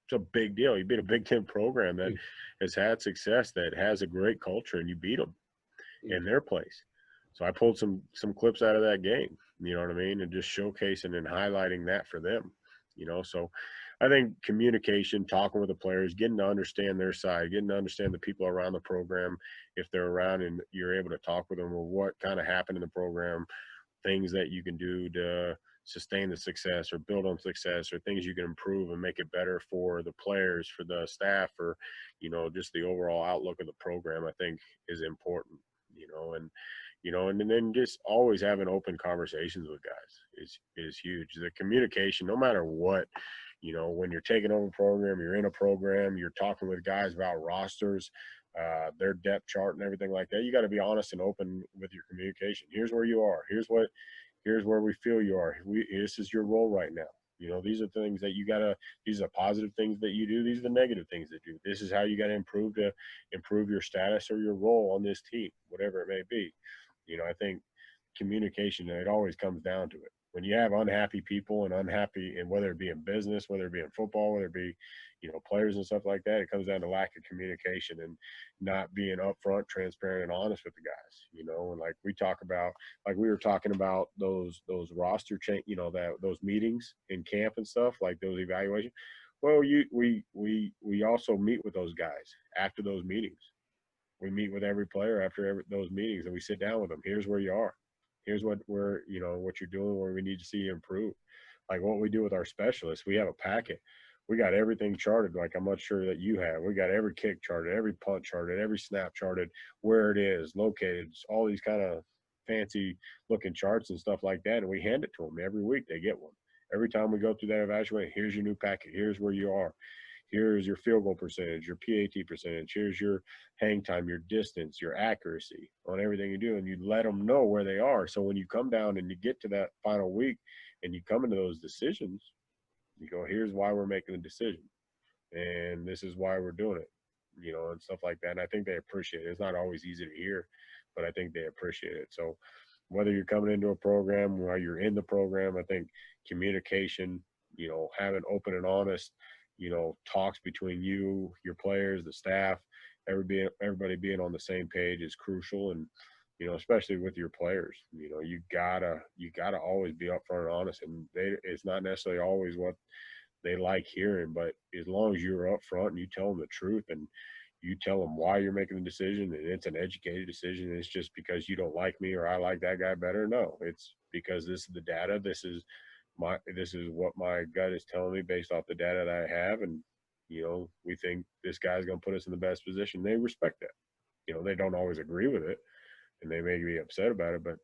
It's a big deal. You beat a Big Ten program that has had success, that has a great culture, and you beat them in their place. So I pulled some clips out of that game, and just showcasing and highlighting that for them, so I think communication, talking with the players, getting to understand their side, getting to understand the people around the program, if they're around and you're able to talk with them, or what kind of happened in the program, things that you can do to sustain the success or build on success, or things you can improve and make it better for the players, for the staff, or, just the overall outlook of the program, I think is important, and then just always having open conversations with guys is huge. The communication, no matter what, when you're taking over a program, you're in a program, you're talking with guys about rosters, their depth chart and everything like that. You got to be honest and open with your communication. Here's where you are. Here's where we feel you are. This is your role right now. These are things that these are positive things that you do. These are the negative things that you do. This is how you got to improve your status or your role on this team, whatever it may be. I think communication, it always comes down to it. When you have unhappy people and whether it be in business, whether it be in football, whether it be, players and stuff like that, it comes down to lack of communication and not being upfront, transparent, and honest with the guys, and like we were talking about those roster change, those meetings in camp and stuff, like those evaluations. Well, we also meet with those guys after those meetings. We meet with every player after those meetings, and we sit down with them. Here's where you are. Here's what what you're doing, where we need to see you improve. Like what we do with our specialists, we have a packet. We got everything charted, like I'm not sure that you have. We got every kick charted, every punt charted, every snap charted, where it is located, all these kind of fancy looking charts and stuff like that. And we hand it to them every week. They get one. Every time we go through that evaluation, here's your new packet. Here's where you are. Here's your field goal percentage, your PAT percentage. Here's your hang time, your distance, your accuracy on everything you do. And you let them know where they are. So when you come down and you get to that final week and you come into those decisions, you go, here's why we're making the decision. And this is why we're doing it, and stuff like that. And I think they appreciate it. It's not always easy to hear, but I think they appreciate it. So whether you're coming into a program, while you're in the program, I think communication, having open and honest, talks between you, your players, the staff, everybody being on the same page is crucial. And, especially with your players, you gotta always be upfront and honest. And it's not necessarily always what they like hearing, but as long as you're upfront and you tell them the truth and you tell them why you're making the decision, and it's an educated decision, and it's just because you don't like me or I like that guy better. No, it's because this is the data. This is what my gut is telling me based off the data that I have. And, we think this guy's going to put us in the best position. They respect that. They don't always agree with it and they may be upset about it, but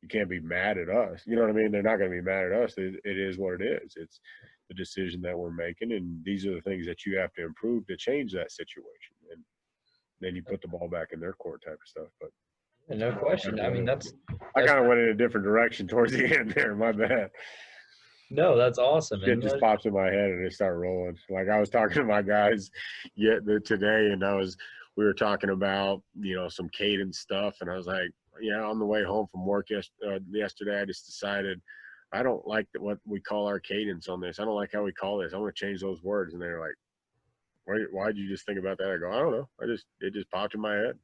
you can't be mad at us. You know what I mean? They're not going to be mad at us. It is what it is. It's the decision that we're making. And these are the things that you have to improve to change that situation. And then you put the ball back in their court type of stuff. But no question. I mean, that's I kind of went in a different direction towards the end there. My bad. No, that's awesome. It just pops in my head and it started rolling. Like I was talking to my guys today, and we were talking about, some cadence stuff, and I was like, yeah, on the way home from work yesterday, I just decided I don't like what we call our cadence on this. I don't like how we call this. I want to change those words. And they're like, why'd you just think about that? I go, I don't know. It just popped in my head.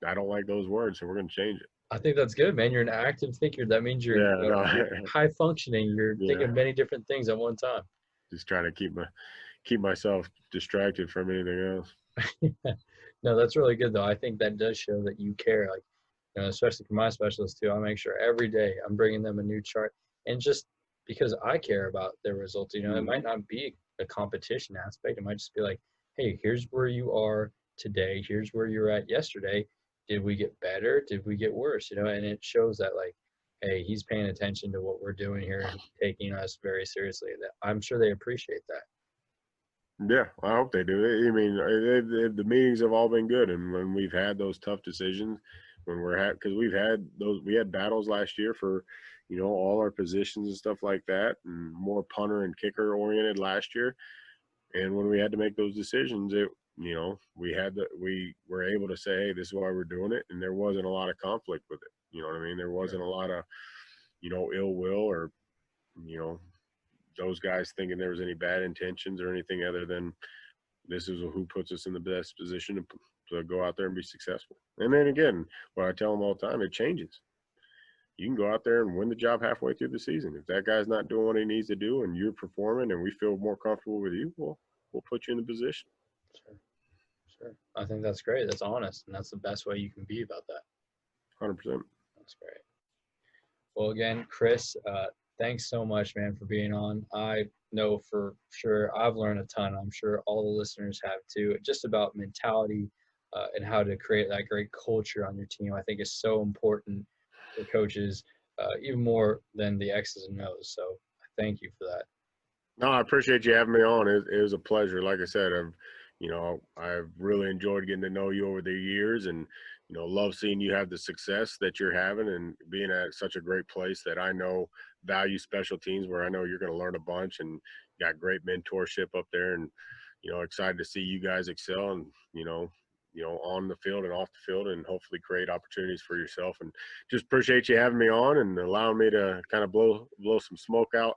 I don't like those words, so we're going to change it. I think that's good, man. You're an active thinker. That means you're, you're high functioning. You're thinking of many different things at one time. Just trying to keep myself distracted from anything else. No, that's really good though. I think that does show that you care. Like, especially for my specialists too, I make sure every day I'm bringing them a new chart, and just because I care about their results. It might not be a competition aspect. It might just be like, hey, here's where you are today. Here's where you're at yesterday. Did we get better? Did we get worse? And it shows that, like, hey, he's paying attention to what we're doing here and taking us very seriously. That I'm sure they appreciate that. Yeah, I hope they do. I mean, the meetings have all been good, and when we've had those tough decisions, because we had battles last year for, all our positions and stuff like that, and more punter and kicker oriented last year. And when we had to make those decisions, we were able to say, hey, this is why we're doing it, and there wasn't a lot of conflict with it. You know what I mean? There wasn't a lot of, ill will or, those guys thinking there was any bad intentions or anything other than this is who puts us in the best position to go out there and be successful. And then again, what I tell them all the time, it changes. You can go out there and win the job halfway through the season. If that guy's not doing what he needs to do and you're performing and we feel more comfortable with you, we'll put you in the position. Sure. I think that's great. That's honest. And that's the best way you can be about that. 100%. That's great. Well, again, Chris, thanks so much, man, for being on. I know for sure I've learned a ton. I'm sure all the listeners have too, just about mentality and how to create that great culture on your team. I think is so important for coaches, even more than the X's and O's. So thank you for that. No, I appreciate you having me on. It was a pleasure. Like I said, I've really enjoyed getting to know you over the years, and love seeing you have the success that you're having and being at such a great place that I know value special teams, where I know you're going to learn a bunch and got great mentorship up there, and excited to see you guys excel and on the field and off the field, and hopefully create opportunities for yourself. And just appreciate you having me on and allowing me to kind of blow some smoke out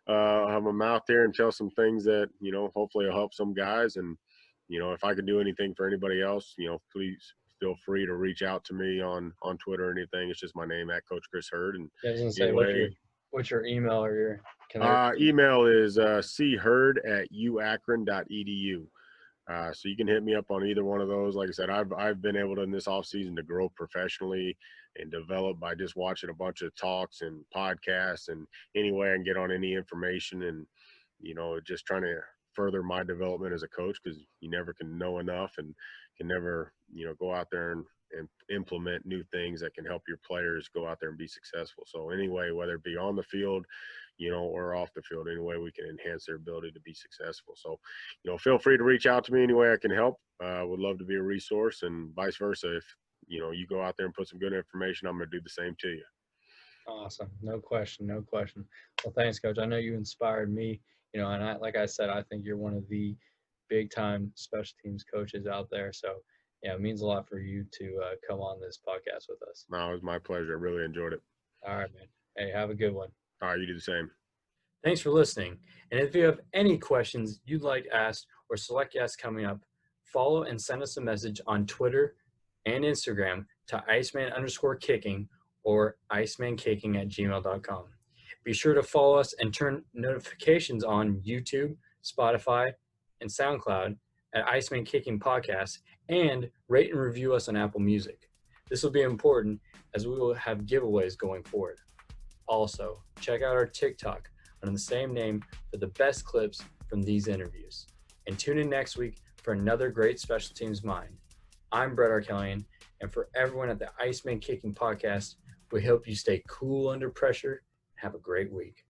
of my mouth there and tell some things that hopefully will help some guys. And if I could do anything for anybody else, please feel free to reach out to me on Twitter or anything. It's just my name, at Coach Chris Hurd. And I was gonna say, what's your email or your email is churd@uakron.edu. So you can hit me up on either one of those. Like I said, I've been able to, in this off season, to grow professionally and develop by just watching a bunch of talks and podcasts, and any way I can get on any information, and just trying to further my development as a coach, because you never can know enough and can never go out there and implement new things that can help your players go out there and be successful. So anyway, whether it be on the field, or off the field, any way we can enhance their ability to be successful. So, feel free to reach out to me any way I can help. Would love to be a resource, and vice versa. If, you go out there and put some good information, I'm going to do the same to you. Awesome. No question. Well, thanks, Coach. I know you inspired me, and like I said, I think you're one of the big time special teams coaches out there. So yeah, it means a lot for you to come on this podcast with us. No, it was my pleasure. I really enjoyed it. All right, man. Hey, have a good one. All right, you do the same. Thanks for listening. And if you have any questions you'd like asked or select guests coming up, follow and send us a message on Twitter and Instagram to Iceman_kicking or IcemanKicking@gmail.com. Be sure to follow us and turn notifications on YouTube, Spotify, and SoundCloud at Iceman Kicking Podcast, and rate and review us on Apple Music. This will be important as we will have giveaways going forward. Also, check out our TikTok under the same name for the best clips from these interviews. And tune in next week for another great Special Teams Mind. I'm Brett Arkelian, and for everyone at the Iceman Kicking Podcast, we hope you stay cool under pressure and have a great week.